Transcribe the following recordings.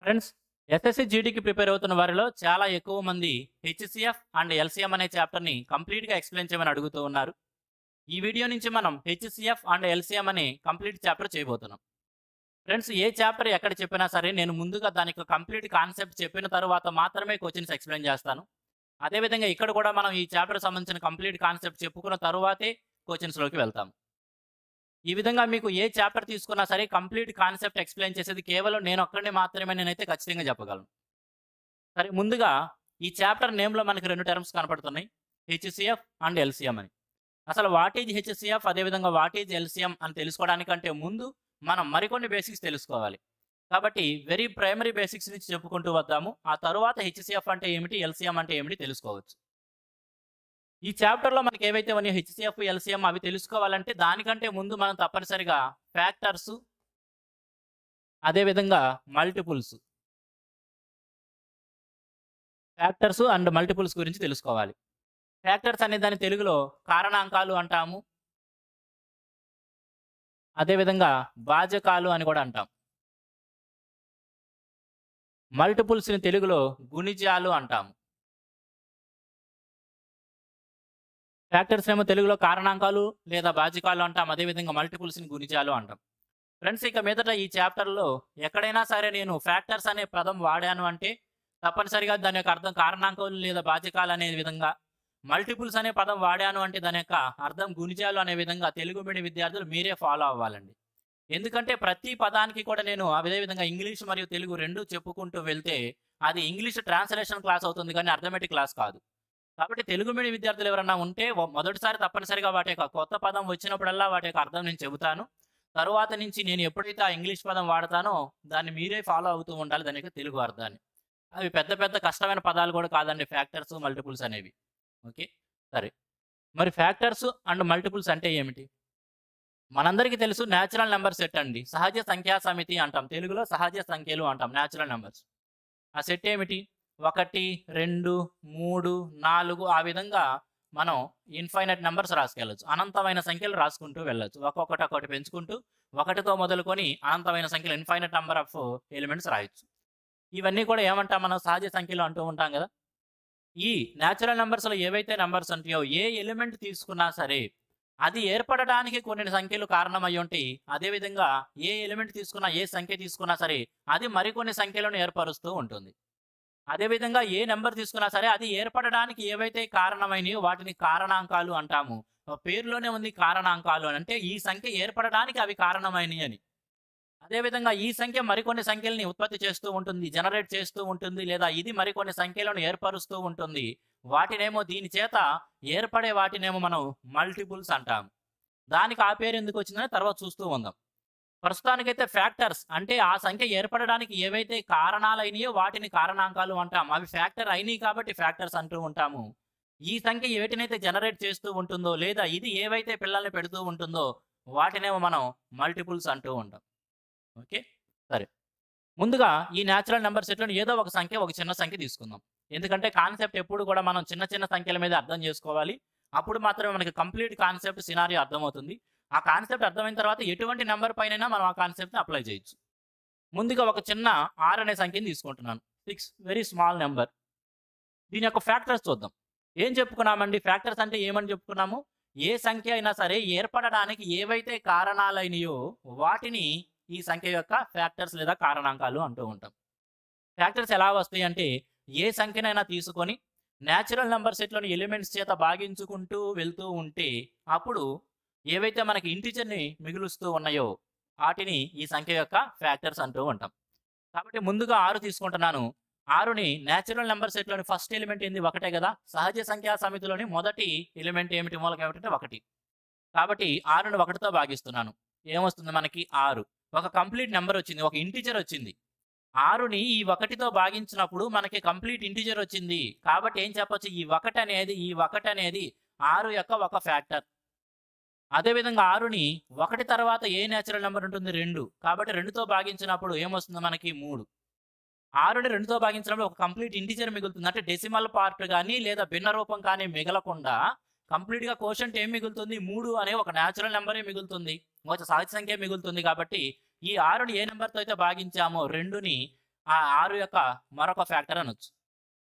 Friends, SSC జీడీకి prepare అవుతున్న వారిలో చాలా ఎక్కువ మంది హెచ్సిఎఫ్ అండ్ ఎల్సిఎం అనే చాప్టర్ని కంప్లీట్గా ఎక్స్ప్లెయిన్ చేయమని అడుగుతూ ఉన్నారు. ఈ వీడియో నుంచి మనం హెచ్సిఎఫ్ అండ్ ఎల్సిఎం అనే కంప్లీట్ చాప్టర్ చేయబోతున్నాం. ఫ్రెండ్స్, ఏ చాప్టర్ ఎక్కడ చెప్పినా సరే నేను ముందుగా దానికి కంప్లీట్ కాన్సెప్ట్ చెప్పిన తర్వాత మాత్రమే క్వశ్చన్స్ ఎక్స్ప్లెయిన్ చేస్తాను. అదేవిధంగా ఇక్కడ కూడా మనం ఈ చాప్టర్ సంబంధించిన కంప్లీట్ కాన్సెప్ట్ చెప్పుకున్న తరువాతే క్వశ్చన్స్లోకి వెళ్తాం. ఈ విధంగా మీకు ఏ చాప్టర్ తీసుకున్నా సరే కంప్లీట్ కాన్సెప్ట్ ఎక్స్ప్లెయిన్ చేసేది కేవలం నేను ఒక్కడిని మాత్రమే నేనైతే ఖచ్చితంగా చెప్పగలను. సరే, ముందుగా ఈ చాప్టర్ నేమ్లో మనకి రెండు టర్మ్స్ కనపడుతున్నాయి, హెచ్సిఎఫ్ అండ్ ఎల్సిఎం అని. అసలు వాట్ ఈజ్ హెచ్సిఎఫ్, అదేవిధంగా వాట్ ఈజ్ ఎల్సిఎం అని తెలుసుకోవడానికంటే ముందు మనం మరికొన్ని బేసిక్స్ తెలుసుకోవాలి. కాబట్టి వెరీ ప్రైమరీ బేసిక్స్ నుంచి చెప్పుకుంటూ వద్దాము. ఆ తరువాత హెచ్సిఎఫ్ అంటే ఏమిటి, ఎల్సిఎం అంటే ఏమిటి తెలుసుకోవచ్చు. ఈ చాప్టర్లో మనకి ఏవైతే ఉన్నాయో హెచ్సిఎఫ్, ఎల్సిఎం అవి తెలుసుకోవాలంటే దానికంటే ముందు మనం తప్పనిసరిగా ఫ్యాక్టర్స్, అదేవిధంగా మల్టిపుల్స్, ఫ్యాక్టర్స్ అండ్ మల్టిపుల్స్ గురించి తెలుసుకోవాలి. ఫ్యాక్టర్స్ అనే దాన్ని తెలుగులో కారణాంకాలు అంటాము, అదేవిధంగా భాజకాలు అని కూడా అంటాం. మల్టిపుల్స్ని తెలుగులో గుణిజాలు అంటాము. ఫ్యాక్టర్స్ ఏమో తెలుగులో కారణాంకాలు లేదా భాజకాలు అంటాం, అదేవిధంగా మల్టిపుల్స్ని గుణిజాలు అంటాం. ఫ్రెండ్స్, ఇక మీదట ఈ చాప్టర్లో ఎక్కడైనా సరే నేను ఫ్యాక్టర్స్ అనే పదం వాడాను అంటే తప్పనిసరిగా దాని యొక్క అర్థం కారణాంకాలు లేదా భాజకాలు అనే విధంగా, మల్టిపుల్స్ అనే పదం వాడాను అంటే దాని యొక్క అర్థం గుణిజాలు అనే విధంగా తెలుగు మీడియం విద్యార్థులు మీరే ఫాలో అవ్వాలండి. ఎందుకంటే ప్రతి పదానికి కూడా నేను అదేవిధంగా ఇంగ్లీష్ మరియు తెలుగు రెండు చెప్పుకుంటూ వెళ్తే అది ఇంగ్లీష్ ట్రాన్స్లేషన్ క్లాస్ అవుతుంది, కానీ అర్థమెటిక్ క్లాస్ కాదు. కాబట్టి తెలుగు మీడియం విద్యార్థులు ఎవరన్నా ఉంటే మొదటిసారి తప్పనిసరిగా వాటి యొక్క కొత్త పదం వచ్చినప్పుడల్లా వాటి యొక్క అర్థం నేను చెబుతాను. తరువాత నుంచి నేను ఎప్పుడైతే ఆ ఇంగ్లీష్ పదం వాడతానో దాన్ని మీరే ఫాలో అవుతూ ఉండాలి, దాని యొక్క తెలుగు అర్థాన్ని. అవి పెద్ద పెద్ద కష్టమైన పదాలు కూడా కాదండి ఫ్యాక్టర్స్, మల్టిపుల్స్ అనేవి. ఓకే, సరే. మరి ఫ్యాక్టర్స్ అండ్ మల్టిపుల్స్ అంటే ఏమిటి? మనందరికీ తెలుసు, న్యాచురల్ నెంబర్ సెట్ అండి. సహజ సంఖ్యా సమితి అంటాం, తెలుగులో సహజ సంఖ్యలు అంటాం, న్యాచురల్ నెంబర్స్. ఆ సెట్ ఏమిటి? 1, 2, 3, 4 ఆ విధంగా మనం ఇన్ఫైనైట్ నెంబర్స్ రాసుకెళ్ళచ్చు, అనంతమైన సంఖ్యలు రాసుకుంటూ వెళ్ళచ్చు. ఒక్కొక్కటి పెంచుకుంటూ 1తో మొదలుకొని అనంతమైన సంఖ్యలు ఇన్ఫైనైట్ నెంబర్ ఆఫ్ ఎలిమెంట్స్ రాయొచ్చు. ఇవన్నీ కూడా ఏమంటాం, మనం సహజ సంఖ్యలు అంటూ ఉంటాం కదా. ఈ న్యాచురల్ నెంబర్స్లో ఏవైతే నెంబర్స్ ఉంటాయో ఏ ఎలిమెంట్ తీసుకున్నా సరే అది ఏర్పడడానికి కొన్ని సంఖ్యలు కారణమై ఉంటాయి. అదేవిధంగా ఏ ఎలిమెంట్ తీసుకున్నా, ఏ సంఖ్య తీసుకున్నా సరే అది మరికొన్ని సంఖ్యలను ఏర్పరుస్తూ ఉంటుంది. అదేవిధంగా ఏ నెంబర్ తీసుకున్నా సరే అది ఏర్పడడానికి ఏవైతే కారణమైనయో వాటిని కారణాంకాలు అంటాము. పేరులోనే ఉంది కారణాంకాలు అని, అంటే ఈ సంఖ్య ఏర్పడడానికి అవి కారణమైనవి అని. అదేవిధంగా ఈ సంఖ్య మరికొన్ని సంఖ్యల్ని ఉత్పత్తి చేస్తూ ఉంటుంది, జనరేట్ చేస్తూ ఉంటుంది, లేదా ఇది మరికొన్ని సంఖ్యలను ఏర్పరుస్తూ ఉంటుంది. వాటినేమో దీని చేత ఏర్పడే వాటినేమో మనం మల్టిపుల్స్ అంటాము. దానికి ఆ పేరు ఎందుకు వచ్చిందని తర్వాత చూస్తూ ఉందాం. ప్రస్తుతానికైతే ఫ్యాక్టర్స్ అంటే ఆ సంఖ్య ఏర్పడడానికి ఏవైతే కారణాలైనయో వాటిని కారణాంకాలు అంటాం. అవి ఫ్యాక్టర్ అయినాయి కాబట్టి ఫ్యాక్టర్స్ అంటూ ఉంటాము. ఈ సంఖ్య ఏటినైతే జనరేట్ చేస్తూ ఉంటుందో లేదా ఇది ఏవైతే పిల్లల్ని పెడుతూ ఉంటుందో వాటినేమో మనం మల్టిపుల్స్ అంటూ ఉంటాం. ఓకే, సరే. ముందుగా ఈ న్యాచురల్ నెంబర్ సెట్లో ఏదో ఒక సంఖ్య, ఒక చిన్న సంఖ్య తీసుకుందాం. ఎందుకంటే కాన్సెప్ట్ ఎప్పుడు కూడా మనం చిన్న చిన్న సంఖ్యల మీద అర్థం చేసుకోవాలి. అప్పుడు మాత్రమే మనకి కంప్లీట్ కాన్సెప్ట్ సినారియో అర్థమవుతుంది. ఆ కాన్సెప్ట్ అర్థమైన తర్వాత ఎటువంటి నెంబర్ పైన మనం ఆ కాన్సెప్ట్ని అప్లై చేయొచ్చు. ముందుగా ఒక చిన్న 6 అనే సంఖ్యని తీసుకుంటున్నాను. 6 వెరీ స్మాల్ నెంబర్. దీని యొక్క ఫ్యాక్టర్స్ చూద్దాం. ఏం చెప్పుకున్నామండి? ఫ్యాక్టర్స్ అంటే ఏమని చెప్పుకున్నాము? ఏ సంఖ్య అయినా సరే ఏర్పడడానికి ఏవైతే కారణాలైనయో వాటిని ఈ సంఖ్య యొక్క ఫ్యాక్టర్స్ లేదా కారణాంకాలు అంటూ ఉంటాం. ఫ్యాక్టర్స్ ఎలా వస్తాయి అంటే ఏ సంఖ్యనైనా తీసుకొని న్యాచురల్ నెంబర్ సెట్లోని ఎలిమెంట్స్ చేత భాగించుకుంటూ వెళ్తూ ఉంటే అప్పుడు ఏవైతే మనకి ఇంటిజర్ని మిగులుస్తూ ఉన్నాయో వాటిని ఈ సంఖ్య యొక్క ఫ్యాక్టర్స్ అంటూ ఉంటాం. కాబట్టి ముందుగా 6 తీసుకుంటున్నాను. 6ని న్యాచురల్ నెంబర్ సెట్లోని ఫస్ట్ ఎలిమెంట్ ఏంది? 1 కదా. సహజ సంఖ్యా సమితిలోని మొదటి ఎలిమెంట్ ఏమిటి? మూలకం ఏమిటంటే 1. కాబట్టి 6ని 1తో భాగిస్తున్నాను. ఏమొస్తుంది మనకి? 6. ఒక కంప్లీట్ నెంబర్ వచ్చింది, ఒక ఇంటిజర్ వచ్చింది. 6ని ఈ 1తో భాగించినప్పుడు మనకి కంప్లీట్ ఇంటిజర్ వచ్చింది. కాబట్టి ఏం చెప్పొచ్చు? ఈ 1 అనేది 6 యొక్క ఒక ఫ్యాక్టర్. అదేవిధంగా 6ని 1 తర్వాత ఏ న్యాచురల్ నెంబర్ ఉంటుంది? 2. కాబట్టి 2తో భాగించినప్పుడు ఏమొస్తుంది మనకి? 3. 6ని 2తో భాగించినప్పుడు ఒక కంప్లీట్ ఇంటిజర్ మిగులుతుంది. అంటే డెసిమల్ పార్ట్ కానీ లేదా భిన్న రూపం కానీ మిగలకుండా కంప్లీట్‌గా కోషంట్ ఏం మిగులుతుంది? 3 అనే ఒక న్యాచురల్ నెంబరే మిగులుతుంది. ఒక సహజ సంఖ్య మిగులుతుంది. కాబట్టి ఈ 6ని ఏ నెంబర్‌తో అయితే భాగించామో 2ని ఆ 6 యొక్క మరొక ఫ్యాక్టర్ అనొచ్చు.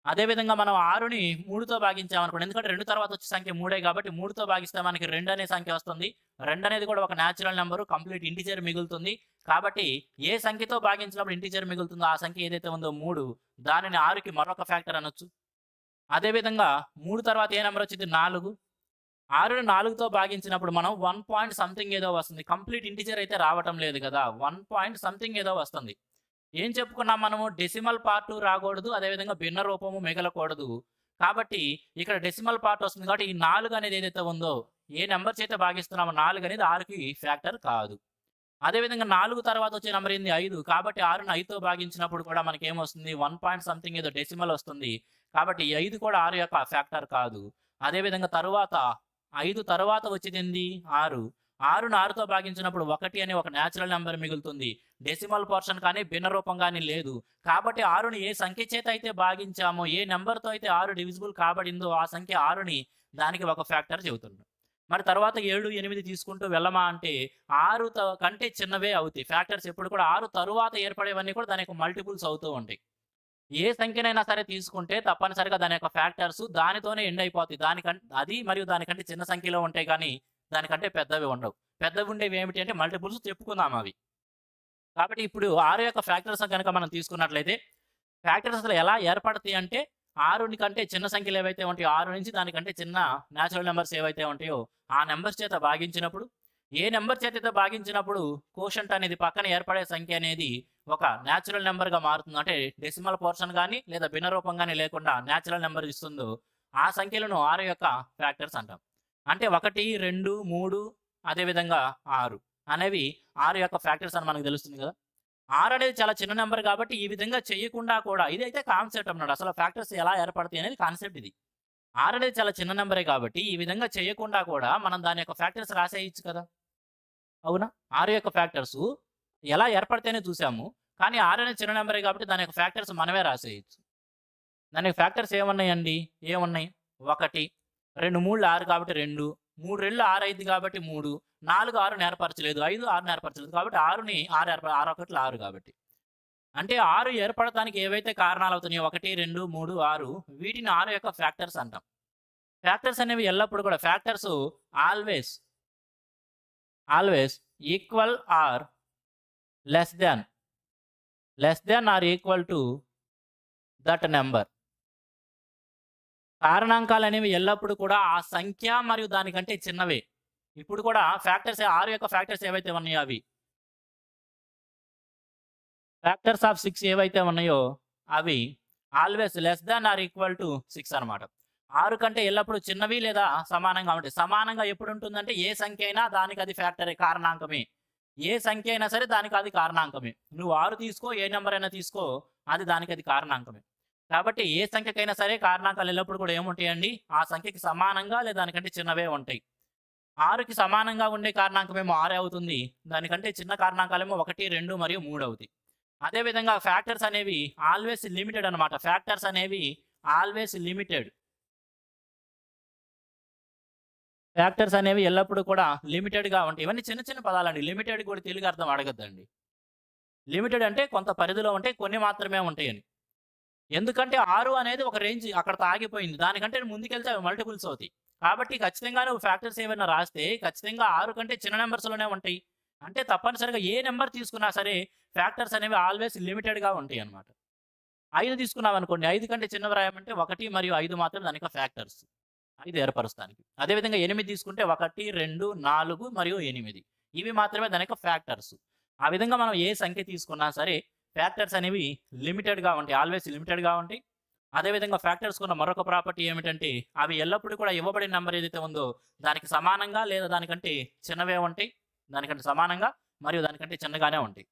అదేవిధంగా మనం 6ని 3తో భాగించామనుకోండి. ఎందుకంటే 2 తర్వాత వచ్చే సంఖ్య 3 కాబట్టి 3తో భాగిస్తే మనకి 2 అనే సంఖ్య వస్తుంది. 2 అనేది కూడా ఒక నేచురల్ నంబరు. కంప్లీట్ ఇంటిజర్ మిగులుతుంది. కాబట్టి ఏ సంఖ్యతో భాగించినప్పుడు ఇంటిజర్ మిగులుతుందో ఆ సంఖ్య ఏదైతే ఉందో 3 దానిని 6కి మరొక ఫ్యాక్టర్ అనొచ్చు. అదేవిధంగా 3 తర్వాత ఏ నంబర్ వచ్చింది? 4. 6ని 4తో భాగించినప్పుడు మనం 1 పాయింట్ సంథింగ్ ఏదో వస్తుంది. కంప్లీట్ ఇంటిజర్ అయితే రావటం లేదు కదా! 1 పాయింట్ సంథింగ్ ఏదో వస్తుంది. ఏం చెప్పుకున్నాం మనము? డెసిమల్ పార్ట్ రాకూడదు. అదేవిధంగా భిన్న రూపము మిగలకూడదు. కాబట్టి ఇక్కడ డెసిమల్ పార్ట్ వస్తుంది కాబట్టి ఈ 4 అనేది ఏదైతే ఉందో, ఏ నంబర్ చేత భాగిస్తున్నామో 4 అనేది 6కి ఫ్యాక్టర్ కాదు. అదేవిధంగా 4 తర్వాత వచ్చే నంబర్ ఏంది? 5. కాబట్టి 6ని 5తో భాగించినప్పుడు కూడా మనకేమొస్తుంది? 1 పాయింట్ సంథింగ్ ఏదో డెసిమల్ వస్తుంది. కాబట్టి ఈ 5 కూడా 6 యొక్క ఫ్యాక్టర్ కాదు. అదేవిధంగా తరువాత 5 తరువాత వచ్చేదేంది? 6. 6ని 6తో భాగించినప్పుడు 1 అనే ఒక నేచురల్ నంబర్ మిగులుతుంది. డెసిమల్ పోర్షన్ కానీ, భిన్న రూపం గాని లేదు. కాబట్టి 6ని ఏ సంఖ్య చేత అయితే భాగించామో, ఏ నంబర్‌తో అయితే 6 డివిజిబుల్ కాబడిందో ఆ సంఖ్య 6ని దానికి ఒక ఫ్యాక్టర్ చెబుతున్నాం. మరి తర్వాత 7, 8 తీసుకుంటూ వెళ్ళమా అంటే 6 కంటే చిన్నవే అవుతాయి. ఫ్యాక్టర్స్ ఎప్పుడు కూడా 6 తరువాత ఏర్పడేవన్నీ కూడా దాని యొక్క మల్టిపుల్స్ అవుతూ ఉంటాయి. ఏ సంఖ్యనైనా సరే తీసుకుంటే తప్పనిసరిగా దాని యొక్క ఫ్యాక్టర్స్ దానితోనే ఎండ్ అయిపోతాయి. అది మరియు దానికంటే చిన్న సంఖ్యలో ఉంటాయి కానీ, దానికంటే పెద్దవి ఉండవు. పెద్దవి ఉండేవి ఏమిటి అంటే మల్టిపుల్స్ చెప్పుకుందాం అవి. కాబట్టి ఇప్పుడు 6 యొక్క ఫ్యాక్టర్స్ గనక మనం తీసుకున్నట్లయితే, ఫ్యాక్టర్స్ అసలు ఎలా ఏర్పడతాయి అంటే 6 కంటే చిన్న సంఖ్యలు ఏవైతే ఉంటాయో 6 నుంచి దానికంటే చిన్న నేచురల్ నంబర్స్ ఏవైతే ఉంటాయో ఆ నంబర్స్ చేత భాగించినప్పుడు, ఏ నంబర్ చేత అయితే భాగించినప్పుడు కోషంట్ అనేది పక్కన ఏర్పడే సంఖ్య అనేది ఒక నేచురల్ నంబర్‌గా మారుతుంది. అంటే డెసిమల్ పోర్షన్ గాని లేదా భిన్న రూపం గాని లేకుండా నేచురల్ నంబర్ ఇస్తుందో ఆ సంఖ్యలను 6 యొక్క ఫ్యాక్టర్స్ అంటాం. అంటే 1, 2, 3 అదేవిధంగా 6 అనేవి 6 యొక్క ఫ్యాక్టర్స్ అని మనకు తెలుస్తుంది కదా! 6 అనేది చాలా చిన్న నంబర్ కాబట్టి ఈ విధంగా చేయకుండా కూడా ఇదైతే కాన్సెప్ట్ అన్నమాట. అసలు ఫ్యాక్టర్స్ ఎలా ఏర్పడతాయి అనేది కాన్సెప్ట్ ఇది. 6 అనేది చాలా చిన్న నంబరే కాబట్టి ఈ విధంగా చేయకుండా కూడా మనం దాని యొక్క ఫ్యాక్టర్స్ రాసేయొచ్చు కదా! అవునా? 6 యొక్క ఫ్యాక్టర్స్ ఎలా ఏర్పడతాయనే చూసాము. కానీ 6 అనేది చిన్న నంబరే కాబట్టి దాని యొక్క ఫ్యాక్టర్స్ మనమే రాసేయొచ్చు. దాని యొక్క ఫ్యాక్టర్స్ ఏమున్నాయండి? ఏమున్నాయి? 1, 2 మూడులు 6 కాబట్టి 2, 3 రెళ్ళు 6 అయిద్ది కాబట్టి 3, 4 6 ఏర్పరచలేదు, 5 6 ఏర్పరచలేదు కాబట్టి 6ని 6 6 ఒకట్ల 6 కాబట్టి. అంటే 6 ఏర్పడటానికి ఏవైతే కారణాలవుతున్నాయో 1, 2, 3, 6 వీటిని 6 యొక్క ఫ్యాక్టర్స్ అంటాం. ఫ్యాక్టర్స్ అనేవి ఎల్లప్పుడు కూడా factors always equal or less than or equal to that number. కారణాంకాలనేవి ఎల్లప్పుడు కూడా ఆ సంఖ్య మరియు దానికంటే చిన్నవే. ఇప్పుడు కూడా ఫ్యాక్టర్స్ 6 యొక్క ఫ్యాక్టర్స్ ఏవైతే ఉన్నాయో అవి. ఫ్యాక్టర్స్ ఆఫ్ 6 ఏవైతే ఉన్నాయో అవి always less than or equal to 6 అనమాట. 6 కంటే ఎల్లప్పుడూ చిన్నవి లేదా సమానంగా ఉంటాయి. సమానంగా ఎప్పుడు ఉంటుందంటే ఏ సంఖ్య అయినా దానికి అది ఫ్యాక్టరే, కారణాంకమే. ఏ సంఖ్య అయినా సరే దానికి అది కారణాంకమే. నువ్వు 6 తీసుకో, ఏ నంబర్ అయినా తీసుకో, అది దానికి అది కారణాంకమే. కాబట్టి ఏ సంఖ్యకైనా సరే కారణాంకాలు ఎల్లప్పుడు కూడా ఏముంటాయండి? ఆ సంఖ్యకి సమానంగా లేదా దానికంటే చిన్నవే ఉంటాయి. 6కి సమానంగా ఉండే కారణాంకమేమో 6 అవుతుంది. దానికంటే చిన్న కారణాంకాలేమో 1, 2 మరియు 3 అవుతాయి. అదేవిధంగా ఫ్యాక్టర్స్ అనేవి ఆల్వేస్ లిమిటెడ్ అనమాట. ఫ్యాక్టర్స్ అనేవి ఆల్వేస్ లిమిటెడ్. ఫ్యాక్టర్స్ అనేవి ఎల్లప్పుడూ కూడా లిమిటెడ్‌గా ఉంటాయి. ఇవన్నీ చిన్న చిన్న పదాలండి. లిమిటెడ్ కూడా తెలుగు అర్థం అడగొద్దండి. లిమిటెడ్ అంటే కొంత పరిధిలో ఉంటాయి, కొన్ని మాత్రమే ఉంటాయని. ఎందుకంటే 6 అనేది ఒక రేంజ్ అక్కడితో ఆగిపోయింది. దానికంటే ముందుకెళ్తే అవి మల్టిపుల్స్ అవుతాయి. కాబట్టి ఖచ్చితంగా నువ్వు ఫ్యాక్టర్స్ ఏవైనా రాస్తే ఖచ్చితంగా 6 కంటే చిన్న నంబర్స్‌లోనే ఉంటాయి. అంటే తప్పనిసరిగా ఏ నంబర్ తీసుకున్నా సరే ఫ్యాక్టర్స్ అనేవి ఆల్వేస్ లిమిటెడ్‌గా ఉంటాయన్నమాట. 5 తీసుకున్నామనుకోండి, 5 కంటే చిన్నవి రాయమంటే 1 మరియు 5 మాత్రం దాని యొక్క ఫ్యాక్టర్స్. 5 ఏర్పరుస్తానికి. అదేవిధంగా 8 తీసుకుంటే 1, 2, 4 మరియు 8 ఇవి మాత్రమే దాని యొక్క ఫ్యాక్టర్స్. ఆ విధంగా మనం ఏ సంఖ్య తీసుకున్నా సరే ఫ్యాక్టర్స్ అనేవి లిమిటెడ్‌గా ఉంటాయి. ఆల్వేస్ లిమిటెడ్‌గా ఉంటాయి. అదేవిధంగా ఫ్యాక్టర్స్‌కున్న మరొక ప్రాపర్టీ ఏమిటంటే అవి ఎల్లప్పుడూ కూడా ఇవ్వబడిన నంబర్ ఏదైతే ఉందో దానికి సమానంగా లేదా దానికంటే చిన్నవే ఉంటాయి. దానికంటే సమానంగా మరియు దానికంటే చిన్నగానే ఉంటాయి.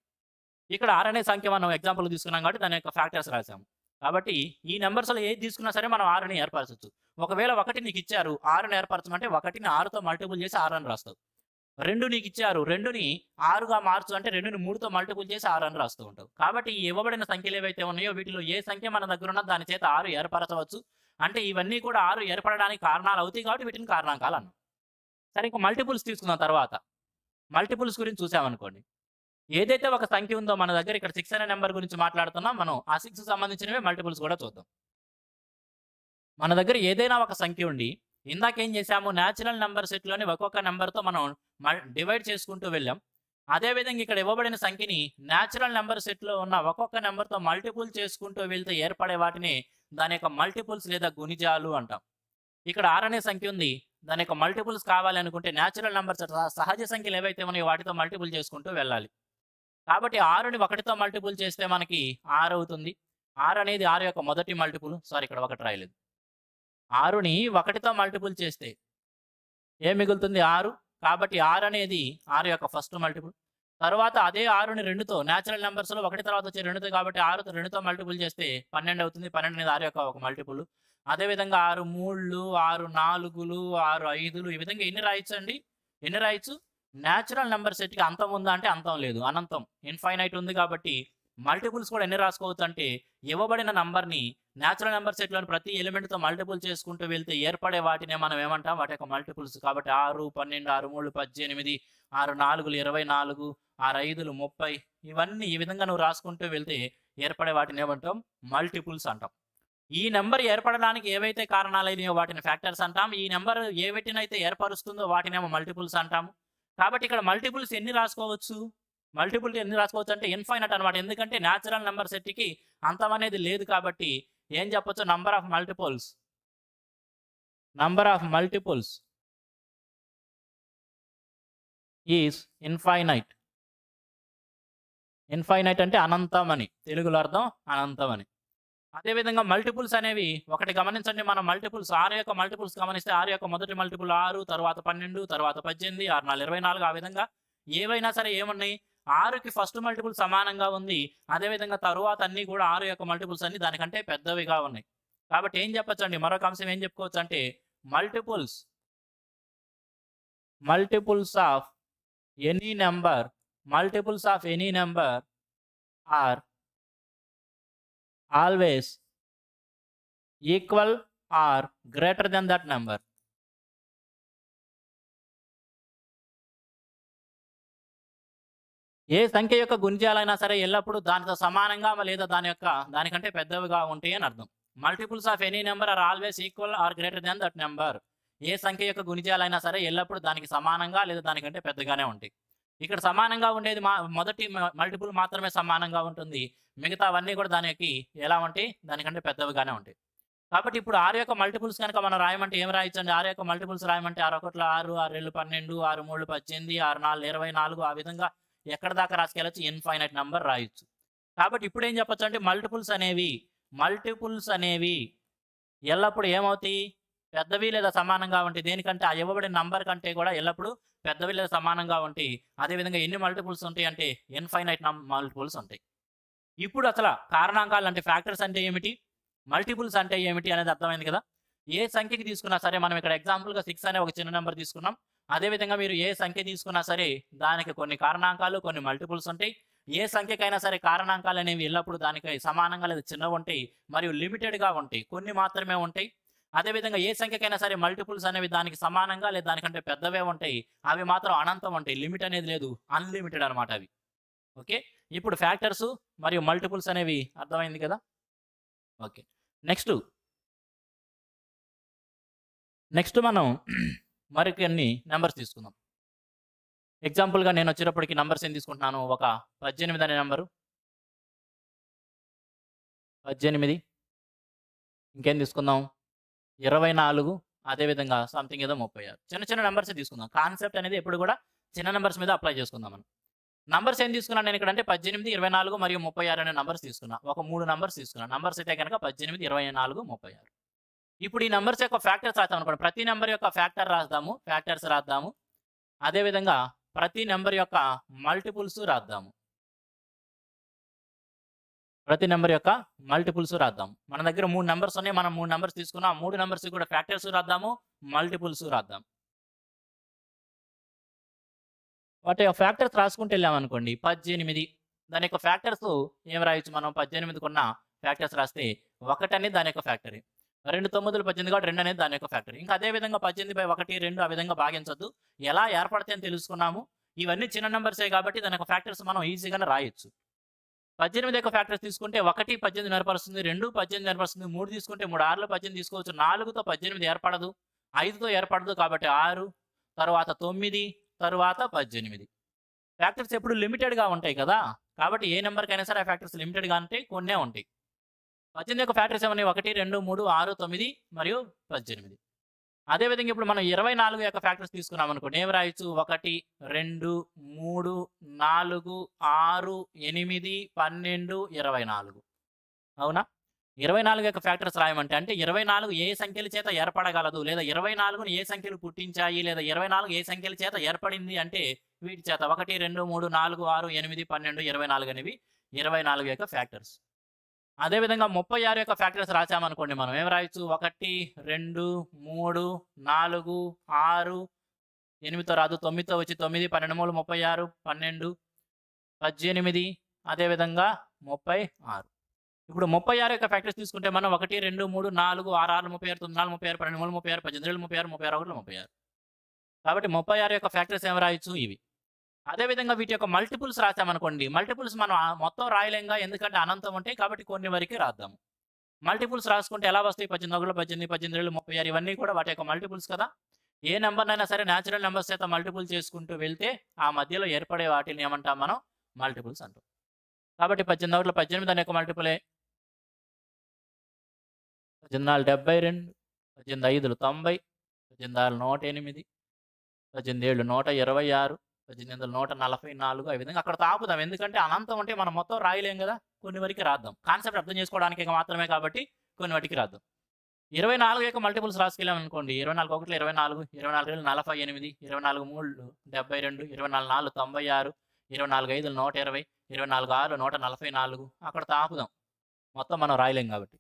ఇక్కడ 6 అనే సంఖ్య మనం ఎగ్జాంపుల్ తీసుకున్నాం కాబట్టి దాని యొక్క ఫ్యాక్టర్స్ రాసాము. కాబట్టి ఈ నంబర్స్‌లో ఏది తీసుకున్నా సరే మనం 6ని ఏర్పరచొచ్చు. ఒకవేళ 1 నీకిచ్చారు 6ని ఏర్పరచమంటే 1ని 6తో మల్టిపుల్ చేసి 6 అని రాస్తావు. 2 నీకిచ్చారు 2ని 6గా మార్చు అంటే 2ని 3తో మల్టిపుల్ చేసి 6 అని రాస్తూ ఉంటావు. కాబట్టి ఈ ఇవ్వబడిన సంఖ్యలు ఏవైతే ఉన్నాయో వీటిలో ఏ సంఖ్య మన దగ్గర ఉన్నదో దాని చేత 6 ఏర్పరచవచ్చు. అంటే ఇవన్నీ కూడా 6 ఏర్పడడానికి కారణాలు అవుతాయి కాబట్టి వీటిని కారణాంకాలు అన్నాం. సరే ఇంక మల్టిపుల్స్ తీసుకుందాం తర్వాత. మల్టిపుల్స్ గురించి చూసామనుకోండి. ఏదైతే ఒక సంఖ్య ఉందో మన దగ్గర ఇక్కడ 6 అనే నెంబర్ గురించి మాట్లాడుతున్నాం. మనం ఆ 6కి సంబంధించినవే మల్టిపుల్స్ కూడా చూద్దాం. మన దగ్గర ఏదైనా ఒక సంఖ్య ఉండి, ఇందాకేం చేసాము నేచురల్ నంబర్ సెట్‌లోని ఒక్కొక్క నంబర్‌తో మనం డివైడ్ చేసుకుంటూ వెళ్ళాం. అదే విధంగా ఇక్కడ ఇవ్వబడిన సంఖ్యని నేచురల్ నంబర్ సెట్‌లో ఉన్న ఒక్కొక్క నంబర్‌తో మల్టిపుల్ చేసుకుంటూ వెళ్తే ఏర్పడే వాటిని దాని యొక్క మల్టిపుల్స్ లేదా గుణిజాలు అంటాం. ఇక్కడ 6 అనే సంఖ్య ఉంది. దాని యొక్క మల్టిపుల్స్ కావాలి అనుకుంటే నేచురల్ నంబర్స్ సహజ సంఖ్యలు ఏవైతే ఉన్నాయో వాటితో మల్టిపుల్ చేసుకుంటూ వెళ్ళాలి. కాబట్టి 6ని 1తో మల్టిపుల్ చేస్తే మనకి 6 అవుతుంది. 6 అనేది 6 యొక్క మొదటి మల్టిపుల్. సారీ ఇక్కడ 1 రాయలేదు. 6ని 1తో మల్టిపుల్ చేస్తే ఏం మిగులుతుంది? 6. కాబట్టి 6 అనేది 6 యొక్క ఫస్ట్ మల్టిపుల్. తరువాత అదే 6ని 2తో నేచురల్ నంబర్స్‌లో 1 తర్వాత వచ్చే 2తో కాబట్టి 6తో 2తో మల్టిపుల్ చేస్తే 12 అవుతుంది. 12 అనేది 6 యొక్క ఒక మల్టిపుల్. అదే విధంగా 6 3లు, 6 4లు, 6 5లు ఈ విధంగా ఎన్ని రాయొచ్చండి? ఎన్ని రాయొచ్చు? నేచురల్ నంబర్ సెట్‌కి అంతం ఉందా అంటే అంతం లేదు. అనంతం. ఇన్‌ఫైనైట్ ఉంది కాబట్టి మల్టిపుల్స్ కూడా ఎన్ని రాసుకోవచ్చు అంటే ఇవ్వబడిన నంబర్‌ని నేచురల్ నంబర్ సెట్‌లోని ప్రతి ఎలిమెంట్‌తో మల్టిపుల్ చేసుకుంటూ వెళ్తే ఏర్పడే వాటినే మనం ఏమంటాం? వాటి యొక్క మల్టిపుల్స్. కాబట్టి 6, 12, 6 3 18, 6 4 24, 6 5 30 ఇవన్నీ ఈ విధంగా నువ్వు రాసుకుంటూ వెళ్తే ఏర్పడే వాటిని ఏమంటాం? మల్టిపుల్స్ అంటాం. ఈ నంబర్ ఏర్పడడానికి ఏవైతే కారణాలైనయో వాటిని ఫ్యాక్టర్స్ అంటాం. ఈ నంబర్ ఏ వీటినైతే ఏర్పరుస్తుందో వాటినేమో మల్టిపుల్స్ అంటాము. కాబట్టి ఇక్కడ మల్టిపుల్స్ ఎన్ని రాసుకోవచ్చు? మల్టిపుల్ ఎన్ని రాసుకోవచ్చు అంటే ఇన్ఫైనైట్ అనమాట. ఎందుకంటే నేచురల్ నంబర్ సెట్‌కి అంతం అనేది లేదు కాబట్టి ఏం చెప్పొచ్చు? Number of multiples is infinite. Infinite అంటే అనంతం అని. తెలుగులో అర్థం అనంతం అని. అదేవిధంగా మల్టిపుల్స్ అనేవి ఒకటి గమనించండి. మనం మల్టిపుల్స్ 6 యొక్క మల్టిపుల్స్ గమనిస్తే 6 యొక్క మొదటి మల్టిపుల్ 6, తర్వాత 12, తర్వాత 18, 6 4 24 ఆ విధంగా ఏవైనా సరే ఏమున్నాయి? 6కి ఫస్ట్ మల్టిపుల్ సమానంగా ఉంది. అదేవిధంగా తరువాత అన్నీ కూడా 6 యొక్క మల్టిపుల్స్ అన్నీ దానికంటే పెద్దవిగా ఉన్నాయి. కాబట్టి ఏం చెప్పొచ్చండి? మరొక అంశం ఏం చెప్పుకోవచ్చు అంటే multiples of any number are always equal or greater than that number. ఏ సంఖ్య యొక్క గుణిజాలైనా సరే ఎల్లప్పుడూ దానితో సమానంగా లేదా దానికంటే పెద్దవిగా ఉంటాయి అని అర్థం. Multiples of any number are always equal or greater than that number. ఏ సంఖ్య యొక్క గుణిజాలైనా సరే ఎల్లప్పుడూ దానికి సమానంగా లేదా దానికంటే పెద్దగానే ఉంటాయి. ఇక్కడ సమానంగా ఉండేది మొదటి మల్టిపుల్ మాత్రమే సమానంగా ఉంటుంది. మిగతావన్నీ కూడా దానికి ఎలా ఉంటాయి? దానికంటే పెద్దవిగానే ఉంటాయి. కాబట్టి ఇప్పుడు 6 యొక్క మల్టిపుల్స్ కనుక మనం రాయమంటే ఏం రాయొచ్చండి? 6 యొక్క మల్టిపుల్స్ రాయమంటే 6 1 6, 6 2 12, 6 3 18, 6 4 24 ఆ విధంగా ఎక్కడి దాకా రాసుకెళ్ళొచ్చు? ఇన్ఫైనైట్ నంబర్ రాయొచ్చు. కాబట్టి ఇప్పుడు ఏం చెప్పొచ్చు అంటే మల్టిపుల్స్ అనేవి ఎల్లప్పుడూ ఏమవుతాయి? పెద్దవి లేదా సమానంగా ఉంటాయి. దేనికంటే ఆ ఇవ్వబడిన నంబర్ కంటే కూడా ఎల్లప్పుడూ పెద్దవి లేదా సమానంగా ఉంటాయి. అదేవిధంగా ఎన్ని మల్టిపుల్స్ ఉంటాయి అంటే ఇన్ఫైనైట్ మల్టిపుల్స్ ఉంటాయి. ఇప్పుడు అసలు కారణాంకాలు అంటే ఫ్యాక్టర్స్ అంటే ఏమిటి? మల్టిపుల్స్ అంటే ఏమిటి అనేది అర్థమైంది కదా? ఏ సంఖ్యకి తీసుకున్నా సరే మనం ఇక్కడ ఎగ్జాంపుల్‌గా 6 అనే ఒక చిన్న నెంబర్ తీసుకున్నాం. అదేవిధంగా మీరు ఏ సంఖ్య తీసుకున్నా సరే దానికి కొన్ని కారణాంకాలు, కొన్ని మల్టిపుల్స్ ఉంటాయి. ఏ సంఖ్యకైనా సరే కారణాంకాలు అనేవి ఎల్లప్పుడూ దానికి సమానంగా లేదా చిన్నవి ఉంటాయి మరియు లిమిటెడ్‌గా ఉంటాయి. కొన్ని మాత్రమే ఉంటాయి. అదేవిధంగా ఏ సంఖ్యకైనా సరే మల్టిపుల్స్ అనేవి దానికి సమానంగా లేదా దానికంటే పెద్దవే ఉంటాయి. అవి మాత్రం అనంతం ఉంటాయి. లిమిట్ అనేది లేదు. అన్‌లిమిటెడ్ అనమాట అవి. ఓకే. ఇప్పుడు ఫ్యాక్టర్స్ మరియు మల్టిపుల్స్ అనేవి అర్థమైంది కదా? ఓకే. నెక్స్ట్ మనం మరికొన్ని నంబర్స్ తీసుకుందాం. ఎగ్జాంపుల్‌గా నేను వచ్చేటప్పటికి నంబర్స్ ఏం తీసుకుంటున్నాను? ఒక 18 అనే నంబరు. 18 ఇంకేం తీసుకుందాం? 24 అదేవిధంగా సంథింగ్ ఏదో 36 చిన్న చిన్న నంబర్సే తీసుకుందాం. కాన్సెప్ట్ అనేది ఎప్పుడు కూడా చిన్న నంబర్స్ మీద అప్లై చేసుకుందాం మనం. నంబర్స్ ఏం తీసుకున్నాను నేను ఇక్కడ అంటే 18, 24 మరియు 36 అనే నంబర్స్ తీసుకున్నా. ఒక 3 నంబర్స్ తీసుకున్నా. నంబర్స్ అయితే గనక 18, 24, 36. ఇప్పుడు ఈ నంబర్స్ యొక్క ఫ్యాక్టర్స్ రాద్దాం అనుకోండి. ప్రతి నంబర్ యొక్క ఫ్యాక్టర్స్ రాద్దాము. అదేవిధంగా ప్రతి నంబర్ యొక్క మల్టిపుల్స్ రాద్దాము. మన దగ్గర 3 నంబర్స్ ఉన్నాయి. మనం 3 నంబర్స్ తీసుకున్నాం. 3 నంబర్స్ కూడా ఫ్యాక్టర్స్ రాద్దాము, మల్టిపుల్స్ రాద్దాం. వాటి యొక్క ఫ్యాక్టర్స్ రాసుకుంటూ వెళ్ళామనుకోండి. 18 దాని యొక్క ఫ్యాక్టర్స్ ఏం రాయొచ్చు మనం? 18కున్న ఫ్యాక్టర్స్ రాస్తే 1 అనేది దాని యొక్క ఫ్యాక్టరీ. 2 9లు 18 కాబట్టి 2 అనేది దాని యొక్క ఫ్యాక్టరీ. ఇంకా అదే విధంగా 18/1, 2 ఆ విధంగా భాగించొద్దు. ఎలా ఏర్పడతాయని తెలుసుకున్నాము. ఇవన్నీ చిన్న నంబర్సే కాబట్టి దాని యొక్క ఫ్యాక్టర్స్ మనం ఈజీగానే రాయొచ్చు. 18 యొక్క ఫ్యాక్టర్స్ తీసుకుంటే 1 18 ఏర్పరుస్తుంది, 2 18 ఏర్పరుస్తుంది, 3 తీసుకుంటే 3 6లో 18 తీసుకోవచ్చు, 4తో 18 ఏర్పడదు, 5తో ఏర్పడదు కాబట్టి 6, తర్వాత 9, తరువాత 18. ఫ్యాక్టర్స్ ఎప్పుడు లిమిటెడ్‌గా ఉంటాయి కదా! కాబట్టి ఏ నంబర్‌కైనా సరే ఆ ఫ్యాక్టర్స్ లిమిటెడ్‌గా ఉంటాయి, కొన్నే ఉంటాయి. 18 యొక్క ఫ్యాక్టర్స్ ఏమన్నాయి? 1, 2, 3, 6, 9 మరియు 18. అదేవిధంగా ఇప్పుడు మనం 24 యొక్క ఫ్యాక్టర్స్ తీసుకున్నామనుకోండి. ఏమి రాయొచ్చు? 1, 2, 3, 4, 6, 8, 12, 24. అవునా? 24 యొక్క ఫ్యాక్టర్స్ రాయమంటే అంటే 24 ఏ సంఖ్యల చేత ఏర్పడగలదు? లేదా 24ని ఏ సంఖ్యలు పుట్టించాయి? లేదా 24 ఏ సంఖ్యల చేత ఏర్పడింది అంటే వీటి చేత 1, 2, 3, 4, 6, 8, 12, 24 అనేవి 24 యొక్క ఫ్యాక్టర్స్. అదేవిధంగా 36 యొక్క ఫ్యాక్టర్స్ రాసామనుకోండి మనం. ఏమి రాయొచ్చు? 1, 2, 3, 4, 6, 8తో రాదు, 9తో వచ్చి 9, 12 మూడు 36, 12, 18 అదేవిధంగా 36. ఇప్పుడు 36 యొక్క ఫ్యాక్టర్స్ తీసుకుంటే మనం 1, 2, 3, 4, 6, 6, 36, 9, 36, 12, 3, 36, 18, 36, 31, 36. కాబట్టి 36 యొక్క ఫ్యాక్టర్స్ ఏమి రాయొచ్చు? ఇవి. అదేవిధంగా వీటి యొక్క మల్టిపుల్స్ రాసామనుకోండి. మల్టిపుల్స్ మనం మొత్తం రాయలేంగా, ఎందుకంటే అనంతం ఉంటాయి కాబట్టి కొన్ని వరకే రాద్దాము. మల్టిపుల్స్ రాసుకుంటే ఎలా వస్తాయి? 18 1 18, 18 36 ఇవన్నీ కూడా వాటి యొక్క మల్టిపుల్స్ కదా! ఏ నంబర్‌నైనా సరే న్యాచురల్ నంబర్స్ చేత మల్టిపుల్ చేసుకుంటూ వెళ్తే ఆ మధ్యలో ఏర్పడే వాటిని ఏమంటాం మనం? మల్టిపుల్స్ అంటాం. కాబట్టి 18 1 18 దాని యొక్క మల్టిపులే. 18 72, 18 5 90, 18 108, 18 126, 18 144 ఈ విధంగా అక్కడితో ఆపుదాం. ఎందుకంటే అనంతం అంటే మనం మొత్తం రాయలేం కదా! కొన్ని వరకే రాద్దాం. కాన్సెప్ట్ అర్థం చేసుకోవడానికి మాత్రమే కాబట్టి కొన్ని వాటికి రాద్దాం. 24 యొక్క మల్టిపుల్స్ రాసుకెళ్ళామనుకోండి. 24 1 24, 24 2 48, 24 3 72, 24 4 96, 24 5 120, 24 6 144 అక్కడితో ఆపుదాం. మొత్తం మనం రాయలేం కాబట్టి.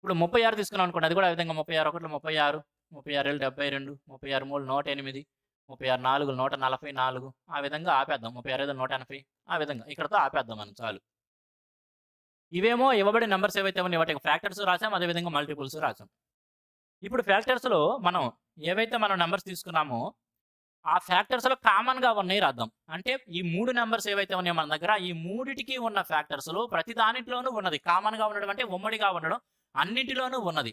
ఇప్పుడు 36 తీసుకున్నాం అనుకోండి. అది కూడా ఆ విధంగా 36 1 36, 36 72, 36 3 108, 36 4 144 ఆ విధంగా ఆపేద్దాం. 36 180 ఆ విధంగా ఇక్కడితో ఆపేద్దాం మనం చాలు. ఇవేమో ఇవ్వబడిన నంబర్స్ ఏవైతే ఉన్నాయో వాటి ఫ్యాక్టర్స్ రాసాం. అదేవిధంగా మల్టిపుల్స్ రాసాం. ఇప్పుడు ఫ్యాక్టర్స్‌లో మనం ఏవైతే మనం నంబర్స్ తీసుకున్నామో ఆ ఫ్యాక్టర్స్‌లో కామన్‌గా ఉన్నాయి రాద్దాం. అంటే ఈ 3 నంబర్స్ ఏవైతే ఉన్నాయో మన దగ్గర ఈ మూడిటికి ఉన్న ఫ్యాక్టర్స్‌లో ప్రతి దానిట్లోనూ ఉన్నది. కామన్‌గా ఉండడం అంటే ఉమ్మడిగా ఉండడం, అన్నింటిలోనూ ఉన్నది.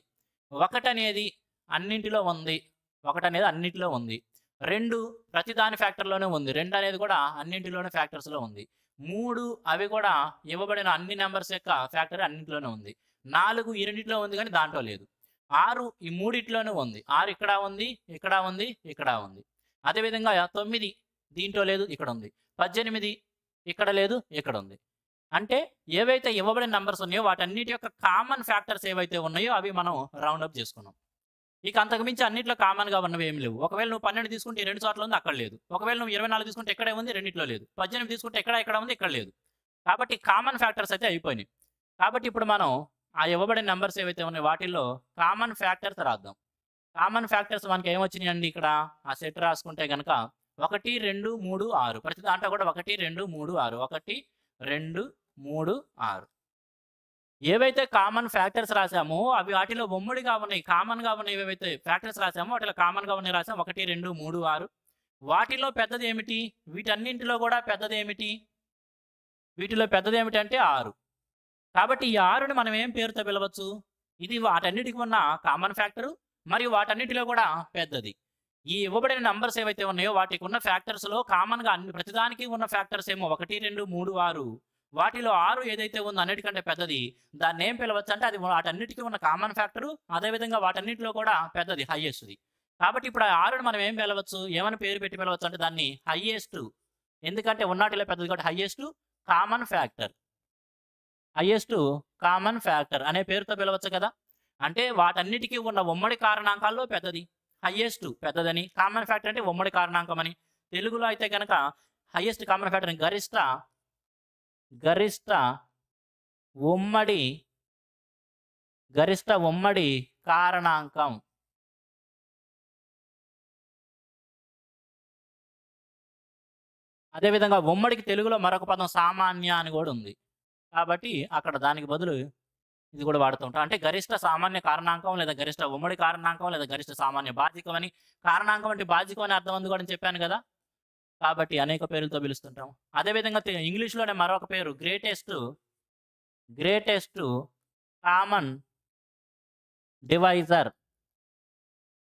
1 అనేది అన్నింటిలో ఉంది. 1 అనేది అన్నింటిలో ఉంది. 2 ప్రతి దాని ఫ్యాక్టర్‌లోనే ఉంది. 2 అనేది కూడా అన్నింటిలోని ఫ్యాక్టర్స్‌లో ఉంది. 3 అవి కూడా ఇవ్వబడిన అన్ని నంబర్స్ యొక్క ఫ్యాక్టర్ అన్నింటిలోనే ఉంది. 4 ఈ రెండిట్లో ఉంది కానీ దాంట్లో లేదు. 6 ఈ మూడిట్లోనూ ఉంది. 6 ఇక్కడ ఉంది, ఇక్కడ ఉంది, ఇక్కడ ఉంది. అదేవిధంగా 9 దీంట్లో లేదు, ఇక్కడ ఉంది. 18 ఇక్కడ లేదు, ఇక్కడ ఉంది. అంటే ఏవైతే ఇవ్వబడిన నంబర్స్ ఉన్నాయో వాటన్నిటి యొక్క కామన్ ఫ్యాక్టర్స్ ఏవైతే ఉన్నాయో అవి మనం రౌండ్ అప్ చేసుకున్నాం. ఇక అంతకు మించి అన్నిట్లో కామన్‌గా ఉన్నవి ఏమి లేవు. ఒకవేళ నువ్వు 12 తీసుకుంటే 2 చోట్ల ఉంది, అక్కడ లేదు. ఒకవేళ నువ్వు 24 తీసుకుంటే ఇక్కడే ఉంది, రెండిట్లో లేదు. 18 తీసుకుంటే ఇక్కడ ఉంది, ఇక్కడ లేదు. కాబట్టి కామన్ ఫ్యాక్టర్స్ అయితే అయిపోయినాయి. కాబట్టి ఇప్పుడు మనం ఆ ఇవ్వబడిన నంబర్స్ ఏవైతే ఉన్నాయో వాటిల్లో కామన్ ఫ్యాక్టర్స్ రాద్దాం. కామన్ ఫ్యాక్టర్స్ మనకి ఏమొచ్చినాయండి ఇక్కడ? ఆ సెట్ రాసుకుంటే గనక 1 2 3 6 ప్రతి దాంట్లో కూడా 1 2 3 6 1 2 3 6 ఏవైతే కామన్ ఫ్యాక్టర్స్ రాసామో అవి వాటిలో ఉమ్మడిగా ఉన్నాయి. కామన్‌గా ఉన్నవి ఏవైతే ఫ్యాక్టర్స్ రాసామో వాటిలో కామన్‌గా ఉన్నవి రాసాం. 1 2 3 6 వాటిలో పెద్దది ఏమిటి? వీటన్నింటిలో కూడా పెద్దది ఏమిటి? వీటిలో పెద్దది ఏమిటంటే 6. కాబట్టి ఈ 6ని మనం ఏం పేరుతో పిలవచ్చు? ఇది వాటన్నిటికి ఉన్న కామన్ ఫ్యాక్టరు మరియు వాటన్నిటిలో కూడా పెద్దది. ఈ ఇవ్వబడిన నంబర్స్ ఏవైతే ఉన్నాయో వాటికి ఉన్న ఫ్యాక్టర్స్‌లో కామన్‌గా ప్రతిదానికి ఉన్న ఫ్యాక్టర్స్ ఏమో 1 2 3 6 వాటిలో 6 ఏదైతే ఉందో అన్నిటికంటే పెద్దది. దాన్ని ఏం పిలవచ్చు అంటే అది వాటన్నిటికి ఉన్న కామన్ ఫ్యాక్టరు. అదేవిధంగా వాటన్నిటిలో కూడా పెద్దది, హైయెస్ట్‌ది. కాబట్టి ఇప్పుడు ఆ 6ని మనం ఏం పిలవచ్చు? ఏమని పేరు పెట్టి పిలవచ్చు అంటే దాన్ని హైయెస్ట్. ఎందుకంటే ఉన్నాటిలో పెద్దది కాబట్టి highest common factor. Highest common factor అనే పేరుతో పిలవచ్చు కదా! అంటే వాటన్నిటికి ఉన్న ఉమ్మడి కారణాంకాల్లో పెద్దది. హైయెస్ట్ పెద్దదని, కామన్ ఫ్యాక్టర్ అంటే ఉమ్మడి కారణాంకం అని. తెలుగులో అయితే గనక హైయెస్ట్ కామన్ ఫ్యాక్టర్ అని గరిష్ట ఉమ్మడి కారణాంకం. అదేవిధంగా ఉమ్మడికి తెలుగులో మరొక పదం సామాన్య అని కూడా ఉంది. కాబట్టి అక్కడ దానికి బదులు ఇది కూడా వాడుతూ ఉంటాం. అంటే గరిష్ట సామాన్య కారణాంకం లేదా గరిష్ట ఉమ్మడి కారణాంకం లేదా గరిష్ట సామాన్య భాజికం అని. కారణాంకం అంటే భాజికం అని అర్థం ఉంది కూడా చెప్పాను కదా! కాబట్టి అనేక పేర్లతో పిలుస్తుంటాం. అదేవిధంగా ఇంగ్లీష్‌లోనే మరొక పేరు greatest common divisor.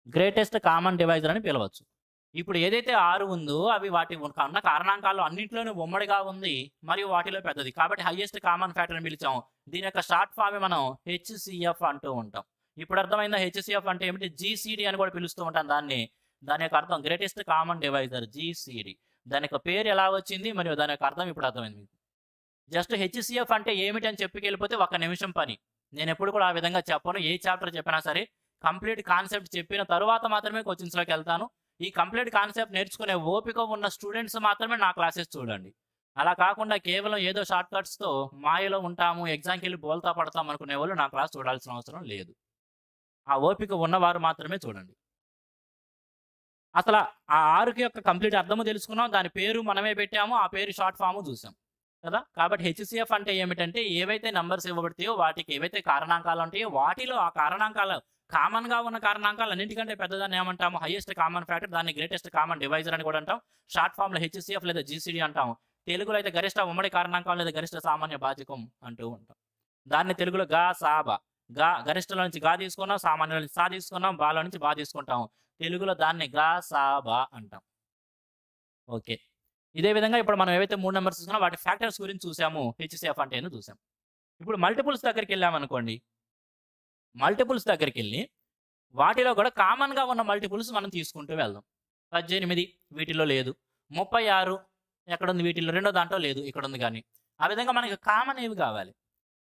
Greatest common divisor అని పిలవచ్చు. ఇప్పుడు ఏదైతే 6 ఉందో అవి వాటి ఉన్న కారణాంకాల్లో అన్నింటిలోనూ ఉమ్మడిగా ఉంది. మరియు వాటిలో పెద్దది. కాబట్టి హైయెస్ట్ కామన్ ఫ్యాక్టర్ అని పిలిచాం. దీని యొక్క షార్ట్ ఫార్మ్ మనం హెచ్‌సీఎఫ్ అంటూ ఉంటాం. ఇప్పుడు అర్థమైందా హెచ్‌సీఎఫ్ అంటే ఏమిటి? జీసీడీ అని కూడా పిలుస్తూ ఉంటాం దాన్ని. దాని యొక్క అర్థం గ్రేటెస్ట్ కామన్ డివైజర్ జీసీడీ. దాని యొక్క పేరు ఎలా వచ్చింది? మరియు దాని యొక్క అర్థం ఇప్పుడు అర్థమైంది మీకు. జస్ట్ హెచ్‌సీఎఫ్ అంటే ఏమిటి అని చెప్పుకెళ్ళిపోతే ఒక నిమిషం పని. నేనెప్పుడు కూడా ఆ విధంగా చెప్పను. ఏ చాప్టర్ చెప్పినా సరే కంప్లీట్ కాన్సెప్ట్ చెప్పిన తరువాత మాత్రమే క్వెషన్స్‌లోకెళ్తాను. ఈ కంప్లీట్ కాన్సెప్ట్ నేర్చుకునే ఓపిక ఉన్న స్టూడెంట్స్ మాత్రమే నా క్లాసెస్ చూడండి. అలా కాకుండా కేవలం ఏదో షార్ట్ కట్స్‌తో మాయలో ఉంటాము, ఎగ్జామ్‌కెళ్ళి బోల్తా పడతాం అనుకునేవాళ్ళు నా క్లాస్ చూడాల్సిన అవసరం లేదు. ఆ ఓపిక ఉన్నవారు మాత్రమే చూడండి. అసల ఆ 6కి యొక్క కంప్లీట్ అర్థము తెలుసుకున్నాం. దాని పేరు మనమే పెట్టాము. ఆ పేరు షార్ట్ ఫార్మ్ చూసాం. కదా! కాబట్టి హెచ్‌సీఎఫ్ అంటే ఏమిటంటే ఏవైతే నంబర్స్ ఇవ్వబడతాయో వాటికి ఏవైతే కారణాంకాలు ఉంటాయో వాటిలో ఆ కారణాంకాలు కామన్‌గా ఉన్న కారణాంకాలు అన్నిటికంటే పెద్దదాన్ని ఏమంటాము? Highest common factor. దాన్ని గ్రేటెస్ట్ కామన్ డివైజర్ అని కూడా అంటాం. షార్ట్ ఫార్మ్‌లో హెచ్‌సీఎఫ్ లేదా జీసీడీ అంటాం. తెలుగులో అయితే గరిష్ట ఉమ్మడి కారణాంకం లేదా గరిష్ట సామాన్య భాజకం అంటూ ఉంటాం. దాన్ని తెలుగులో గా, సా, బ. గరిష్టలో నుంచి గా తీసుకున్నాం, సామాన్యలో నుంచి సా తీసుకున్నాం, బాలో నుంచి బా తీసుకుంటాం. తెలుగులో దాన్ని గా, సా, బ అంటాం. ఓకే. ఇదే విధంగా ఇప్పుడు మనం ఏవైతే 3 నంబర్స్ తీసుకున్నామో వాటి ఫ్యాక్టర్స్ గురించి చూసాము. హెచ్‌సీఎఫ్ అంటే ఏందో చూసాం. ఇప్పుడు మల్టిపుల్స్ దగ్గరికెళ్ళామనుకోండి. మల్టిపుల్స్ దగ్గరికెళ్ళి వాటిలో కూడా కామన్‌గా ఉన్న మల్టిపుల్స్ మనం తీసుకుంటూ వెళ్దాం. 18 వీటిలో లేదు. 36 ఎక్కడుంది వీటిల్లో? రెండో దాంట్లో లేదు. ఇక్కడుంది గానీ. ఆ విధంగా మనకి కామన్ ఏవి కావాలి?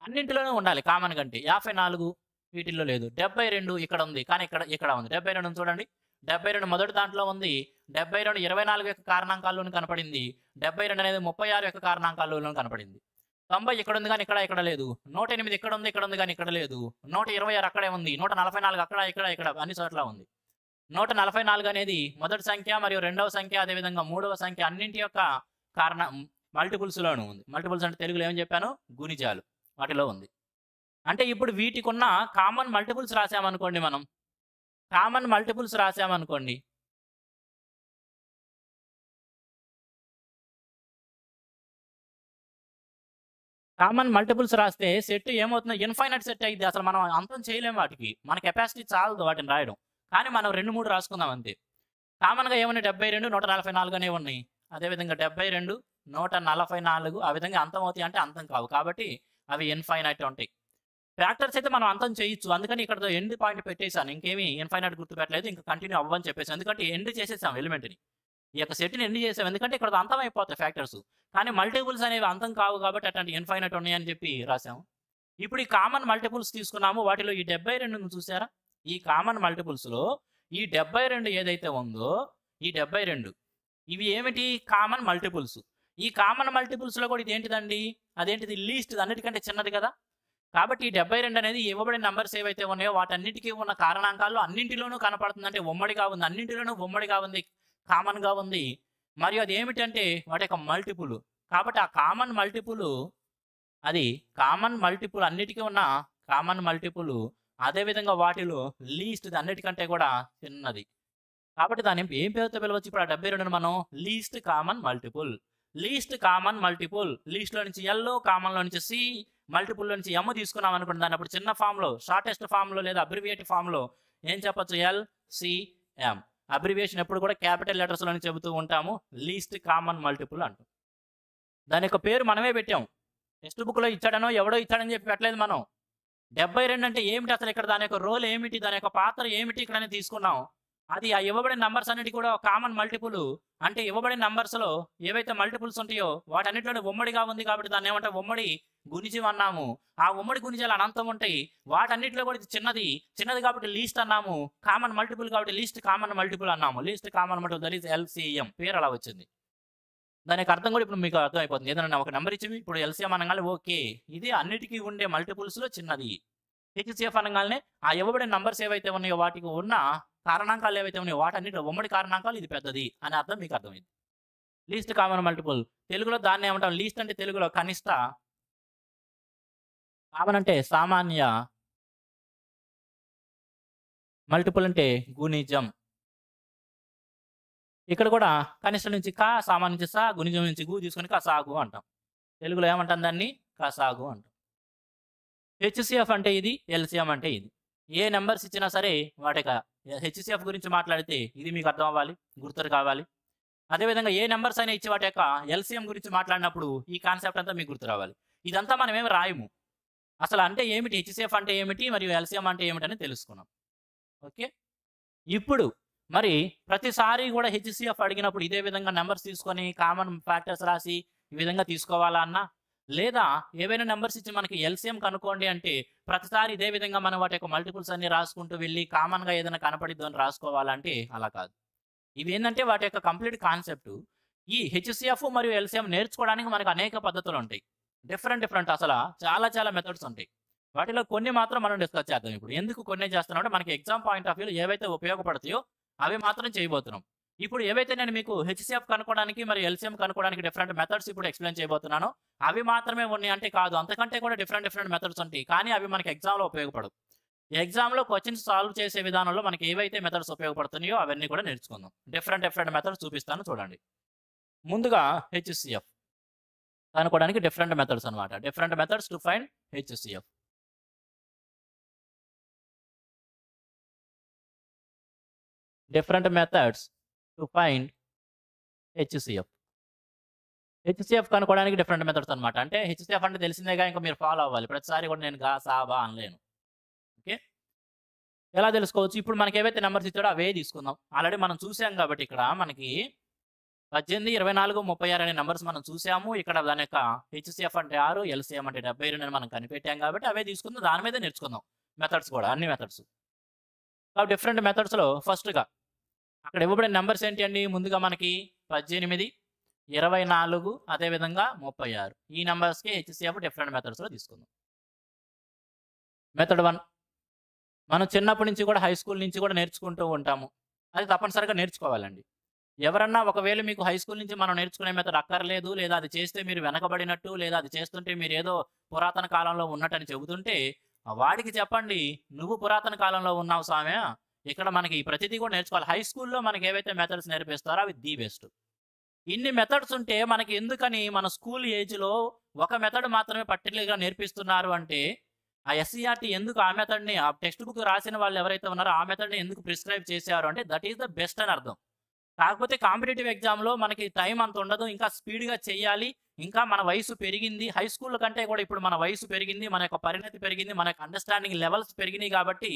అన్నింటిలోనూ ఉండాలి కామన్ కంటే. 54 వీటిల్లో లేదు. 72 ఇక్కడ ఉంది. కానీ ఇక్కడ ఉంది. 72 చూడండి. 72 మొదటి దాంట్లో ఉంది. 72 24 యొక్క కారణాంకాల్లోను కనపడింది. 72 అనేది 36 యొక్క కారణాంకాల్లోను కనపడింది. 90 ఇక్కడుంది గానీ ఇక్కడ లేదు. 108 ఇక్కడుంది గానీ ఇక్కడ లేదు. 126 అక్కడే ఉంది. 144 ఇక్కడ అన్ని చోట్ల ఉంది. 144 అనేది మొదటి సంఖ్య మరియు రెండవ సంఖ్య అదేవిధంగా మూడవ సంఖ్య అన్నింటి యొక్క కారణ మల్టిపుల్స్‌లోనూ ఉంది. మల్టిపుల్స్ అంటే తెలుగులో ఏమని చెప్పాను? గుణిజాలు. వాటిలో ఉంది. అంటే ఇప్పుడు వీటికున్న కామన్ మల్టిపుల్స్ రాసామనుకోండి మనం. కామన్ మల్టిపుల్స్ రాసామనుకోండి. కామన్ మల్టిపుల్స్ రాస్తే సెట్ ఏమవుతుంది? ఇన్‌ఫైనైట్ సెట్ అయ్యిద్ది. అసలు మనం అంతం చేయలేము వాటికి. మన కెపాసిటీ చాలదు వాటిని రాయడం. కానీ మనం 2, 3 రాసుకుందాం అంతే. కామన్‌గా ఏమున్నాయి? 72, 144 అనేవి ఉన్నాయి. అదేవిధంగా 72, 144 ఆ విధంగా అంతం అవుతాయి అంటే అంతం కావు. కాబట్టి అవి ఇన్‌ఫైనైట్ ఉంటాయి. ఫ్యాక్టర్స్ అయితే మనం అంతం చేయొచ్చు. అందుకని ఇక్కడతో ఎండ్ పాయింట్ పెట్టేసాను. ఇంకేమి ఇన్‌ఫైనైట్ గుర్తుపెట్టలేదు. ఇంకా కంటిన్యూ అవ్వని చెప్పేసి. ఎందుకంటే ఎండ్ చేసేసాం ఎలిమెంట్‌ని. ఈ యొక్క సెట్‌ని ఎండ్ చేసాం. ఎందుకంటే ఇక్కడతో అంతం అయిపోతాయి ఫ్యాక్టర్స్. కానీ మల్టిపుల్స్ అనేవి అంతం కావు కాబట్టి అట్లాంటి ఇన్‌ఫైనైట్ ఉన్నాయని చెప్పి రాసాము. ఇప్పుడు ఈ కామన్ మల్టిపుల్స్ తీసుకున్నాము. వాటిలో ఈ 72ని చూసారా? ఈ కామన్ మల్టిపుల్స్‌లో ఈ 72 ఏదైతే ఉందో ఈ 72 ఇవి ఏమిటి? Common multiples. ఈ కామన్ మల్టిపుల్స్‌లో కూడా ఇదేంటిదండి? అదేంటిది? లీస్ట్‌ది అన్నిటికంటే చిన్నది కదా! కాబట్టి ఈ 72 అనేది ఇవ్వబడిన నంబర్స్ ఏవైతే ఉన్నాయో వాటన్నిటికి ఉన్న కారణాంకాల్లో అన్నింటిలోనూ కనపడుతుంది. అంటే ఉమ్మడిగా ఉంది. అన్నింటిలోనూ ఉమ్మడిగా ఉంది. కామన్‌గా ఉంది. మరియు అది ఏమిటంటే వాటి యొక్క మల్టిపుల్. కాబట్టి ఆ కామన్ మల్టిపుల్ అది కామన్ మల్టిపుల్ అన్నిటికి ఉన్న కామన్ మల్టిపుల్ అదే విధంగా వాటిలో లీస్ట్‌ది అన్నిటికంటే కూడా చిన్నది. కాబట్టి దాన్ని ఏం పేరుతో పిలవచ్చు? ఇప్పుడు ఆ 72ని మనం least common multiple. Least common multiple. లీస్ట్‌లో నుంచి ఎల్, కామన్‌లో నుంచి సి, మల్టిపుల్‌లో నుంచి ఎమ్ తీసుకున్నాం అనుకోండి. దాన్ని అప్పుడు చిన్న ఫామ్‌లో, షార్టెస్ట్ ఫామ్‌లో లేదా అబ్రివియేట్ ఫామ్‌లో ఏం చెప్పొచ్చు? ఎల్, సి, ఎమ్. అబ్రివియేషన్ ఎప్పుడు కూడా క్యాపిటల్ లెటర్స్‌లోనే చెబుతూ ఉంటాము. లీస్ట్ కామన్ మల్టిపుల్ అంటాం. దాని యొక్క పేరు మనమే పెట్టాం. టెక్స్ట్ బుక్‌లో ఇచ్చాడనో, ఎవడో ఇచ్చాడని చెప్పి పెట్టలేదు మనం. 72 అంటే ఏమిటి అసలు? ఇక్కడ దాని యొక్క రోల్ ఏమిటి? దాని యొక్క పాత్ర ఏమిటి? ఇక్కడనే తీసుకున్నాం. అది ఆ ఇవ్వబడిన నంబర్స్ అన్నిటికి కూడా కామన్ మల్టిపుల్. అంటే ఇవ్వబడిన నంబర్స్‌లో ఏవైతే మల్టిపుల్స్ ఉంటాయో వాటన్నిటిలోనే ఉమ్మడిగా ఉంది కాబట్టి దాన్ని ఏమంటాం? ఉమ్మడి గుణిజం అన్నాము. ఆ ఉమ్మడి గుణిజాలు అనంతం ఉంటాయి. వాటన్నిటిలో కూడా ఇది చిన్నది. చిన్నది కాబట్టి లీస్ట్ అన్నాము. కామన్ మల్టిపుల్ కాబట్టి లీస్ట్ కామన్ మల్టిపుల్ అన్నాము. Least common multiple that is LCM. పేరు అలా వచ్చింది. దాని యొక్క అర్థం కూడా ఇప్పుడు మీకు అర్థమైపోతుంది. ఏదైనా ఒక నంబర్ ఇచ్చి ఇప్పుడు ఎల్‌సీఎం అనంగానే ఓకే. ఇది అన్నిటికి ఉండే మల్టిపుల్స్‌లో చిన్నది. హెచ్‌సీఎఫ్ అనంగానే ఆ ఇవ్వబడిన నంబర్స్ ఏవైతే ఉన్నాయో వాటికి ఉన్న కారణాంకాలు ఏవైతే ఉన్నాయో వాటన్నిటిలో ఉమ్మడి కారణాంకాలు ఇది పెద్దది అనే అర్థం మీకు అర్థమైంది. Least common multiple. తెలుగులో దాన్ని ఏమంటాం? లీస్ట్ అంటే తెలుగులో కనిష్ట. కామన్ అంటే సామాన్య. మల్టిపుల్ అంటే గుణిజం. ఇక్కడ కూడా కనిష్టం నుంచి క, సామాన్యం నుంచి స, గుణిజం నుంచి గు తీసుకొని కసాగు అంటాం. తెలుగులో ఏమంటాం దాన్ని? కసాగు అంటాం. హెచ్‌సీఎఫ్ అంటే ఇది, ఎల్‌సీఎం అంటే ఇది. ఏ నంబర్స్ ఇచ్చినా సరే వాటి యొక్క హెచ్‌సీఎఫ్ గురించి మాట్లాడితే ఇది మీకు అర్థం అవ్వాలి, గుర్తుకు కావాలి. అదేవిధంగా ఏ నంబర్స్ అయినా ఇచ్చి వాటి యొక్క ఎల్‌సీఎం గురించి మాట్లాడినప్పుడు ఈ కాన్సెప్ట్ అంతా మీకు గుర్తు రావాలి. ఇదంతా మనం ఏమి రాయము. అసలు అంటే ఏమిటి? హెచ్‌సీఎఫ్ అంటే ఏమిటి? మరియు ఎల్‌సీఎం అంటే ఏమిటని తెలుసుకున్నాం. ఓకే. ఇప్పుడు మరి ప్రతిసారి కూడా హెచ్‌సీఎఫ్ అడిగినప్పుడు ఇదే విధంగా నంబర్స్ తీసుకొని కామన్ ఫ్యాక్టర్స్ రాసి ఈ విధంగా తీసుకోవాలా అన్నా? లేదా ఏవైనా నంబర్స్ ఇచ్చి మనకి ఎల్‌సీఎం కనుక్కోండి అంటే ప్రతిసారి ఇదే విధంగా మనం వాటి యొక్క మల్టిపుల్స్ అన్ని రాసుకుంటూ వెళ్లి కామన్‌గా ఏదైనా కనపడిద్దో అని రాసుకోవాలంటే అలా కాదు. ఇవేందంటే వాటి యొక్క కంప్లీట్ కాన్సెప్ట్. ఈ హెచ్‌సీఎఫ్ మరియు ఎల్‌సీఎం నేర్చుకోవడానికి మనకు అనేక పద్ధతులుంటాయి. డిఫరెంట్ అసల చాలా చాలా మెథడ్స్ ఉంటాయి. వాటిలో కొన్ని మాత్రం మనం డిస్కస్ చేద్దాం ఇప్పుడు. ఎందుకు కొన్ని చేస్తున్నామంటే మనకి ఎగ్జామ్ పాయింట్ ఆఫ్ వ్యూలో ఏవైతే ఉపయోగపడతాయో అవి మాత్రం చేయబోతున్నాం. ఇప్పుడు ఏవైతే నేను మీకు హెచ్‌సీఎఫ్ కనుక్కోవడానికి మరియు ఎల్‌సీఎం కనుక్కోవడానికి డిఫరెంట్ మెథడ్స్ ఇప్పుడు ఎక్స్‌ప్లెయిన్ చేయబోతున్నానో అవి మాత్రమే ఉన్నాయి అంటే కాదు. అంతకంటే కూడా డిఫరెంట్ మెథడ్స్ ఉంటాయి. కానీ అవి మనకి ఎగ్జామ్‌లో ఉపయోగపడవు. ఎగ్జామ్‌లో క్వెషన్స్ సాల్వ్ చేసే విధానంలో మనకి ఏవైతే మెథడ్స్ ఉపయోగపడుతున్నాయో అవన్నీ కూడా నేర్చుకుందాం. డిఫరెంట్ మెథడ్స్ చూపిస్తాను చూడండి. ముందుగా హెచ్‌సీఎఫ్ కనుక్కోవడానికి డిఫరెంట్ మెథడ్స్ అన్నమాట. Different methods to find HCF. Different methods to find HCF. HCF కనుక్కోవడానికి డిఫరెంట్ మెథడ్స్ అన్నమాట. అంటే హెచ్‌సీఎఫ్ అంటే తెలిసిందేగా ఇంక మీరు ఫాలో అవ్వాలి. ప్రతిసారి కూడా నేను గా, సా, బా అనలేను. ఓకే. ఎలా తెలుసుకోవచ్చు? ఇప్పుడు మనకి ఏవైతే నంబర్స్ ఇచ్చాడో అవే తీసుకుందాం. ఆల్రెడీ మనం చూసాం కాబట్టి ఇక్కడ మనకి 18, 24, 36 అనే నంబర్స్ మనం చూసాము. ఇక్కడ దాని యొక్క హెచ్‌సీఎఫ్ అంటే 6, ఎల్‌సీఎం అంటే 72 అని మనం కనిపెట్టాం కాబట్టి అవే తీసుకుందాం. దాని మీదే నేర్చుకుందాం. మెథడ్స్ కూడా అన్ని మెథడ్స్. కాబట్టి డిఫరెంట్ మెథడ్స్‌లో ఫస్ట్‌గా అక్కడ ఇవ్వబడిన నంబర్స్ ఏంటి అండి? ముందుగా మనకి 18, 24 అదేవిధంగా 36. ఈ నంబర్స్‌కి హెచ్‌సీఎఫ్ డిఫరెంట్ మెథడ్స్‌లో తీసుకుందాం. మెథడ్ 1 మనం చిన్నప్పటి నుంచి కూడా హై స్కూల్ నుంచి కూడా నేర్చుకుంటూ ఉంటాము. అది తప్పనిసరిగా నేర్చుకోవాలండి. ఎవరన్నా ఒకవేళ మీకు హై స్కూల్ నుంచి మనం నేర్చుకునే మెథడ్ అక్కర్లేదు, లేదా అది చేస్తే మీరు వెనకబడినట్టు, లేదా అది చేస్తుంటే మీరేదో పురాతన కాలంలో ఉన్నట్టని చెబుతుంటే, వాడికి చెప్పండి, "నువ్వు పురాతన కాలంలో ఉన్నావు సామె. ఇక్కడ మనకి ప్రతిదీ కూడా నేర్చుకోవాలి." హై స్కూల్‌లో మనకి ఏవైతే మెథడ్స్ నేర్పిస్తారో అవి ది బెస్ట్. ఇన్ని మెథడ్స్ ఉంటే మనకి ఎందుకని మన స్కూల్ ఏజ్‌లో ఒక మెథడ్ మాత్రమే పర్టిక్యులర్‌గా నేర్పిస్తున్నారు అంటే, ఆ ఎస్‌సీఆర్‌టీ ఎందుకు ఆ మెథడ్‌ని ఆ టెక్స్ట్ బుక్ రాసిన వాళ్ళు ఎవరైతే ఉన్నారో ఆ మెథడ్‌ని ఎందుకు ప్రిస్క్రైబ్ చేశారు అంటే దట్ ఈస్ ద బెస్ట్ అని అర్థం. కాకపోతే కాంపిటీటివ్ ఎగ్జామ్‌లో మనకి టైం అంత ఉండదు. ఇంకా స్పీడ్‌గా చేయాలి. ఇంకా మన వయసు పెరిగింది. హై స్కూల్ కంటే కూడా ఇప్పుడు మన వయసు పెరిగింది. మన యొక్క పరిణతి పెరిగింది. మన యొక్క అండర్‌స్టాండింగ్ లెవెల్స్ పెరిగినాయి కాబట్టి,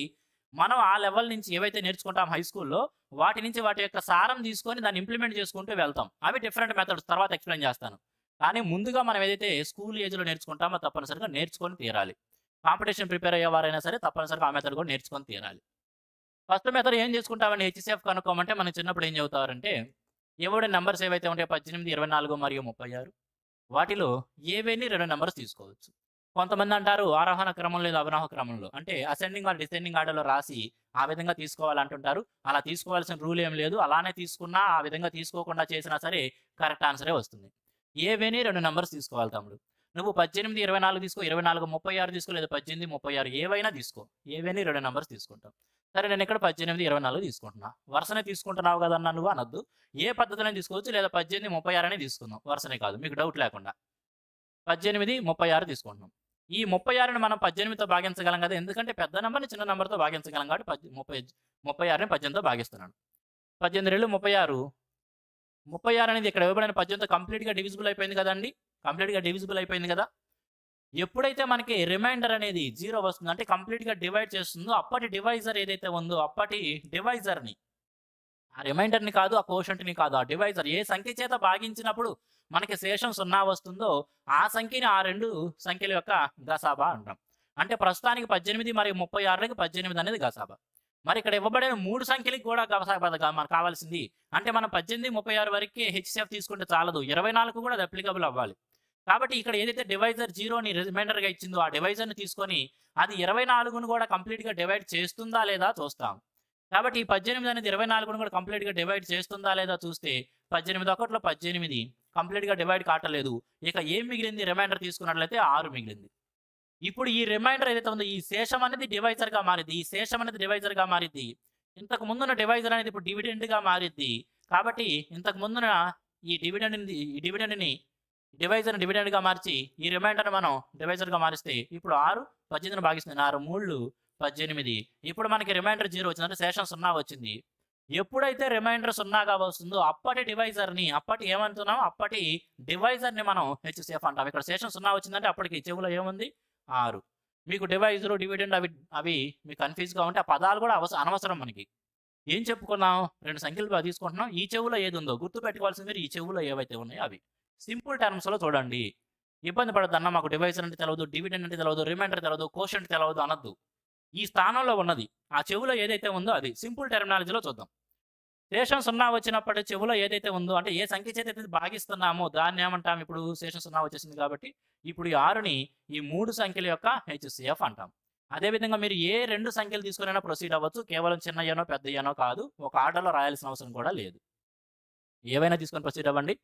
మనం ఆ లెవెల్ నుంచి ఏవైతే నేర్చుకుంటాం హై స్కూల్‌లో, వాటి నుంచి వాటి యొక్క సారం తీసుకొని దాన్ని ఇంప్లిమెంట్ చేసుకుంటూ వెళ్తాం. అవి డిఫరెంట్ మెథడ్స్ తర్వాత ఎక్స్‌ప్లెయిన్ చేస్తాను. కానీ ముందుగా మనం ఏదైతే స్కూల్ ఏజ్‌లో నేర్చుకుంటామో తప్పనిసరిగా నేర్చుకొని తీరాలి. కాంపిటీషన్ ప్రిపేర్ అయ్యేవారైనా సరే తప్పనిసరిగా ఆ మెథడ్ కూడా నేర్చుకొని తీరాలి. ఫస్ట్ మెథడ్ ఏం చేసుకుంటామండి హెచ్‌సీఎఫ్ కనుక్కోమంటే మనం చిన్నప్పుడు ఏం చెబుతారంటే, ఇవ్వబడిన నంబర్స్ ఏవైతే ఉంటాయో 18, 24 మరియు 36 వాటిలో ఏవైనా 2 నంబర్స్ తీసుకోవచ్చు. కొంతమంది అంటారు ఆరోహణ క్రమం లేదా అవరోహణ క్రమంలో. అంటే అసెండింగ్ ఆర్ డిసెండింగ్ ఆర్డర్‌లో రాసి ఆ విధంగా తీసుకోవాలంటుంటారు. అలా తీసుకోవాల్సిన రూల్ ఏం లేదు. అలానే తీసుకున్నా ఆ విధంగా తీసుకోకుండా చేసినా సరే కరెక్ట్ ఆన్సరే వస్తుంది. ఏవైనా 2 నంబర్స్ తీసుకోవాలి తమ్ముడు. నువ్వు 18, 24 తీసుకో, 24, 36 తీసుకో లేదా 18, 36 ఏవైనా తీసుకో. ఏవైనా 2 నంబర్స్ తీసుకుంటాం. సరే నేనిక్కడ 18, 24 తీసుకుంటున్నా. వరుసనే తీసుకుంటున్నావు కదన్నా నువ్వు అనొద్దు. ఏ పద్ధతినైనా తీసుకోవచ్చు లేదా 18, 36 అనే తీసుకుందాం. వరుసనే కాదు మీకు డౌట్ లేకుండా. 18, 36 తీసుకుంటున్నాం. ఈ 36ని మనం 18తో భాగించగలం కదా! ఎందుకంటే పెద్ద నంబర్‌ని చిన్న నంబర్‌తో భాగించగలం కాబట్టి 36ని 18తో భాగిస్తున్నాను. 18 రెళ్ళు 36. 36 అనేది ఇక్కడ ఇవ్వబడిన 18తో కంప్లీట్‌గా డివిజిబుల్ అయిపోయింది కదండీ! కంప్లీట్‌గా డివిజిబుల్ అయిపోయింది కదా! ఎప్పుడైతే మనకి రిమైండర్ అనేది 0 వస్తుందో అంటే కంప్లీట్‌గా డివైడ్ చేస్తుందో అప్పటి డివైజర్ ఏదైతే ఉందో అప్పటి డివైజర్‌ని ఆ రిమైండర్‌ని కాదు, ఆ కోషంట్‌ని కాదు. ఆ డివైజర్ ఏ సంఖ్య చేత భాగించినప్పుడు మనకి శేషం 0 వస్తుందో ఆ సంఖ్యని ఆ 2 సంఖ్యల యొక్క గసాబా అంటాం. అంటే ప్రస్తుతానికి 18 మరియు 36కి 18 అనేది గసాబా. మరి ఇక్కడ ఇవ్వబడిన 3 సంఖ్యలకి కూడా గసాబాగా మనకు కావాల్సింది. అంటే మనం 18, 36 వరకే హెచ్‌సీఎఫ్ తీసుకుంటే చాలదు. 24 కూడా అది అప్లికబుల్ అవ్వాలి. కాబట్టి ఇక్కడ ఏదైతే డివైజర్ 0ని రిమైండర్‌గా ఇచ్చిందో ఆ డివైజర్‌ని తీసుకొని అది 24ను కూడా కంప్లీట్‌గా డివైడ్ చేస్తుందా లేదా చూస్తాం. కాబట్టి ఈ 18 అనేది 24ను కూడా కంప్లీట్‌గా డివైడ్ చేస్తుందా లేదా చూస్తే 18 ఒకటిలో 18 కంప్లీట్‌గా డివైడ్ కావట్లేదు. ఇక ఏం మిగిలింది రిమైండర్ తీసుకున్నట్లయితే 6 మిగిలింది. ఇప్పుడు ఈ రిమైండర్ ఏదైతే ఉందో ఈ శేషం అనేది డివైజర్‌గా మారిద్ది. ఈ శేషం అనేది డివైజర్‌గా మారిద్ది. ఇంతకు ముందున్న డివైజర్ అనేది ఇప్పుడు డివిడెండ్‌గా మారిద్ది. కాబట్టి ఇంతకు ముందున ఈ డివిడెండ్ని డివైజర్గా మార్చి ఈ రిమైండర్ని మనం డివైజర్గా మారిస్తే ఇప్పుడు 6 18ని భాగిస్తుంది. 6 3 18. ఇప్పుడు మనకి రిమైండర్ 0 వచ్చింది, అంటే శేషం 0 వచ్చింది. ఎప్పుడైతే రిమైండర్ 0గా వస్తుందో అప్పటి డివైజర్ని మనం హెచ్సిఎఫ్ అంటాం. ఇక్కడ శేషం 0 వచ్చిందంటే అప్పటికి చెవులో ఏముంది 6. మీకు డివైజరు డివిడెండ్ అవి మీకు కన్ఫ్యూజ్గా ఉంటే ఆ పదాలు కూడా అనవసరం. మనకి ఏం చెప్పుకున్నాం, 2 సంఖ్యలు తీసుకుంటున్నాం. ఈ చెవులో ఏది ఉందో గుర్తు పెట్టుకోవాల్సింది మీరు ఈ చెవులో ఏవైతే ఉన్నాయో అవి సింపుల్ టర్మ్స్లో చూడండి. ఇబ్బంది పడద్దన్న మాకు డివైజర్ అంటే తెలియదు, డివిడెండ్ అంటే తెలియదు, రిమైండర్ తెలియదు, కోషెంట్ తెలియదు అనద్దు. ఈ స్థానంలో ఉన్నది ఆ చెవులో ఏదైతే ఉందో అది సింపుల్ టెర్మినాలజీలో చూద్దాం. శేషం 0 వచ్చినప్పుడు చెవులో ఏదైతే ఉందో అంటే ఏ సంఖ్య చేత అయితే భాగిస్తున్నామో దాన్ని ఏమంటాం, ఇప్పుడు శేషం 0 వచ్చేసింది కాబట్టి ఇప్పుడు ఈ 6ని ఈ 3 సంఖ్యల యొక్క హెచ్సిఎఫ్ అంటాం. అదేవిధంగా మీరు ఏ 2 సంఖ్యలు తీసుకునైనా ప్రొసీడ్ అవ్వచ్చు. కేవలం చిన్నయ్యనో పెద్దయ్యనో కాదు, ఒక ఆర్డర్లో రాయాల్సిన అవసరం కూడా లేదు. ఏవైనా తీసుకొని ప్రొసీడ్ అవ్వండి.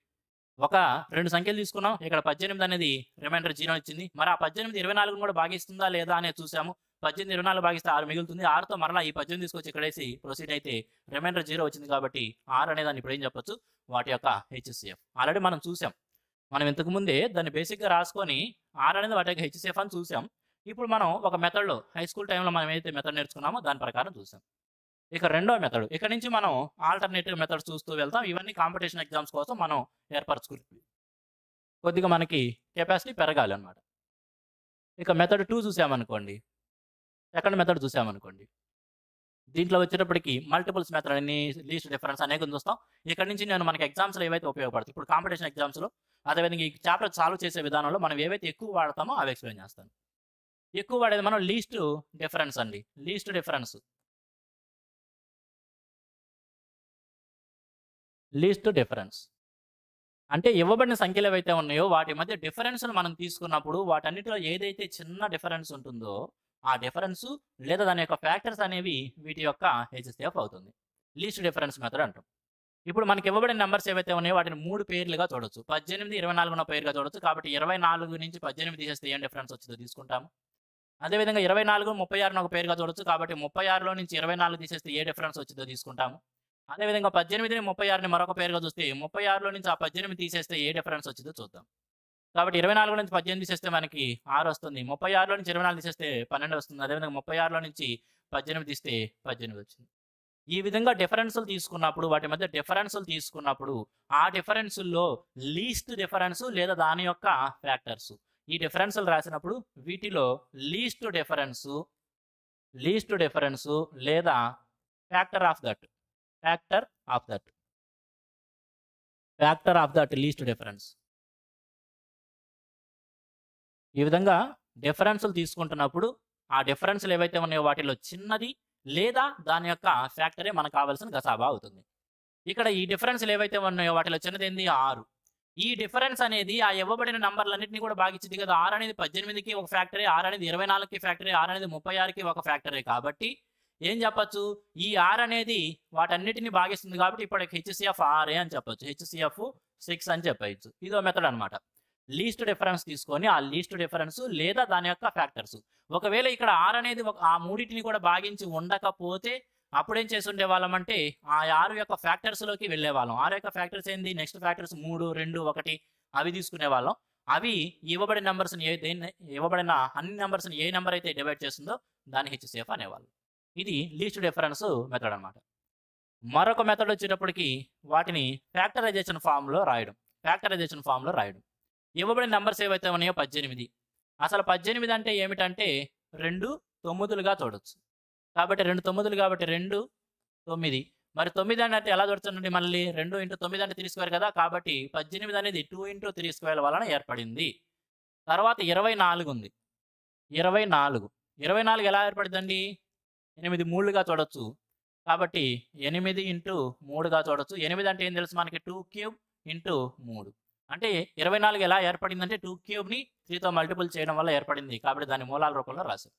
ఒక 2 సంఖ్యలు తీసుకున్నాం. ఇక్కడ 18 అనేది రిమైండర్ 0 ఇచ్చింది. మరి ఆ 18 24ని కూడా భాగిస్తుందా లేదా అనేది చూసాము. 18 24 భాగిస్తే 6 మిగులుతుంది. 6తో మరలా ఈ 18 తీసుకొచ్చి ఇక్కడేసి ప్రొసీడ్ అయితే రిమైండర్ 0 వచ్చింది కాబట్టి 6 అనే దాన్ని ఇప్పుడు ఏం చెప్పొచ్చు, వాటి యొక్క హెచ్సిఎఫ్. ఆల్రెడీ మనం చూసాం. మనం ఇంతకు ముందే దాన్ని బేసిక్గా రాసుకొని 6 అనేది వాటి యొక్క హెచ్సిఎఫ్ అని చూసాం. ఇప్పుడు మనం ఒక మెథడ్లో హై స్కూల్ టైంలో మనం ఏదైతే మెథడ్ నేర్చుకున్నామో దాని ప్రకారం చూసాం. ఇక రెండో మెథడ్, ఇక్కడ నుంచి మనం ఆల్టర్నేటివ్ మెథడ్స్ చూస్తూ వెళ్తాం. ఇవన్నీ కాంపిటీషన్ ఎగ్జామ్స్ కోసం మనం ఏర్పరచుకుని కొద్దిగా మనకి కెపాసిటీ పెరగాలి అన్నమాట. ఇక మెథడ్ 2 చూసామనుకోండి, సెకండ్ మెథడ్ చూసామనుకోండి, దీంట్లో వచ్చేటప్పటికి మల్టిపుల్స్ మెథడ్ అని లీస్ట్ డిఫరెన్స్ అనేక చూస్తాం. ఇక్కడ నుంచి నేను మనకి ఎగ్జామ్స్లో ఏవైతే ఉపయోగపడతాయి, ఇప్పుడు కాంపిటీషన్ ఎగ్జామ్స్లో అదేవిధంగా ఈ చాప్టర్ సాల్వ్ చేసే విధానంలో మనం ఏవైతే ఎక్కువ వాడతామో అవి ఎక్స్ప్లెయిన్ చేస్తాను. ఎక్కువ వాడేది మనం లీస్ట్ డిఫరెన్స్ అండి. లీస్ట్ డిఫరెన్స్ అంటే ఇవ్వబడిన సంఖ్యలు ఏవైతే ఉన్నాయో వాటి మధ్య డిఫరెన్స్ను మనం తీసుకున్నప్పుడు వాటన్నిటిలో ఏదైతే చిన్న డిఫరెన్స్ ఉంటుందో ఆ డిఫరెన్స్ లేదా దాని యొక్క ఫ్యాక్టర్స్ అనేవి వీటి యొక్క హెచ్సిఎఫ్ అవుతుంది. లీస్ట్ డిఫరెన్స్ మెథడ్ అంటాం. ఇప్పుడు మనకి ఇవ్వబడిన నెంబర్స్ ఏవైతే ఉన్నాయో వాటిని 3 పేర్లుగా చూడొచ్చు. 18 24 ఉన్న పేరుగా చూడొచ్చు. కాబట్టి 24 నుంచి 18 తీసేస్తే ఏం డిఫరెన్స్ వచ్చిందో తీసుకుంటాము. అదేవిధంగా 24 36 ఒక పేరుగా చూడొచ్చు. కాబట్టి 36లో నుంచి 24 తీసేస్తే ఏ డిఫరెన్స్ వచ్చిందో తీసుకుంటాము. అదేవిధంగా 18ని 36ని మరొక పేరుగా చూస్తే 36లో నుంచి ఆ 18 తీసేస్తే ఏ డిఫరెన్స్ వచ్చిందో చూద్దాం. కాబట్టి 24 నుంచి 18 తీసేస్తే మనకి 6 వస్తుంది. 36లో నుంచి 24 తీసేస్తే 12 వస్తుంది. అదేవిధంగా 36లో నుంచి 18 తీస్తే 18 వచ్చింది. ఈ విధంగా డిఫరెన్సులు తీసుకున్నప్పుడు వాటి మధ్య డిఫరెన్సులు తీసుకున్నప్పుడు ఆ డిఫరెన్సుల్లో లీస్ట్ డిఫరెన్స్ లేదా దాని యొక్క ఫ్యాక్టర్స్ ఈ డిఫరెన్సులు రాసినప్పుడు వీటిలో లీస్ట్ డిఫరెన్స్ లేదా factor of that least difference. ఈ విధంగా డిఫరెన్సులు తీసుకుంటున్నప్పుడు ఆ డిఫరెన్స్లు ఏవైతే ఉన్నాయో వాటిలో చిన్నది లేదా దాని యొక్క ఫ్యాక్టరే మనకు కావాల్సిన గసాబా అవుతుంది. ఇక్కడ ఈ డిఫరెన్స్లు ఏవైతే ఉన్నాయో వాటిలో చిన్నది ఏంది 6. ఈ డిఫరెన్స్ అనేది ఆ ఇవ్వబడిన నంబర్లన్నింటినీ కూడా భాగించింది కదా. 6 అనేది 18కి ఒక ఫ్యాక్టరీ, 6 అనేది 24కి ఫ్యాక్టరీ, 6 అనేది 36కి ఒక ఫ్యాక్టరీ. కాబట్టి ఏం చెప్పచ్చు, ఈ 6 అనేది వాటన్నిటిని భాగిస్తుంది కాబట్టి ఇప్పుడు హెచ్సిఎఫ్ 6 అని చెప్పొచ్చు. హెచ్సిఎఫ్ 6 అని చెప్పచ్చు. ఇదో మెథడ్ అనమాట. లీస్ట్ డిఫరెన్స్ తీసుకొని ఆ లీస్ట్ డిఫరెన్స్ లేదా దాని యొక్క ఫ్యాక్టర్స్. ఒకవేళ ఇక్కడ 6 అనేది ఆ మూడింటిని కూడా భాగించి ఉండకపోతే అప్పుడేం చేసి ఉండేవాళ్ళం అంటే ఆ 6 యొక్క ఫ్యాక్టర్స్లోకి వెళ్ళేవాళ్ళం. 6 యొక్క ఫ్యాక్టర్స్ ఏంది, నెక్స్ట్ ఫ్యాక్టర్స్ 3 2 1 అవి తీసుకునేవాళ్ళం. అవి ఇవ్వబడిన నెంబర్స్ని ఇవ్వబడిన అన్ని నెంబర్స్ని ఏ నెంబర్ అయితే డివైడ్ చేస్తుందో దాన్ని హెచ్సిఎఫ్ అనేవాళ్ళు. ఇది లీస్ట్ డిఫరెన్స్ మెథడ్ అనమాట. మరొక మెథడ్ వచ్చేటప్పటికి వాటిని ఫ్యాక్టరైజేషన్ ఫామ్లో రాయడం. ఇవ్వబడిన నెంబర్స్ ఏవైతే ఉన్నాయో 18. అసలు 18 అంటే ఏమిటంటే 2 9లుగా చూడొచ్చు. కాబట్టి 2 9లు కాబట్టి 2 9. మరి 9 అంటే ఎలా చూడొచ్చండి, మళ్ళీ 2 × 9 అంటే 3² కదా. కాబట్టి 18 అనేది 2 × 3² వలన ఏర్పడింది. తర్వాత 24 ఉంది. 24 ఎలా ఏర్పడిందండి, 8 3లుగా చూడొచ్చు. కాబట్టి 8 × 3గా చూడొచ్చు. 8 అంటే ఏం తెలుసు మనకి, 2³ × 3. అంటే 24 ఎలా ఏర్పడిందంటే 2³ ని 3తో మల్టిపుల్ చేయడం వల్ల ఏర్పడింది. కాబట్టి దాని మూలాల రూపంలో రాశారు.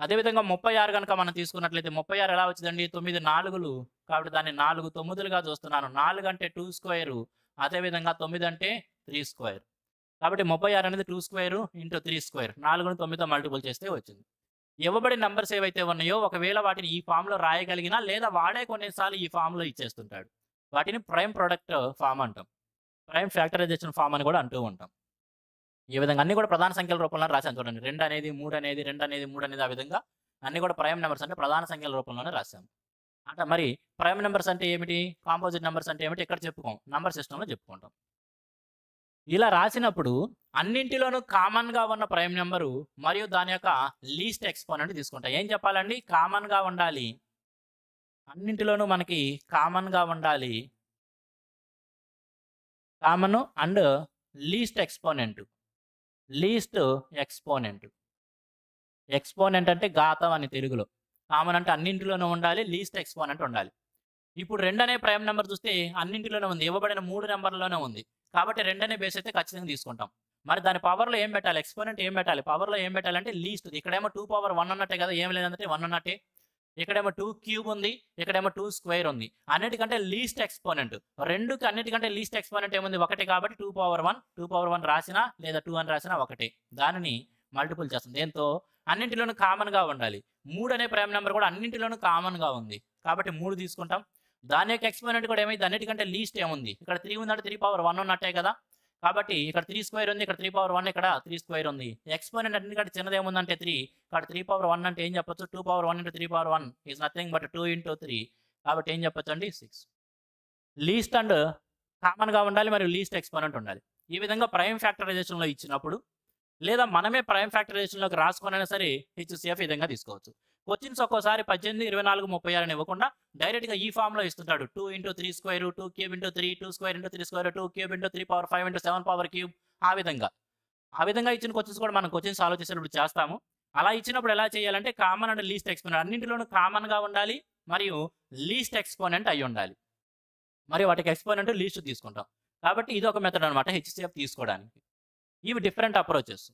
అదేవిధంగా 36 కనుక మనం తీసుకున్నట్లయితే 36 ఎలా వచ్చిందండి, 9 4లు. కాబట్టి దాన్ని 4 9లుగా చూస్తున్నాను. 4 అంటే 2², అదేవిధంగా 9 అంటే 3². కాబట్టి 36 అనేది 2² × 3². 4ను 9తో మల్టిపుల్ చేస్తే వచ్చింది. ఇవ్వబడిన నెంబర్స్ ఏవైతే ఉన్నాయో ఒకవేళ వాటిని ఈ ఫామ్లో రాయగలిగినా లేదా వాడే కొన్నిసార్లు ఈ ఫామ్లో ఇచ్చేస్తుంటాడు. వాటిని ప్రైమ్ ప్రొడక్ట్ ఫార్మ్ అంటాం. ప్రైమ్ ఫ్యాక్టరైజేషన్ ఫార్మ్ అని కూడా అంటూ ఉంటాం. ఈ విధంగా అన్ని కూడా ప్రధాన సంఖ్యల రూపంలో రాశాను చూడండి. 2 అనేది 3 అనేది 2 అనేది 3 అనేది ఆ విధంగా అన్ని కూడా ప్రైమ్ నెంబర్స్ అంటే ప్రధాన సంఖ్యల రూపంలోనే రాశాము. అంటే మరి ప్రైమ్ నెంబర్స్ అంటే ఏమిటి? కాంపోజిట్ నెంబర్స్ అంటే ఏమిటి? ఇక్కడ చెప్పుకోం. నంబర్ సిస్టమ్‌లో చెప్పుకుంటాం. ఇలా రాసినప్పుడు అన్నింటిలోనూ కామన్‌గా ఉన్న ప్రైమ్ నంబరు మరియు దాని యొక్క లీస్ట్ ఎక్స్‌పోనెంట్ తీసుకుంటాం. ఏం చెప్పాలండి? కామన్‌గా ఉండాలి. అన్నింటిలోనూ మనకి కామన్‌గా ఉండాలి. Common and least exponent. Least exponent. Exponent అంటే ఘాతం అని తెలుగులో. కామన్ అంటే అన్నింటిలోనూ ఉండాలి. లీస్ట్ ఎక్స్‌పోనెంట్ ఉండాలి. ఇప్పుడు 2 అనే ప్రైమ్ నంబర్ చూస్తే అన్నింటిలోనే ఉంది. ఇవ్వబడిన 3 నంబర్‌ల్లోనే ఉంది. కాబట్టి 2 అనే బేస్ అయితే ఖచ్చితంగా తీసుకుంటాం. మరి దాని పవర్‌లో ఏం పెట్టాలి? ఎక్స్‌పోనెంట్ ఏం పెట్టాలి? పవర్‌లో ఏం పెట్టాలంటే లీస్ట్. ఇక్కడేమో 2 పవర్ 1 ఉన్నట్టే కదా! ఏమి లేదంటే 1 ఉన్నట్టే. ఇక్కడేమో 2 క్యూబ్ ఉంది. ఇక్కడేమో 2 స్క్వేర్ ఉంది. అన్నిటికంటే లీస్ట్ ఎక్స్‌పోనెంట్. అన్నిటికంటే లీస్ట్ ఎక్స్‌పోనెంట్ ఏముంది? 1 కాబట్టి 2 పవర్ 1. 2 పవర్ 1 రాసినా లేదా 2 అని రాసినా ఒకటే. దానిని మల్టిపుల్ చేస్తాం. దేంతో? అన్నింటిలోనూ కామన్‌గా ఉండాలి. 3 అనే ప్రైమ్ నంబర్ కూడా అన్నింటిలోనూ కామన్‌గా ఉంది. కాబట్టి 3 తీసుకుంటాం. దాని యొక్క ఎక్స్‌పోనెంట్ కూడా ఏమైంది? అన్నిటికంటే లీస్ట్ ఏముంది? ఇక్కడ 3 ఉందంటే 3 పవర్ 1 ఉన్నట్టే కదా! కాబట్టి ఇక్కడ 3 స్క్వేర్ ఉంది. ఇక్కడ 3 పవర్ 1 ఇక్కడ 3 స్క్వేర్ ఉంది. ఎక్స్‌పోనెంట్ అన్నిటికంటే చిన్నది ఏముందంటే 3. ఇక్కడ 3 పవర్ 1 అంటే ఏం చెప్పొచ్చు? 2 power 1 into 3 power 1 is nothing but 2 into 3. కాబట్టి ఏం చెప్పొచ్చండి? 6. లీస్ట్ అండ్ కామన్‌గా ఉండాలి మరియు లీస్ట్ ఎక్స్‌పోనెంట్ ఉండాలి. ఈ విధంగా ప్రైమ్ ఫ్యాక్టరైజేషన్‌లో ఇచ్చినప్పుడు లేదా మనమే ప్రైమ్ ఫ్యాక్టరైజేషన్‌లోకి రాసుకొనైనా సరే హెచ్‌సీఎఫ్ ఈ విధంగా తీసుకోవచ్చు. క్వెషన్స్ ఒక్కోసారి 18, 24, 36 అని ఇవ్వకుండా డైరెక్ట్‌గా ఈ ఫార్మ్‌లో ఇస్తుంటాడు. 2 into 3 square, 2 cube into 3, 2 square into 3 square, 2 cube into 3 power 5 into 7 power cube ఆ విధంగా. ఆ విధంగా ఇచ్చిన క్వెషన్స్ కూడా మనం క్వెషన్స్ సాల్వ్ చేసేటప్పుడు చేస్తాము. అలా ఇచ్చినప్పుడు ఎలా చేయాలంటే కామన్ అండ్ లీస్ట్ ఎక్స్‌పోనెంట్ అన్నింటిలోనూ కామన్‌గా ఉండాలి మరియు లీస్ట్ ఎక్స్‌పోనెంట్ అయ్యి ఉండాలి. మరి వాటికి ఎక్స్‌పోనెంట్ లీస్ట్ తీసుకుంటాం. కాబట్టి ఇది ఒక మెథడ్ అన్నమాట హెచ్‌సీఎఫ్ తీసుకోవడానికి. ఇవి డిఫరెంట్ అప్రోచెస్.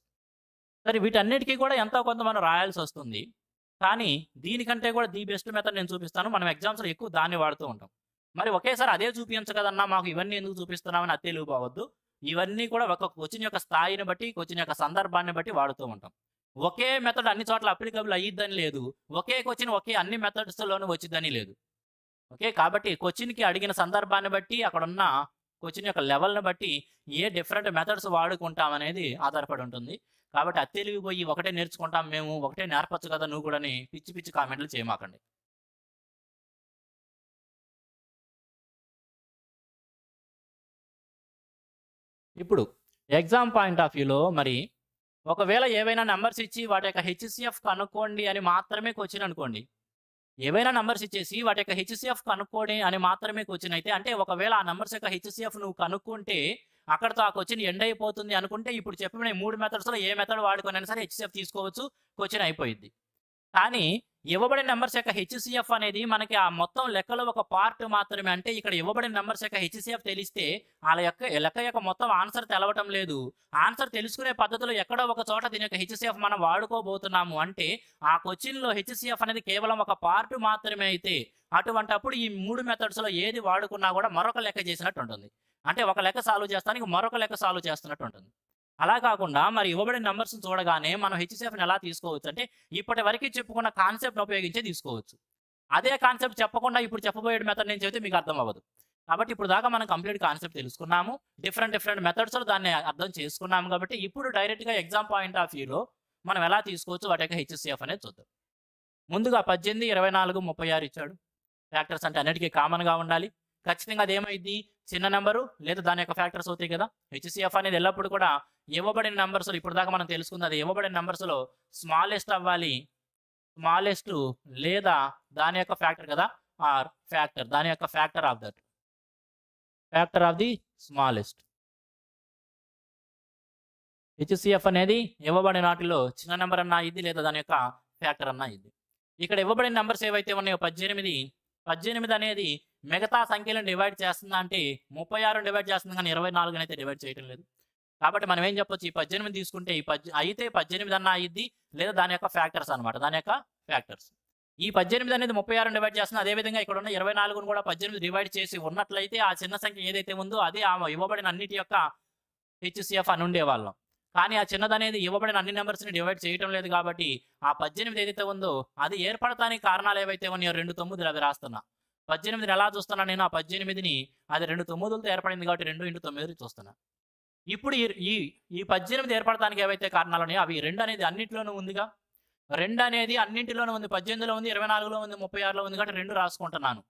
సరే వీటన్నిటికి కూడా ఎంతో కొంత మనం రాయాల్సొస్తుంది. కానీ దీనికంటే కూడా ది బెస్ట్ మెథడ్ నేను చూపిస్తాను. మనం ఎగ్జామ్స్‌లో ఎక్కువ దాన్ని వాడుతూ ఉంటాం. మరి ఒకేసారి అదే చూపించచ్చు కదన్నా! మాకు ఇవన్నీ ఎందుకు చూపిస్తున్నావని అత్తెలిగిపోవద్దు. ఇవన్నీ కూడా ఒక క్వెషన్ యొక్క స్థాయిని బట్టి, క్వెషన్ యొక్క సందర్భాన్ని బట్టి వాడుతూ ఉంటాం. ఒకే మెథడ్ అన్ని చోట్ల అప్లికబుల్ అయ్యిద్దని లేదు. ఒకే క్వెషన్ అన్ని మెథడ్స్‌లోనూ వచ్చిద్దని లేదు. ఓకే. కాబట్టి క్వెషన్‌కి అడిగిన సందర్భాన్ని బట్టి, అక్కడున్న క్వెషన్ యొక్క లెవెల్‌ని బట్టి ఏ డిఫరెంట్ మెథడ్స్ వాడుకుంటామనేది ఆధారపడి ఉంటుంది. కాబట్టి అత్తెలిగిపోయి ఒకటే నేర్చుకుంటాం మేము, ఒకటే నేర్పొచ్చు కదా నువ్వు కూడాని పిచ్చి పిచ్చి కామెంట్‌లు చేయమాకండి. ఇప్పుడు ఎగ్జామ్ పాయింట్ ఆఫ్ వ్యూలో మరి ఒకవేళ ఏవైనా నంబర్స్ ఇచ్చి వాటి యొక్క హెచ్‌సీఎఫ్ కనుక్కోండి అని మాత్రమే క్వెషన్ అనుకోండి. ఏవైనా నంబర్స్ ఇచ్చేసి వాటి యొక్క హెచ్‌సీఎఫ్ కనుక్కోండి అని మాత్రమే క్వెషన్ అయితే అంటే ఒకవేళ ఆ నంబర్స్ యొక్క హెచ్‌సీఎఫ్ నువ్వు కనుక్కుంటే అక్కడితో ఆ క్వెషన్ ఎండ్ అయిపోతుంది అనుకుంటే ఇప్పుడు చెప్పిన ఈ 3 మెథడ్స్‌లో ఏ మెథడ్ వాడుకొనైనా సరే హెచ్‌సీఎఫ్ తీసుకోవచ్చు. క్వెషన్ అయిపోయిద్ది. కానీ ఇవ్వబడిన నంబర్స్ యొక్క హెచ్‌సీఎఫ్ అనేది మనకి ఆ మొత్తం లెక్కలో ఒక పార్ట్ మాత్రమే. అంటే ఇక్కడ ఇవ్వబడిన నంబర్స్ యొక్క హెచ్‌సీఎఫ్ తెలిస్తే ఆళ్ళ యొక్క లెక్క యొక్క మొత్తం ఆన్సర్ తెలవటం లేదు. ఆన్సర్ తెలుసుకునే పద్ధతిలో ఎక్కడో ఒక చోట దీని యొక్క హెచ్‌సీఎఫ్ మనం వాడుకోబోతున్నాము అంటే ఆ క్వెషన్‌లో హెచ్‌సీఎఫ్ అనేది కేవలం ఒక పార్ట్ మాత్రమే అయితే అటువంటప్పుడు ఈ 3 మెథడ్స్‌లో ఏది వాడుకున్నా కూడా మరొక లెక్క చేసినట్టు ఉంటుంది. అంటే ఒక లెక్క సాల్వ్ చేస్తానికి మరొక లెక్క సాల్వ్ చేస్తున్నట్టు ఉంటుంది. అలా కాకుండా మరి ఇవ్వబడిన నంబర్స్‌ని చూడగానే మనం హెచ్‌సీఎఫ్‌ని ఎలా తీసుకోవచ్చు అంటే ఇప్పటివరకు చెప్పుకున్న కాన్సెప్ట్‌ని ఉపయోగించే తీసుకోవచ్చు. అదే కాన్సెప్ట్ చెప్పకుండా ఇప్పుడు చెప్పబోయే మెథడ్ నేను చెబితే మీకు అర్థం అవ్వదు. కాబట్టి ఇప్పుడు దాకా మనం కంప్లీట్ కాన్సెప్ట్ తెలుసుకున్నాము. డిఫరెంట్ మెథడ్స్‌లో దాన్ని అర్థం చేసుకున్నాము కాబట్టి ఇప్పుడు డైరెక్ట్‌గా ఎగ్జామ్ పాయింట్ ఆఫ్ వ్యూలో మనం ఎలా తీసుకోవచ్చు వాటి యొక్క హెచ్‌సీఎఫ్ అనేది చూద్దాం. ముందుగా 18, 24, 36 ఇచ్చాడు. ఫ్యాక్టర్స్ అంటే అన్నిటికి కామన్‌గా ఉండాలి. ఖచ్చితంగా అదేమైద్ది? చిన్న నంబరు లేదా దాని యొక్క ఫ్యాక్టర్స్ అవుతాయి కదా! హెచ్‌సీఎఫ్ అనేది ఎల్లప్పుడు కూడా ఇవ్వబడిన నంబర్స్‌లో ఇప్పటిదాకా మనం తెలుసుకున్నది ఇవ్వబడిన నంబర్స్‌లో స్మాలెస్ట్ అవ్వాలి. స్మాలెస్ట్ లేదా దాని యొక్క ఫ్యాక్టర్ కదా! ఆర్ ఫ్యాక్టర్ దాని యొక్క factor of that. Factor of the smallest. HCF అనేది ఇవ్వబడిన వాటిలో చిన్న నంబర్ అన్నా అయ్యిద్ది లేదా దాని యొక్క ఫ్యాక్టర్ అన్నా అయ్యిద్ది. ఇక్కడ ఇవ్వబడిన నంబర్స్ ఏవైతే ఉన్నాయో 18 అనేది మిగతా సంఖ్యలను డివైడ్ చేస్తుందా అంటే 36ని డివైడ్ చేస్తుంది కానీ 24ని అయితే డివైడ్ చేయటం లేదు. కాబట్టి మనం ఏం చెప్పొచ్చు ఈ 18 తీసుకుంటే అయితే 18 అన్నా అయ్యిద్ది లేదా దాని యొక్క ఫ్యాక్టర్స్ అన్నమాట. దాని యొక్క ఫ్యాక్టర్స్. ఈ 18 అనేది 36ని డివైడ్ చేస్తుంది. అదే విధంగా ఇక్కడ ఉన్న 24ని కూడా 18 డివైడ్ చేసి ఉన్నట్లయితే ఆ చిన్న సంఖ్య ఏదైతే ఉందో అది ఆ ఇవ్వబడిన అన్నిటి యొక్క హెచ్‌సీఎఫ్ అని ఉండేవాళ్ళం. కానీ ఆ చిన్నదనేది ఇవ్వబడిన అన్ని నంబర్స్‌ని డివైడ్ చేయటం లేదు కాబట్టి ఆ 18 ఏదైతే ఉందో అది ఏర్పడటానికి కారణాలు ఏవైతే ఉన్నాయో 2 9లు అవి రాస్తున్నా. 18ని ఎలా చూస్తున్నా నేను ఆ 18ని అది 2 9లతో ఏర్పడింది కాబట్టి 2 ఇంటూ 9 చూస్తున్నా. ఇప్పుడు ఈ ఈ ఈ 18 ఏర్పడటానికి ఏవైతే కారణాలు ఉన్నాయో అవి 2 అనేది అన్నిట్లోనూ ఉందిగా. 2 అనేది అన్నింటిలోనూ ఉంది. 18లో ఉంది, 24లో ఉంది, 36లో ఉంది కాబట్టి 2 రాసుకుంటున్నాను.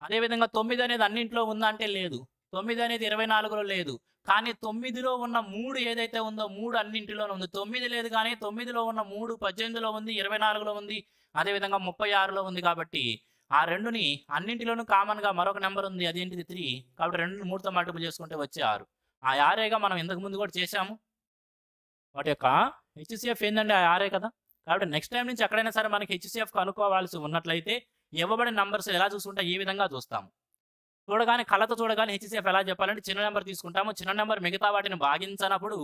అదేవిధంగా 9 అనేది అన్నింట్లో ఉందా అంటే లేదు. 9 అనేది 24లో లేదు. కానీ 9లో ఉన్న 3 ఏదైతే ఉందో 3 అన్నింటిలోనూ ఉంది. 9 లేదు కానీ 9లో ఉన్న 3 18లో ఉంది, 24లో ఉంది, అదేవిధంగా 36లో ఉంది కాబట్టి ఆ 2ని అన్నింటిలోనూ కామన్‌గా మరొక నంబర్ ఉంది. అదేంటిది 3. కాబట్టి 2ని 3తో మల్టిపుల్ చేసుకుంటే వచ్చే 6. ఆ 6 మనం ఇంతకు ముందు కూడా చేశాము. వాటి యొక్క హెచ్‌సీఎఫ్ ఏందండి? ఆ 6 కదా! కాబట్టి నెక్స్ట్ టైమ్ నుంచి ఎక్కడైనా సరే మనకి హెచ్‌సీఎఫ్ కనుక్కోవాల్సి ఉన్నట్లయితే ఇవ్వబడిన నంబర్స్ ఎలా చూసుకుంటే ఈ విధంగా చూస్తాము. చూడగానే కళ్ళతో చూడగానే హెచ్‌సీఎఫ్ ఎలా చెప్పాలంటే చిన్న నంబర్ తీసుకుంటాము. చిన్న నంబర్ మిగతా వాటిని భాగించనప్పుడు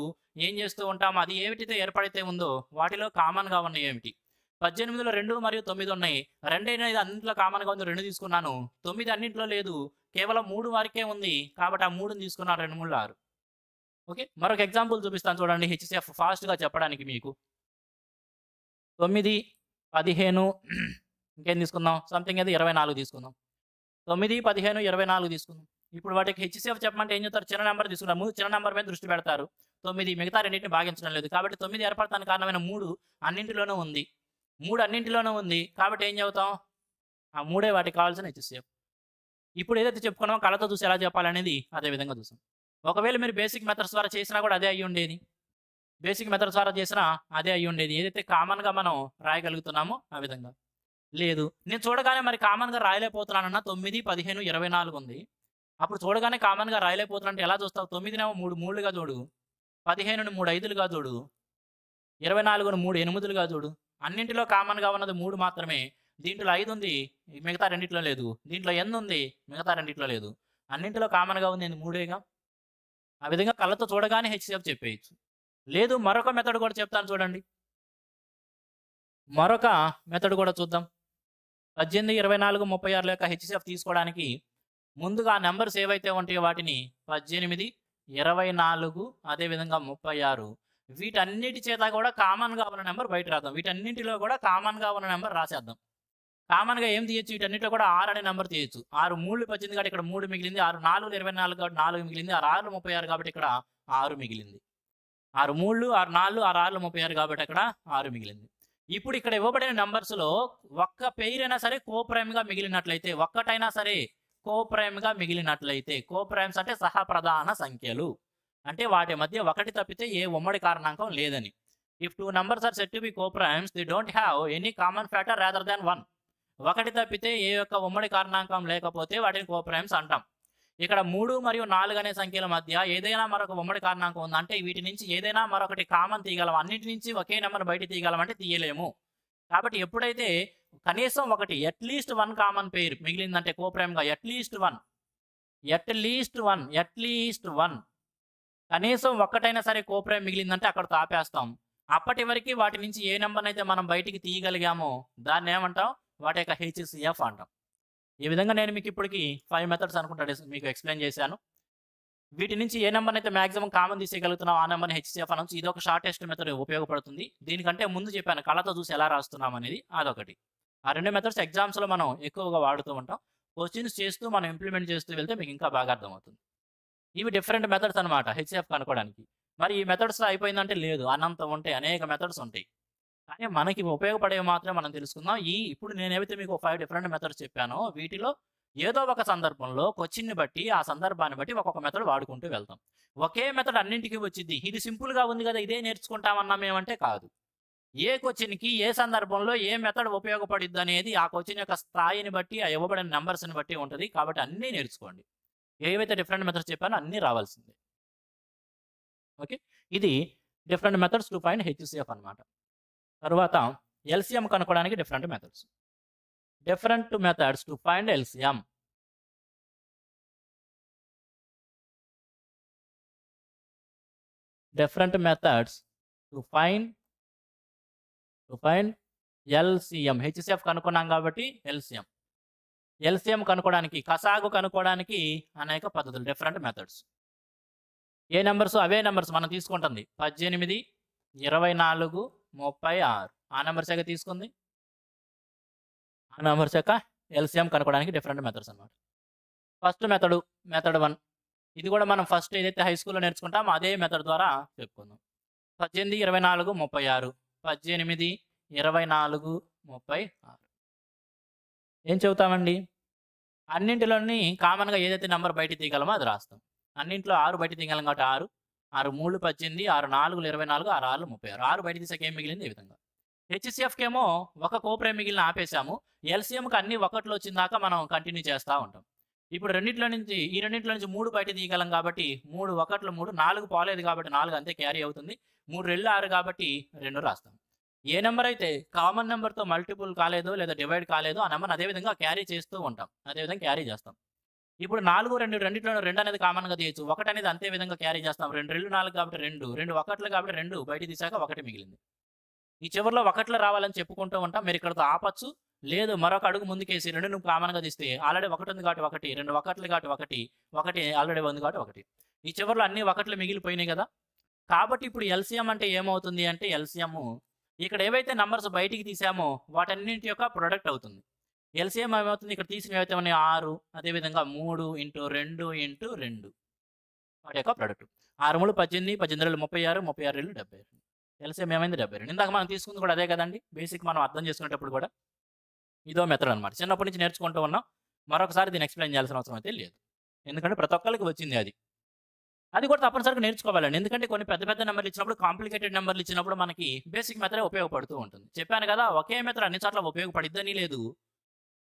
ఏం చేస్తూ ఉంటాము? అది ఏమిటితో ఏర్పడితే ఉందో వాటిలో కామన్‌గా ఉన్నయి ఏమిటి? 18లో 2 మరియు 9 ఉన్నాయి. 2 అనేది అన్నింటిలో కామన్‌గా ఉంది. 2 తీసుకున్నాను. 9 అన్నింటిలో లేదు. కేవలం 3 వరకే ఉంది. కాబట్టి ఆ 3ని తీసుకున్నాను. 2 3 6. ఓకే. మరొక ఎగ్జాంపుల్ చూపిస్తాను చూడండి హెచ్‌సీఎఫ్ ఫాస్ట్‌గా చెప్పడానికి మీకు. 9, 15 ఇంకేం తీసుకుందాం? సంథింగ్ ఏదో 24 తీసుకుందాం. 9, 15, 24 తీసుకుందాం. ఇప్పుడు వాటికి హెచ్‌సీఎఫ్ చెప్పమంటే ఏం చెప్తారు? చిన్న నంబర్ తీసుకున్నారు. ముందు చిన్న నంబర్ మీద దృష్టి పెడతారు. 9 మిగతా రెండింటిని భాగించడం లేదు. కాబట్టి 9 ఏర్పడటానికి కారణమైన 3 అన్నింటిలోనూ ఉంది. 3 అన్నింటిలోనూ ఉంది. కాబట్టి ఏం చెబుతాం? ఆ 3 వాటికి కావాల్సిన హెచ్‌సీఎఫ్. ఇప్పుడు ఏదైతే చెప్పుకున్నామో కళ్ళతో చూసి ఎలా చెప్పాలనేది అదే విధంగా చూసాం. ఒకవేళ మీరు బేసిక్ మెథడ్స్ ద్వారా చేసినా కూడా అదే అయ్యుండేది. బేసిక్ మెథడ్స్ ద్వారా చేసినా అదే అయ్యుండేది. ఏదైతే కామన్‌గా మనం రాయగలుగుతున్నామో ఆ విధంగా. లేదు. నేను చూడగానే మరి కామన్‌గా రాయలేకపోతున్నానన్నా 9, 15, 24 ఉంది. అప్పుడు చూడగానే కామన్‌గా రాయలేకపోతున్నా అంటే ఎలా చూస్తావు? 9నేమో 3 3లుగా చూడు. 15ని 3 5లుగా చూడు. 24ని 3 8లుగా చూడు. అన్నింటిలో కామన్‌గా ఉన్నది 3 మాత్రమే. దీంట్లో 5 ఉంది. మిగతా రెండిట్లో లేదు. దీంట్లో n ఉంది. మిగతా రెండిట్లో లేదు. అన్నింటిలో కామన్‌గా ఉంది 3ఏగా. ఆ విధంగా కళ్ళతో చూడగానే హెచ్‌సీఎఫ్ చెప్పేయొచ్చు. లేదు మరొక మెథడ్ కూడా చెప్తాను చూడండి. మరొక మెథడ్ కూడా చూద్దాం. 18, 24, 36 యొక్క హెచ్‌సీఎఫ్ తీసుకోవడానికి ముందుగా నంబర్స్ ఏవైతే ఉంటాయో వాటిని 18, 24 అదేవిధంగా 36 వీటన్నిటి చేత కూడా కామన్‌గా ఉన్న నంబర్ బయట రాద్దాం. వీటన్నింటిలో కూడా కామన్‌గా ఉన్న నంబర్ రాసేద్దాం. కామన్‌గా ఏం తీయొచ్చు? వీటన్నిటిలో కూడా 6 అనే నంబర్ తీయొచ్చు. 6 3లు 18 కాబట్టి ఇక్కడ 3 మిగిలింది. 6 4లు 24 కాబట్టి 4 మిగిలింది. 6 6లు 36 కాబట్టి ఇక్కడ 6 మిగిలింది. 6 3లు 6 4లు 6 6లు 36 కాబట్టి అక్కడ 6 మిగిలింది. ఇప్పుడు ఇక్కడ ఇవ్వబడిన నంబర్స్‌లో ఒక్క పెయిర్ అయినా సరే కోప్రైమ్‌గా మిగిలినట్లయితే, ఒక్కటైనా సరే కోప్రైమ్‌గా మిగిలినట్లయితే, కోప్రైమ్స్ అంటే సహప్రధాన సంఖ్యలు. అంటే వాటి మధ్య ఒకటి తప్పితే ఏ ఉమ్మడి కారణాంకం లేదని. If 2 numbers are said to be coprimes, they don't have any common factor rather than 1. ఒకటి తప్పితే ఏ యొక్క ఉమ్మడి కారణాంకం లేకపోతే వాటిని కోప్రైమ్స్ అంటాం. ఇక్కడ 3 మరియు 4 అనే సంఖ్యల మధ్య ఏదైనా మరొక ఉమ్మడి కారణాంకం ఉందా? అంటే వీటి నుంచి ఏదైనా మరొకటి కామన్ తీయగలం. అన్నిటి నుంచి ఒకే నెంబర్ బయట తీయగలం అంటే తీయలేము. కాబట్టి ఎప్పుడైతే కనీసం ఒకటి అట్‌లీస్ట్ 1 కామన్ పెయిర్ మిగిలిందంటే కోప్రైమ్‌గా అట్‌లీస్ట్ 1 కనీసం ఒక్కటైనా సరే కోప్రైమ్ మిగిలిందంటే అక్కడితో ఆపేస్తాం. అప్పటి వరకి వాటి నుంచి ఏ నంబర్‌నైతే మనం బయటికి తీయగలిగామో దాన్ని ఏమంటాం? వాటి యొక్క హెచ్‌సీఎఫ్ అంటాం. ఈ విధంగా నేను మీకు ఇప్పటికి 5 మెథడ్స్ అనుకుంటా మీకు ఎక్స్‌ప్లెయిన్ చేశాను. వీటి నుంచి ఏ నంబర్‌నైతే మాక్సిమం కామన్ తీసేయగలుగుతున్నామో ఆ నంబర్‌ని హెచ్‌సీఎఫ్ అనొచ్చు. ఇదొక షార్టెస్ట్ మెథడ్ ఉపయోగపడుతుంది. దీనికంటే ముందు చెప్పాను కళ్ళతో చూసి ఎలా రాస్తున్నాం అనేది అదొకటి. ఆ 2 మెథడ్స్ ఎగ్జామ్స్‌లో మనం ఎక్కువగా వాడుతూ ఉంటాం. క్వెషన్స్ చేస్తూ మనం ఇంప్లిమెంట్ చేస్తూ వెళ్తే మీకు ఇంకా బాగా అర్థమవుతుంది. ఇవి డిఫరెంట్ మెథడ్స్ అన్నమాట హెచ్‌సీఎఫ్ కనుక్కోవడానికి. మరి ఈ మెథడ్స్ అయిపోయిందంటే లేదు. అనంతం ఉంటాయి. అనేక మెథడ్స్ ఉంటాయి. కానీ మనకి ఉపయోగపడేవి మాత్రమే మనం తెలుసుకుందాం. ఇప్పుడు నేనేవైతే మీకు 5 డిఫరెంట్ మెథడ్స్ చెప్పానో వీటిలో ఏదో ఒక సందర్భంలో క్వెషన్‌ని బట్టి, ఆ సందర్భాన్ని బట్టి ఒక్కొక్క మెథడ్ వాడుకుంటూ వెళ్తాం. ఒకే మెథడ్ అన్నింటికి వచ్చిద్ది. ఇది సింపుల్‌గా ఉంది కదా! ఇదే నేర్చుకుంటామన్నాం ఏమంటే కాదు. ఏ క్వెషన్‌కి ఏ సందర్భంలో ఏ మెథడ్ ఉపయోగపడిద్దనేది ఆ క్వెషన్ యొక్క స్థాయిని బట్టి, ఆ ఇవ్వబడిన నంబర్స్‌ని బట్టి ఉంటది. కాబట్టి అన్నీ నేర్చుకోండి. ఏవైతే డిఫరెంట్ మెథడ్స్ చెప్పానో అన్నీ రావాల్సిందే. ఓకే. ఇది different methods to find HCF అన్నమాట. తరువాత ఎల్‌సీఎం కనుక్కోవడానికి different methods. Different methods to find LCM. Different methods to find LCM. HCF కనుక్కున్నాం కాబట్టి ఎల్‌సీఎం. ఎల్‌సీఎం కనుక్కోవడానికి, కసాగు కనుక్కోవడానికి అనేక పద్ధతులు డిఫరెంట్ మెథడ్స్. ఏ నంబర్స్ అవే నంబర్స్ మనం తీసుకుంటుంది. 18, 24, 36 ఆ నంబర్సేగా తీసుకుంది. ఆ నంబర్స్ యొక్క ఎల్సీఎం కనుక్కోవడానికి డిఫరెంట్ మెథడ్స్ అన్నమాట. First method 1. ఇది కూడా మనం ఫస్ట్ ఏదైతే హై స్కూల్‌లో నేర్చుకుంటామో అదే మెథడ్ ద్వారా చెప్పుకుందాం. 18, 24, 36. 18, 24, 36. ఏం చెబుతామండి? అన్నింటిలోని కామన్‌గా ఏదైతే నంబర్ బయటికి తీయగలమో అది రాస్తాం. అన్నింట్లో 6 బయటికి తీయగలం కాబట్టి 6, 6 3 18, 6 4 24, 6 6 36. 6 బయట తీసాక ఏం మిగిలింది? ఈ విధంగా. హెచ్‌సీఎఫ్‌కేమో ఒక కోప్రైమ్ మిగిలిన ఆపేసాము. ఎల్సీఎంకి అన్ని ఒకట్లు వచ్చిందాకా మనం కంటిన్యూ చేస్తా ఉంటాం. ఇప్పుడు ఈ రెండిట్లో నుంచి 3 బయట తీయగలం కాబట్టి 3 ఒకట్లు 3, 4 పోలేదు కాబట్టి 4 అంతే క్యారీ అవుతుంది. 3 రెళ్ళు 6 కాబట్టి 2 రాస్తాం. ఏ నంబర్ అయితే కామన్ నంబర్‌తో మల్టిపుల్ కాలేదో లేదా డివైడ్ కాలేదో ఆ నంబర్‌ని అదే విధంగా క్యారీ చేస్తూ ఉంటాం. అదే విధంగా క్యారీ చేస్తాం. ఇప్పుడు 4, 2 రెండిట్లోనూ 2 అనేది కామన్‌గా తీయొచ్చు. 1 అనేది అంతే విధంగా క్యారీ చేస్తాం. 2 రెళ్ళు 4 కాబట్టి 2, 2 ఒకట్లు కాబట్టి 2 బయటికి తీసాక 1 మిగిలింది. ఈ చివర్లో ఒకట్లు రావాలని చెప్పుకుంటూ ఉంటాం. మీరు ఇక్కడితో ఆపొచ్చు. లేదు మరొక అడుగు ముందుకేసి 2 నువ్వు కామన్‌గా తీస్తే ఆల్రెడీ 1 ఉంది కాబట్టి 1, 2 ఒకట్లు కాబట్టి 1, 1 ఆల్రెడీ ఉంది కాబట్టి 1. ఈ చివర్లో అన్ని ఒకట్లు మిగిలిపోయినాయి కదా! కాబట్టి ఇప్పుడు ఎల్సీఎం అంటే ఏమవుతుంది అంటే ఎల్సీఎం ఇక్కడ ఏవైతే నంబర్స్ బయటికి తీసామో వాటన్నింటి యొక్క ప్రొడక్ట్ అవుతుంది. ఎల్సీఎం ఏమవుతుంది? ఇక్కడ తీసినవి ఏవైతే ఉన్నాయో 6, అదేవిధంగా 3 ఇంటూ 2 ఇంటూ 2 వాటి యొక్క ప్రొడక్ట్. 6 3 18, 18 2 36, 36 2 72. ఎల్సీఎం ఏమైంది? 72. ఇందాక మనం తీసుకుంది కూడా అదే కదండీ! బేసిక్ మనం అర్థం చేసుకునేటప్పుడు కూడా ఇదో మెథడ్ అన్నమాట. చిన్నప్పటి నుంచి నేర్చుకుంటూ ఉన్నాం. మరొకసారి దీన్ని ఎక్స్‌ప్లెయిన్ చేయాల్సిన అవసరం అయితే లేదు. ఎందుకంటే ప్రతి ఒక్కళ్ళకి వచ్చింది అది. అది కూడా తప్పనిసరిగా నేర్చుకోవాలండి. ఎందుకంటే కొన్ని పెద్ద పెద్ద నంబర్‌లు ఇచ్చినప్పుడు, కాంప్లికేటెడ్ నంబర్‌లు ఇచ్చినప్పుడు మనకి బేసిక్ మెథడే ఉపయోగపడుతూ ఉంటుంది. చెప్పాను కదా! ఒకే మెథడ్ అన్ని చోట్ల ఉపయోగపడిద్దని లేదు.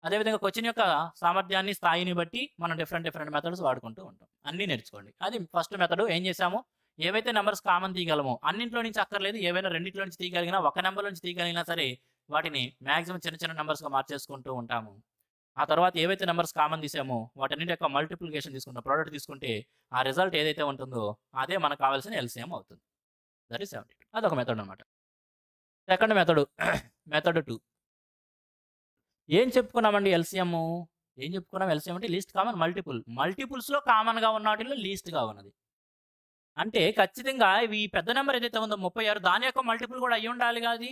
అదేవిధంగా క్వెషన్ యొక్క సామర్థ్యాన్ని, స్థాయిని బట్టి మనం డిఫరెంట్ మెథడ్స్ వాడుకుంటూ ఉంటాం. అన్నీ నేర్చుకోండి. అది ఫస్ట్ మెథడ్ ఏం చేసాము? ఏవైతే నంబర్స్ కామన్ తీయగలమో అన్నింట్లో నుంచి అక్కర్లేదు. ఏవైనా రెండిట్లో నుంచి తీయగలిగినా, ఒక నంబర్ నుంచి తీయగలిగినా సరే వాటిని మాక్సిమం చిన్న నంబర్స్‌గా మార్చేసుకుంటూ ఉంటాము. ఆ తర్వాత ఏవైతే నంబర్స్ కామన్ తీసామో వాటన్నిటి యొక్క మల్టిప్లికేషన్ తీసుకుంటాం. ప్రొడక్ట్ తీసుకుంటే ఆ రిజల్ట్ ఏదైతే ఉంటుందో అదే మనకు కావాల్సిన ఎల్సీఎం అవుతుంది. That is 72. అదొక మెథడ్ అన్నమాట. Second method 2. ఏం చెప్పుకున్నామండి ఎల్సీఎం? ఏం చెప్పుకున్నాం? ఎల్సీఎం అంటే లీస్ట్ కామన్ మల్టిపుల్. మల్టిపుల్స్‌లో కామన్‌గా ఉన్న వాటిల్లో లీస్ట్‌గా ఉన్నది. అంటే ఖచ్చితంగా ఈ పెద్ద నంబర్ ఏదైతే ఉందో 36 దాని యొక్క మల్టిపుల్ కూడా అయ్యుండాలిగా అది.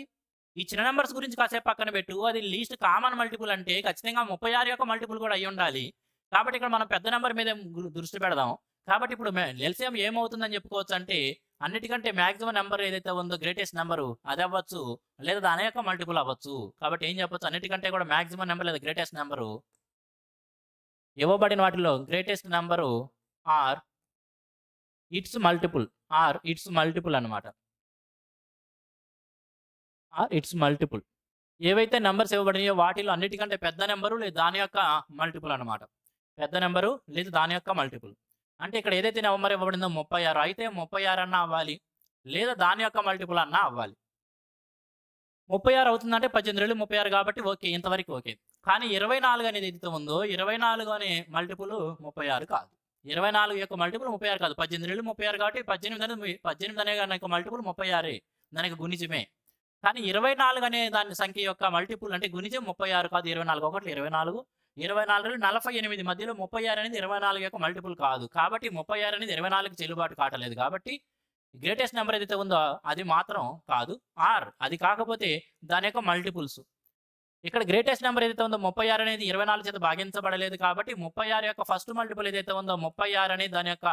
ఈ చిన్న నంబర్స్ గురించి కాసేపు పక్కన పెట్టు. అది లీస్ట్ కామన్ మల్టిపుల్ అంటే ఖచ్చితంగా 36 యొక్క మల్టిపుల్ కూడా అయ్యుండాలి. కాబట్టి ఇక్కడ మనం పెద్ద నంబర్ మీద దృష్టి పెడదాం. కాబట్టి ఇప్పుడు ఎల్సీఎం ఏమవుతుందని చెప్పుకోవచ్చంటే అన్నిటికంటే మాక్సిమం నంబర్ ఏదైతే ఉందో గ్రేటెస్ట్ నంబరు అది అవ్వచ్చు. లేదా దాని యొక్క మల్టిపుల్ అవ్వచ్చు. కాబట్టి ఏం చెప్పొచ్చు? అన్నిటికంటే కూడా మాక్సిమం నంబర్ లేదా గ్రేటెస్ట్ నంబరు ఇవ్వబడిన వాటిలో greatest number or its multiple అన్నమాట. Its multiple. ఏవైతే నంబర్స్ ఇవ్వబడినాయో వాటిలో అన్నిటికంటే పెద్ద నంబరు లేదా దాని యొక్క మల్టిపుల్ అన్నమాట. పెద్ద నంబరు లేదా దాని యొక్క మల్టిపుల్. అంటే ఇక్కడ ఏదైతే నంబర్ ఇవ్వబడిందో 36 అయితే 36 అన్నా అవ్వాలి. లేదా దాని యొక్క మల్టిపుల్ అన్నా అవ్వాలి. 36 అవుతుందంటే 18 రెళ్ళు 36 కాబట్టి ఓకే. ఇంతవరకు ఓకే. కానీ 24 అనేది ఏదైతే ఉందో 24 అనే మల్టిపుల్ 36 కాదు. 24 యొక్క మల్టిపుల్ 36 కాదు. 18 రెళ్ళు 36 కాబట్టి 18 అనే దాని యొక్క మల్టిపుల్ 36 దానికి గుణిజమే. కానీ 24 అనే దాని సంఖ్య యొక్క మల్టిపుల్ అంటే గుణిజం 36 కాదు. 24 ఒకట్లు 24, 24 48 మధ్యలో 36 అనేది 24 యొక్క మల్టిపుల్ కాదు. కాబట్టి 36 అనేది 24కి చెల్లుబాటు కావట్లేదు. కాబట్టి గ్రేటెస్ట్ నంబర్ ఏదైతే ఉందో అది మాత్రం కాదు. అది కాకపోతే దాని యొక్క మల్టిపుల్స్. ఇక్కడ గ్రేటెస్ట్ నంబర్ ఏదైతే ఉందో 36 అనేది 24 చేత భాగించబడలేదు కాబట్టి 36 యొక్క ఫస్ట్ మల్టిపుల్ ఏదైతే ఉందో 36 అనేది దాని యొక్క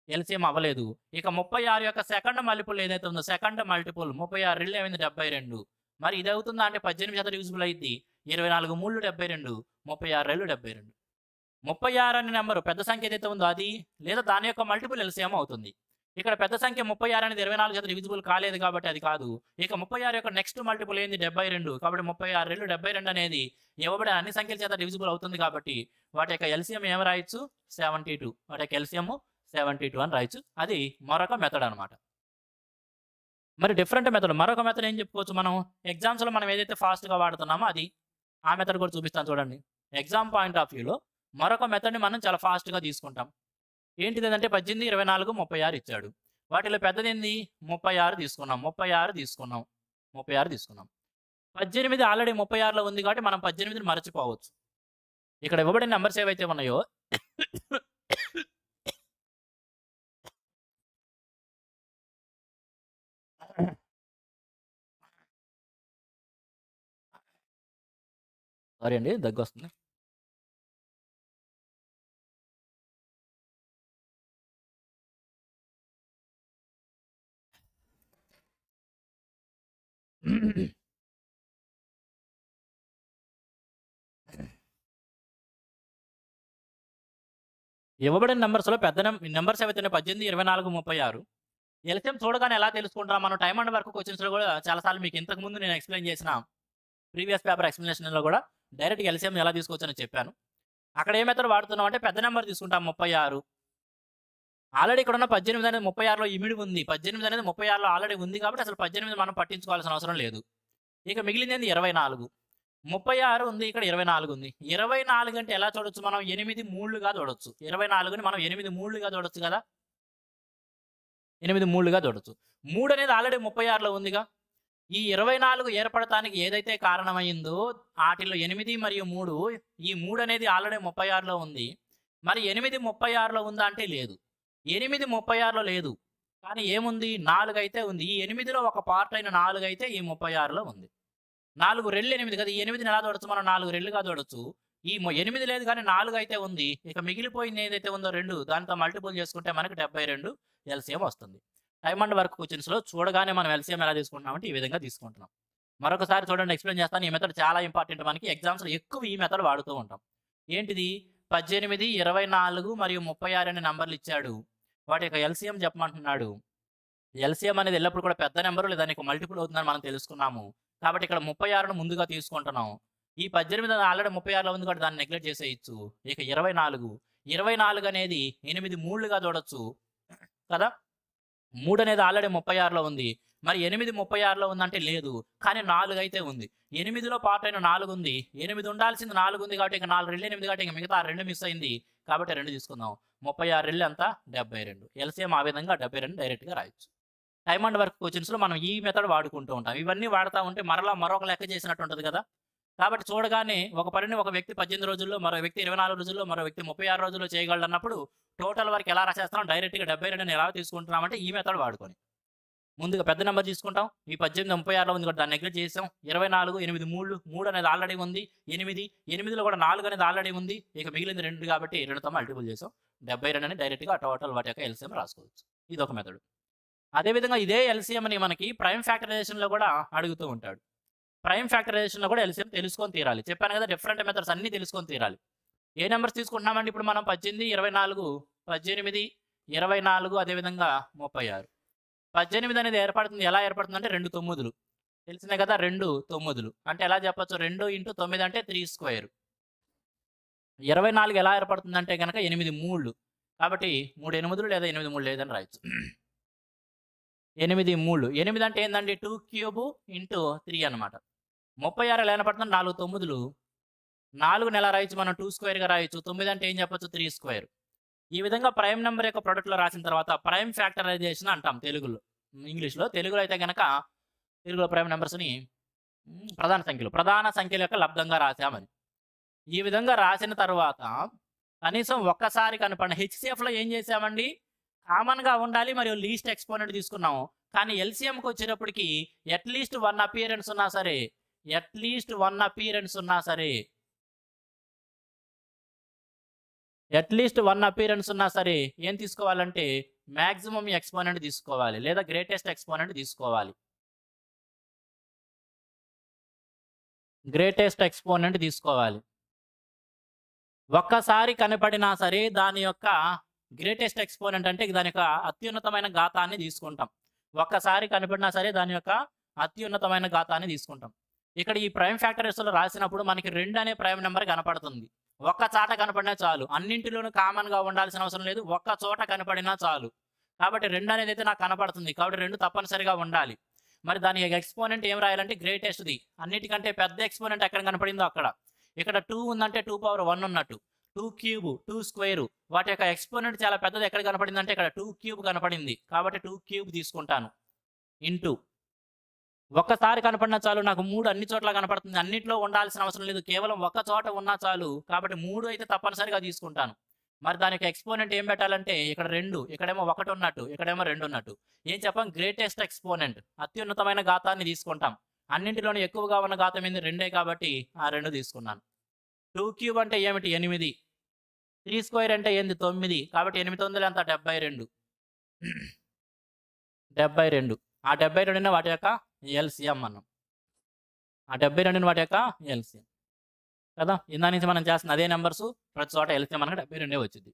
ఎల్సీఎం అవ్వలేదు. ఇక 36 యొక్క సెకండ్ మల్టిపుల్ ఏదైతే ఉందో సెకండ్ మల్టిపుల్ 36 రెళ్ళు ఏమైంది? 72. మరి ఇది అవుతుందా అంటే 18 చేత డివిజిబుల్ అయ్యిద్ది. 24 3 72, 36 రెళ్ళు 72. 36 అనే నంబర్ పెద్ద సంఖ్య ఏదైతే ఉందో అది లేదా దాని యొక్క మల్టిపుల్ ఎల్సీఎం అవుతుంది. ఇక్కడ పెద్ద సంఖ్య 36 అనేది 24 చేత డివిజిబుల్ కాలేదు కాబట్టి అది కాదు. ఇక 36 యొక్క నెక్స్ట్ మల్టిపుల్ ఏంది? 72. కాబట్టి 36 రెళ్ళు 72 అనేది ఇవ్వబడిన అన్ని సంఖ్యల చేత డివిజిబుల్ అవుతుంది కాబట్టి వాటి యొక్క ఎల్సీఎం ఏమి రాయొచ్చు? 72. వాటి యొక్క ఎల్సీఎం 72 అని రాయొచ్చు. అది మరొక మెథడ్ అన్నమాట. మరి డిఫరెంట్ మెథడ్ మరొక మెథడ్ ఏం చెప్పుకోవచ్చు మనం? ఎగ్జామ్స్‌లో మనం ఏదైతే ఫాస్ట్‌గా వాడుతున్నామో అది. ఆ మెథడ్ కూడా చూపిస్తాను చూడండి. ఎగ్జామ్ పాయింట్ ఆఫ్ వ్యూలో మరొక మెథడ్‌ని మనం చాలా ఫాస్ట్‌గా తీసుకుంటాం. ఏంటిదంటే 18, 24, 36 ఇచ్చాడు. వాటిలో పెద్దదేంది? 36 తీసుకున్నాం. 36 తీసుకున్నాం. 18 ఆల్రెడీ 36లో ఉంది కాబట్టి మనం 18ని మరచిపోవచ్చు. ఇక్కడ ఇవ్వబడిన నంబర్స్ ఏవైతే ఉన్నాయో సారీ అండి, దగ్గొస్తుంది. ఇవ్వబడిన నంబర్స్‌లో పెద్ద నంబర్స్ ఏవైతున్నాయో 18, 24, 36 ఎల్‌సిఎం చూడగానే ఎలా తెలుసుకుంటాం? మనం టైమ్ అండ్ వర్క్ క్వెషన్స్‌లో గూడా చాలా సార్లు మీకు ఇంతకు ముందు నేను ఎక్స్‌ప్లెయిన్ చేసిన ప్రీవియస్ పేపర్ ఎక్స్‌ప్లనేషన్‌లో గూడా డైరెక్ట్‌గా ఎల్‌సిఎం ఎలా తీసుకోవచ్చని చెప్పాను. అక్కడ ఏ మెథడ్ వాడుతున్నాం అంటే పెద్ద నంబర్ తీసుకుంటాం 36. ఆల్రెడీ ఇక్కడున్న 18 అనేది 36లో ఇమిడి ఉంది. 18 అనేది 36లో ఆల్రెడీ ఉంది కాబట్టి అసలు 18 మనం పట్టించుకోవాల్సిన అవసరం లేదు. ఇక మిగిలిందేంది 24. 36 ఉంది. ఇక్కడ 24 ఉంది. 24 అంటే ఎలా చూడొచ్చు మనం? 8 మూళ్ళుగా చూడొచ్చు. 24ని మనం 8 మూళ్ళుగా చూడొచ్చు గదా! 8 మూళ్ళుగా చూడొచ్చు. 3 అనేది ఆల్రెడీ 36లో ఉందిగా. ఈ 24 ఏర్పడటానికి ఏదైతే కారణమయిందో ఆటిల్లో 8 మరియు 3 ఈ 3 అనేది ఆల్రెడీ 36లో ఉంది. మరి 8 36లో ఉందా అంటే లేదు. 8 36లో లేదు. కానీ ఏముంది? 4 అయితే ఉంది. ఈ 8లో ఒక పార్ట్ అయిన 4 అయితే ఈ 36లో ఉంది. 4 రెళ్ళు 8 కదా! ఈ 8ని ఎలా చూడొచ్చు మనం? 4 రెళ్ళుగా చూడొచ్చు. ఈ 8 లేదు కానీ 4 అయితే ఉంది. ఇక మిగిలిపోయింది ఏదైతే ఉందో 2 దాంతో మల్టిపుల్ చేసుకుంటే మనకి 72 ఎల్‌సిఎం వస్తుంది. టైమ్ అండ్ వర్క్ క్వెషన్స్‌లో చూడగానే మనం ఎల్‌సిఎం ఎలా తీసుకుంటున్నామంటే ఈ విధంగా తీసుకుంటున్నాం. మరొకసారి చూడండి, ఎక్స్‌ప్లెయిన్ చేస్తాను. ఈ మెథడ్ చాలా ఇంపార్టెంట్ మనకి. ఎగ్జామ్స్‌లో ఎక్కువ ఈ మెథడ్ వాడుతూ ఉంటాం. ఏంటిది? 18, 24 మరియు 36 అనే నంబర్‌లు ఇచ్చాడు. వాటి యొక్క ఎల్‌సిఎం చెప్పమంటున్నాడు. ఎల్‌సిఎం అనేది ఎల్లప్పుడు కూడా పెద్ద నంబరు లేదా నీకు మల్టిపుల్ అవుతుందని మనం తెలుసుకున్నాము. కాబట్టి ఇక్కడ 36ను ముందుగా తీసుకుంటున్నాం. ఈ 18 ఆల్రెడీ 36లో ఉంది కాబట్టి దాన్ని నెగ్లెక్ట్ చేసేయొచ్చు. ఇక 24, 24 అనేది 8 మూళ్ళుగా చూడొచ్చు కదా! 3 అనేది ఆల్రెడీ 36లో ఉంది. మరి 8 36లో ఉందంటే లేదు. కానీ 4 అయితే ఉంది. 8లో పార్ట్ అయిన 4 ఉంది. 8 ఉండాల్సింది 4 ఉంది కాబట్టి ఇక 4 రెళ్ళు 8 కాబట్టి ఇక మిగతా 2 మిస్ అయింది. కాబట్టి 2 తీసుకుందాం. 36 రెళ్ళు ఎంత? 72. ఎల్‌సిఎం ఆ విధంగా 72 డైరెక్ట్‌గా రాయొచ్చు. టైమ్ అండ్ వర్క్ క్వెషన్స్‌లో మనం ఈ మెథడ్ వాడుకుంటూ ఉంటాం. ఇవన్నీ వాడతా ఉంటే మరలా మరొక లెక్క చేసినట్టు ఉంటది కదా! కాబట్టి చూడగానే ఒక పనిని ఒక వ్యక్తి 18 రోజుల్లో, మరో వ్యక్తి 24 రోజుల్లో, మరో వ్యక్తి 36 రోజుల్లో చేయగలడన్నప్పుడు టోటల్ వర్క్ ఎలా రాసేస్తున్నాం? డైరెక్ట్‌గా 72ని ఎలా తీసుకుంటున్నామంటే ఈ మెథడ్ వాడుకొని. ముందుగా పెద్ద నంబర్ తీసుకుంటాం. ఈ 18 36లో ఉంది కాబట్టి దాన్ని నెగ్లెక్ట్ చేసాం. 24 8 మూళ్ళు 3 అనేది ఆల్రెడీ ఉంది. 8 8లో కూడా 4 అనేది ఆల్రెడీ ఉంది. ఇక మిగిలింది 2 కాబట్టి 2తో మల్టిపుల్ చేసాం. 72 అని డైరెక్ట్‌గా టోటల్ వాటి యొక్క ఎల్‌సిఎం రాసుకోవచ్చు. ఇదొక మెథడ్. అదే విధంగా ఇదే ఎల్‌సిఎంని మనకి ప్రైమ్ ఫ్యాక్టరైజేషన్‌లో కూడా అడుగుతూ ఉంటాడు. ప్రైమ్ ఫ్యాక్టరైజేషన్‌లో కూడా ఎల్‌సిఎం తెలుసుకొని తీరాలి. చెప్పాను కదా! డిఫరెంట్ మెథడ్స్ అన్నీ తెలుసుకొని తీరాలి. ఏ నంబర్స్ తీసుకుంటున్నామండి ఇప్పుడు మనం? 18, 24, 18, 24 అదేవిధంగా 36. 18 అనేది ఏర్పడుతుంది. ఎలా ఏర్పడుతుందంటే 2 9లు. తెలిసిందే కదా! 2 9లు. అంటే ఎలా చెప్పొచ్చు? 2 ఇంటూ 9 అంటే 3 స్క్వేర్. 24 ఎలా ఏర్పడుతుందంటే గనక 8 మూళ్ళు. కాబట్టి 3 8లు లేదా 8 మూళ్ళు లేదని రాయొచ్చు. 8 మూళ్ళు. 8 అంటే ఏందండి? 2 క్యూబ్ ఇంటూ 3 అనమాట. 36 ఎలా ఏర్పడుతుంది? 4 9లు. 4ని ఎలా రాయొచ్చు మనం? 2 స్క్వేర్‌గా రాయొచ్చు. 9 అంటే ఏం చెప్పొచ్చు? 3 స్క్వేర్. ఈ విధంగా ప్రైమ్ నంబర్ యొక్క ప్రొడక్ట్‌లో రాసిన తర్వాత ప్రైమ్ ఫ్యాక్టరైజేషన్ అంటాం తెలుగులో. ఇంగ్లీష్‌లో. తెలుగులో అయితే గనక తెలుగులో ప్రైమ్ నంబర్స్‌ని ప్రధాన సంఖ్యల యొక్క లబ్దంగా రాసామని. ఈ విధంగా రాసిన తరువాత కనీసం ఒక్కసారి కనపడిన హెచ్‌సిఎఫ్‌లో ఏం చేసామండి? కామన్‌గా ఉండాలి మరియు లీస్ట్ ఎక్స్‌పోనెంట్ తీసుకున్నాము. కానీ ఎల్‌సిఎంకి వచ్చేటప్పటికి అట్‌లీస్ట్ 1 అపియరెన్స్ ఉన్నా సరే, అట్‌లీస్ట్ 1 అపియరెన్స్ ఉన్నా సరే, అట్‌లీస్ట్ 1 అపియరెన్స్ ఉన్నా సరే ఏం తీసుకోవాలంటే మాక్సిమం ఎక్స్‌పోనెంట్ తీసుకోవాలి లేదా గ్రేటెస్ట్ ఎక్స్‌పోనెంట్ తీసుకోవాలి. గ్రేటెస్ట్ ఎక్స్‌పోనెంట్ తీసుకోవాలి. ఒక్కసారి కనపడినా సరే దాని యొక్క గ్రేటెస్ట్ ఎక్స్‌పోనెంట్ అంటే దాని యొక్క అత్యున్నతమైన ఘాతాన్ని తీసుకుంటాం. ఒక్కసారి కనపడినా సరే దాని యొక్క అత్యున్నతమైన ఘాతాన్ని తీసుకుంటాం. ఇక్కడ ఈ ప్రైమ్ ఫ్యాక్టరైజేషన్‌లో రాసినప్పుడు మనకి 2 అనే ప్రైమ్ నంబర్ కనపడుతుంది. ఒక్క చాట కనపడినా చాలు. అన్నింటిలోనూ కామన్‌గా ఉండాల్సిన అవసరం లేదు. ఒక్క చోట కనపడినా చాలు. కాబట్టి 2 అనేదైతే నాకు కనపడుతుంది. కాబట్టి 2 తప్పనిసరిగా ఉండాలి. మరి దాని ఎక్స్‌పోనెంట్ ఏం రాయాలంటే గ్రేటెస్ట్‌ది. అన్నిటికంటే పెద్ద ఎక్స్‌పోనెంట్ ఎక్కడ కనపడిందో అక్కడ. ఇక్కడ 2 ఉందంటే 2 పవర్ 1 ఉన్నట్టు. 2 క్యూబ్, 2 స్క్వేర్ వాటి యొక్క ఎక్స్‌పోనెంట్ చాలా పెద్దది ఎక్కడ కనపడిందంటే ఇక్కడ 2 క్యూబ్ కనపడింది. కాబట్టి 2 క్యూబ్ తీసుకుంటాను. ఇంటూ ఒక్కసారి కనపడినా చాలు. నాకు 3 అన్ని చోట్ల కనపడుతుంది. అన్నిట్లో ఉండాల్సిన అవసరం లేదు. కేవలం ఒక్క చోట ఉన్నా చాలు. కాబట్టి 3 అయితే తప్పనిసరిగా తీసుకుంటాను. మరి దానికి ఎక్స్‌పోనెంట్ ఏం పెట్టాలంటే ఇక్కడ 2, ఇక్కడేమో 1 ఉన్నట్టు, ఇక్కడేమో 2 ఉన్నట్టు. ఏం చెప్పాం? గ్రేటెస్ట్ ఎక్స్‌పోనెంట్ అత్యున్నతమైన ఘాతాన్ని తీసుకుంటాం. అన్నింటిలోనూ ఎక్కువగా ఉన్న ఘాతం ఏంది? 2 కాబట్టి ఆ 2 తీసుకున్నాను. 2 క్యూబ్ అంటే ఏమిటి 8, 3 స్క్వేర్ అంటే ఏంది 9, కాబట్టి 8 వందలు ఎంత 72. 72 ఆ 72 వాటి యొక్క ఎల్సిఎం అన్నాం. ఆ 72 వాటి యొక్క ఎల్సిఎం కదా. ఇందా నుంచి మనం చేస్తున్న అదే నెంబర్స్ ప్రతి చోట ఎల్సిఎం మనకు 72 వచ్చింది.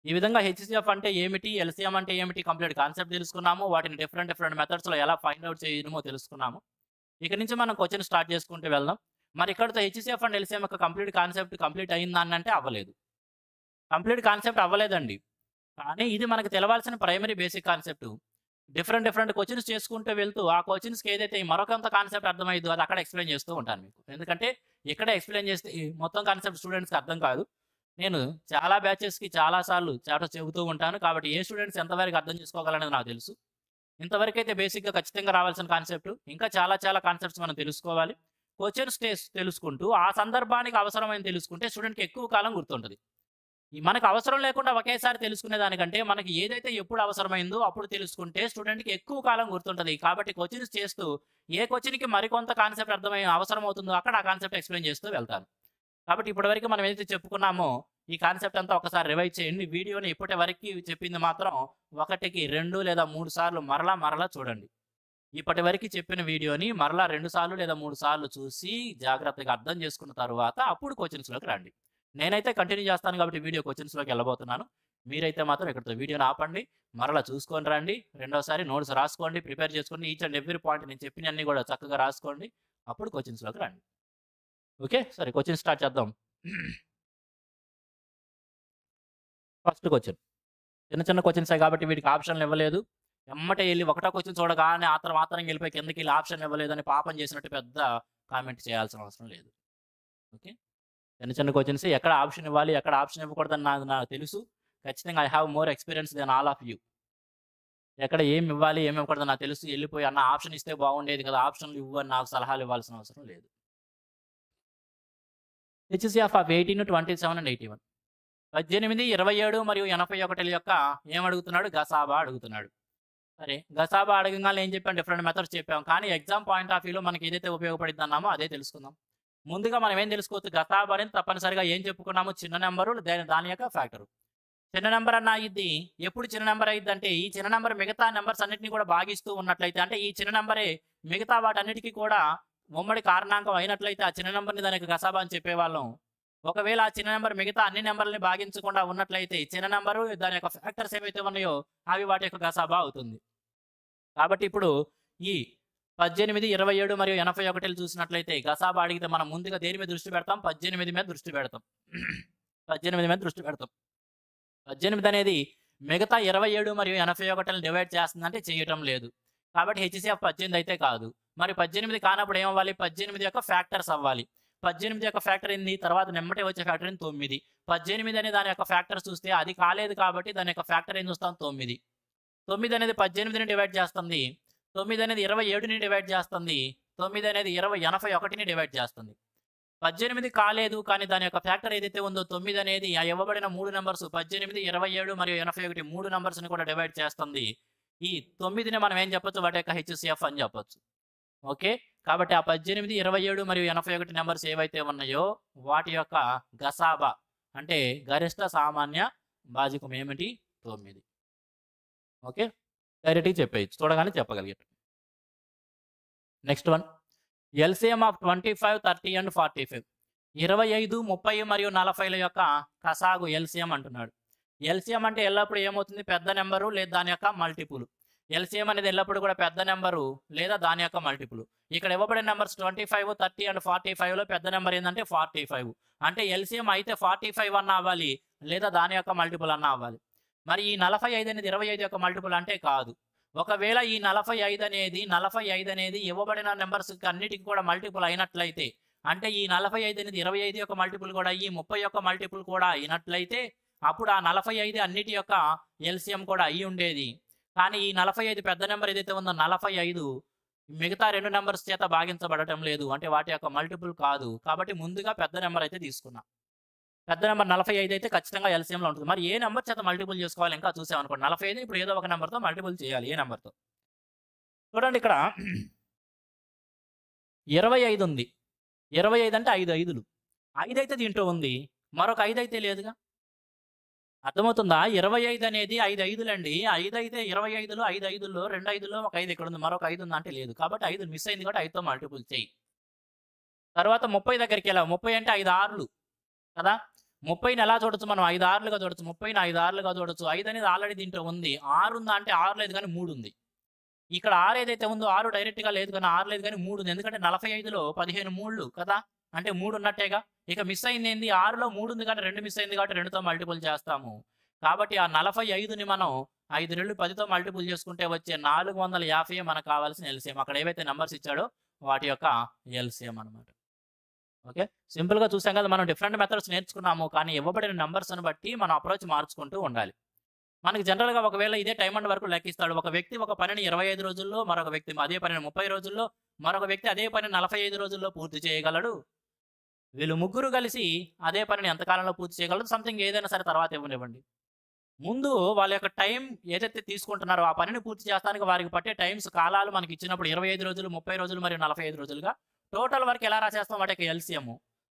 ఈ విధంగా హెచ్సిఎఫ్ అంటే ఏమిటి, ఎల్సిఎం అంటే ఏమిటి కంప్లీట్ కాన్సెప్ట్ తెలుసుకున్నాము. వాటిని డిఫరెంట్ మెథడ్స్లో ఎలా ఫైండ్ అవుట్ చేయడమో తెలుసుకున్నాము. ఇక నుంచి మనం క్వశ్చన్ స్టార్ట్ చేసుకుంటూ వెళ్దాం. మరి ఇక్కడతో హెచ్సిఎఫ్ అండ్ ఎల్సిఎం యొక్క కంప్లీట్ కాన్సెప్ట్ కంప్లీట్ అయిందా అని అంటే అవ్వలేదు. కంప్లీట్ కాన్సెప్ట్ అవ్వలేదండి. కానీ ఇది మనకు తెలవాల్సిన primary basic concept. Different questions చేసుకుంటూ వెళ్తూ ఆ క్వశ్చన్స్కి ఏదైతే మరొకంత కాన్సెప్ట్ అర్థమైందో అది అక్కడ ఎక్స్ప్లెయిన్ చేస్తూ ఉంటాను మీకు. ఎందుకంటే ఇక్కడ ఎక్స్ప్లెయిన్ చేస్తే ఈ మొత్తం కాన్సెప్ట్ స్టూడెంట్స్కి అర్థం కాదు. నేను చాలా బ్యాచెస్కి చాలాసార్లు చాప్టర్స్ చెబుతూ ఉంటాను. కాబట్టి ఏ స్టూడెంట్స్ ఎంతవరకు అర్థం చేసుకోగలనేది నాకు తెలుసు. ఇంతవరకు అయితే బేసిక్గా ఖచ్చితంగా రావాల్సిన కాన్సెప్ట్. ఇంకా చాలా కాన్సెప్ట్స్ మనం తెలుసుకోవాలి. క్వశ్చన్స్ తెలుసుకుంటూ ఆ సందర్భానికి అవసరమైన తెలుసుకుంటే స్టూడెంట్కి ఎక్కువ కాలం గుర్తుంటుంది. మనకు అవసరం లేకుండా ఒకేసారి తెలుసుకునే దానికంటే మనకి ఏదైతే ఎప్పుడు అవసరమైందో అప్పుడు తెలుసుకుంటే స్టూడెంట్కి ఎక్కువ కాలం గుర్తుంటుంది. కాబట్టి క్వశ్చన్స్ చేస్తూ ఏ క్వశ్చన్కి మరికొంత కాన్సెప్ట్ అర్థమయ్యే అవసరం అవుతుందో అక్కడ ఆ కాన్సెప్ట్ ఎక్స్ప్లెయిన్ చేస్తూ వెళ్తాను. కాబట్టి ఇప్పటివరకు మనం ఏదైతే చెప్పుకున్నామో ఈ కాన్సెప్ట్ అంతా ఒకసారి రివైజ్ చేయండి. వీడియోని ఇప్పటి వరకు చెప్పింది మాత్రం 1కి 2 లేదా 3 సార్లు మరలా చూడండి. ఇప్పటి వరకు చెప్పిన వీడియోని మరలా 2 సార్లు లేదా 3 సార్లు చూసి జాగ్రత్తగా అర్థం చేసుకున్న తర్వాత అప్పుడు క్వశ్చన్స్లోకి రండి. నేనైతే కంటిన్యూ చేస్తాను కాబట్టి వీడియో క్వశ్చన్స్లోకి వెళ్ళబోతున్నాను. మీరైతే మాత్రం ఇక్కడితో వీడియోని ఆపండి, మరలా చూసుకొని రండి. రెండోసారి నోట్స్ రాసుకోండి, ప్రిపేర్ చేసుకోండి. ఈచ్ అండ్ ఎవ్రీ పాయింట్ నేను చెప్పినవన్నీ కూడా చక్కగా రాసుకోండి. అప్పుడు క్వశ్చన్స్లోకి రండి. ఓకే, సరే క్వశ్చన్ స్టార్ట్ చేద్దాం. ఫస్ట్ క్వశ్చన్ చిన్న క్వశ్చన్సే కాబట్టి వీటికి ఆప్షన్లు ఇవ్వలేదు. ఎమ్మటే వెళ్ళి ఒకటో క్వశ్చన్ చూడగానే మాత్రం వెళ్ళిపోయి కిందకి వెళ్ళి ఆప్షన్ ఇవ్వలేదని పాపం చేసినట్టు పెద్ద కామెంట్ చేయాల్సిన అవసరం లేదు. ఓకే, చిన్న క్వశ్చన్స్ ఎక్కడ ఆప్షన్ ఇవ్వాలి ఎక్కడ ఆప్షన్ ఇవ్వకూడదని నాకు తెలుసు. ఖచ్చితంగా I have more experience than all of you. ఎక్కడ ఏమి ఇవ్వాలి ఏమి ఇవ్వకూడదు నాకు తెలుసు. వెళ్ళిపోయి అన్న ఆప్షన్ ఇస్తే బాగుండేది కదా, ఆప్షన్లు ఇవ్వు అని నాకు సలహాలు ఇవ్వాల్సిన అవసరం లేదు. HCF of 18, 27 and 81. 18, 27 మరియు 81 యొక్క ఏమడుగుతున్నాడు, గసాబా అడుగుతున్నాడు. సరే గసాబా అడగగానే ఏం చెప్పాం, డిఫరెంట్ మెథడ్స్ చెప్పాం. కానీ ఎగ్జామ్ పాయింట్ ఆఫ్ వ్యూలో మనకి ఏదైతే ఉపయోగపడిద్ది అన్నామో అదే తెలుసుకుందాం. ముందుగా మనం ఏం తెలుసుకోవచ్చు, గసాబా అనేది తప్పనిసరిగా ఏం చెప్పుకున్నాము, చిన్న నెంబరు దాని యొక్క ఫ్యాక్టరు. చిన్న నెంబర్ అన్న అయ్యిద్ది. ఎప్పుడు చిన్న నెంబర్ అయ్యిద్ది అంటే ఈ చిన్న నెంబర్ మిగతా నెంబర్స్ అన్నింటినీ కూడా భాగిస్తూ ఉన్నట్లయితే, అంటే ఈ చిన్న నెంబరే మిగతా వాటన్నిటికీ కూడా ఉమ్మడి కారణాంకం అయినట్లయితే ఆ చిన్న నెంబర్ని దానికి గసాబా అని చెప్పేవాళ్ళం. ఒకవేళ ఆ చిన్న నెంబర్ మిగతా అన్ని నెంబర్లని భాగించకుండా ఉన్నట్లయితే చిన్న నెంబరు దాని యొక్క ఫ్యాక్టర్స్ ఏవైతే ఉన్నాయో అవి వాటి యొక్క గసాబా అవుతుంది. కాబట్టి ఇప్పుడు ఈ 18, 27 మరియు 81 చూసినట్లయితే గసాబా అడిగితే మనం ముందుగా దేని మీద దృష్టి పెడతాం, 18 మీద దృష్టి పెడతాం. 18 మీద దృష్టి పెడతాం. 18 అనేది మిగతా 27 మరియు 81 డివైడ్ చేస్తుందంటే చేయటం లేదు. కాబట్టి హెచ్సిఎఫ్ 18 అయితే కాదు. మరి 18 కానప్పుడు ఏమవ్వాలి, 18 యొక్క ఫ్యాక్టర్స్ అవ్వాలి. 18 యొక్క ఫ్యాక్టర్ ఏంది, తర్వాత నెమ్మటే వచ్చే ఫ్యాక్టర్ ఏంది 9. 18 అనే దాని యొక్క ఫ్యాక్టర్ చూస్తే అది కాలేదు కాబట్టి దాని యొక్క ఫ్యాక్టర్ ఏం చూస్తాం 9. 9 అనేది 18ని డివైడ్ చేస్తుంది. 9 అనేది 27ని డివైడ్ చేస్తుంది. 9 అనేది 81ని డివైడ్ చేస్తుంది. 18 కాలేదు కానీ దాని యొక్క ఫ్యాక్టర్ ఏదైతే ఉందో 9 అనేది ఆ ఇవ్వబడిన 3 నెంబర్స్ 18, 27 మరియు 81 3 నెంబర్స్ని కూడా డివైడ్ చేస్తుంది. ఈ 9ని మనం ఏం చెప్పొచ్చు, వాటి యొక్క హెచ్సిఎఫ్ అని చెప్పొచ్చు. ఓకే, కాబట్టి ఆ 18, 27 మరియు 81 నెంబర్స్ ఏవైతే ఉన్నాయో వాటి యొక్క గసాబా అంటే గరిష్ట సామాన్య భాజకం ఏమిటి, 9. ఓకే, డైరెక్ట్గా చెప్పేయచ్చు, చూడగానే చెప్పగలిగారు. Next one, LCM of 25, 30 and 45. 25, 30 మరియు 40 యొక్క కసాగు ఎల్సిఎం అంటున్నాడు. ఎల్సిఎం అంటే ఎల్లప్పుడూ ఏమవుతుంది, పెద్ద నెంబరు లేదా దాని యొక్క మల్టిపుల్. ఎల్సిఎం అనేది ఎల్లప్పుడూ కూడా పెద్ద నెంబరు లేదా దాని యొక్క మల్టిపుల్. ఇక్కడ ఇవ్వబడిన నెంబర్స్ 25, 30 and 45లో పెద్ద నెంబర్ ఏంటంటే 45. అంటే ఎల్సిఎం అయితే 45 అన్న అవ్వాలి లేదా దాని యొక్క మల్టిపుల్ అన్న అవ్వాలి. మరి ఈ 45 అనేది 25 యొక్క మల్టిపుల్ అంటే కాదు. ఒకవేళ ఈ 45 అనేది ఇవ్వబడిన నెంబర్స్ అన్నిటికీ కూడా మల్టిపుల్ అయినట్లయితే, అంటే ఈ 45 అనేది 25 యొక్క మల్టిపుల్ కూడా ఈ 30 యొక్క మల్టిపుల్ కూడా అయినట్లయితే అప్పుడు ఆ 45 అన్నిటి యొక్క ఎల్సిఎం కూడా అయ్యి ఉండేది. కానీ ఈ 45 పెద్ద నెంబర్ ఏదైతే ఉందో 45 మిగతా 2 నెంబర్స్ చేత భాగించబడటం లేదు, అంటే వాటి యొక్క మల్టిపుల్ కాదు. కాబట్టి ముందుగా పెద్ద నెంబర్ అయితే తీసుకున్నా. పెద్ద నెంబర్ 45 అయితే ఖచ్చితంగా ఎల్సిఎంలో ఉంటుంది. మరి ఏ నెంబర్ చేత మల్టిపుల్ చేసుకోవాలి ఇంకా చూసామనుకోండి, 45 ఇప్పుడు ఏదో ఒక నెంబర్తో మల్టిపుల్ చేయాలి. ఏ నెంబర్తో చూడండి, ఇక్కడ 25 ఉంది. 25 అంటే 5 5లు. 5 అయితే దీంట్లో ఉంది. మరొక 5 అయితే లేదుగా. అర్థమవుతుందా? 25 అనేది 5 5లండి. 5 అయితే 25లో 5 5లో 2 5లో ఒక 5 ఇక్కడుంది. మరొక 5 ఉందా అంటే లేదు. కాబట్టి 5 మిస్ అయింది కాబట్టి 5తో మల్టిపుల్ చెయ్యి. తర్వాత 30 దగ్గరికెళ్ళావు. 30 అంటే 5 6లు కదా! 30ని ఎలా చూడొచ్చు మనం? 5 6లుగా చూడొచ్చు. 30ని 5 6లుగా చూడొచ్చు. 5 అనేది ఆల్రెడీ దీంట్లో ఉంది. 6 ఉందా అంటే 6 లేదు గానీ 3 ఉంది. ఇక్కడ 6 ఏదైతే ఉందో 6 డైరెక్ట్‌గా లేదు కానీ 6 లేదు గానీ 3 ఉంది. ఎందుకంటే 45లో 15 మూళ్ళు కదా! అంటే 3 ఉన్నట్టేగా. ఇక మిస్ అయిందేంది? 6లో 3 ఉంది కానీ 2 మిస్ అయింది కాబట్టి 2తో మల్టిపుల్ చేస్తాము. కాబట్టి ఆ 45ని మనం 5 రెళ్ళు 10తో మల్టిపుల్ చేసుకుంటే వచ్చే 450 మనకు కావాల్సిన ఎల్‌సీఎం. అక్కడ ఏవైతే నంబర్స్ ఇచ్చాడో వాటి యొక్క ఎల్‌సీఎం అన్నమాట. ఓకే. సింపుల్‌గా చూసాం కదా! మనం డిఫరెంట్ మెథడ్స్ నేర్చుకున్నాము. కానీ ఇవ్వబడిన నంబర్స్‌ని బట్టి మనం అప్రోచ్ మార్చుకుంటూ ఉండాలి. మనకి జనరల్‌గా ఒకవేళ ఇదే టైమ్ అండ్ వర్క్ లెక్కిస్తాడు. ఒక వ్యక్తి ఒక పనిని 25 రోజుల్లో, మరొక వ్యక్తి అదే పనిని 30 రోజుల్లో, మరొక వ్యక్తి అదే పనిని 45 రోజుల్లో పూర్తి చేయగలడు. వీళ్ళు ముగ్గురు కలిసి అదే పనిని ఎంత కాలంలో పూర్తి చేయగలరు? సంథింగ్ ఏదైనా సరే తర్వాత ఇవ్వనివ్వండి. ముందు వాళ్ళ యొక్క టైం ఏదైతే తీసుకుంటున్నారో ఆ పనిని పూర్తి చేస్తానికి వారికి పట్టే టైమ్స్ కాలాలు మనకి ఇచ్చినప్పుడు 25 రోజులు, 30 రోజులు మరియు 45 రోజులుగా టోటల్ వర్క్ ఎలా రాసేస్తాం వాటి యొక్క ఎల్‌సీఎం.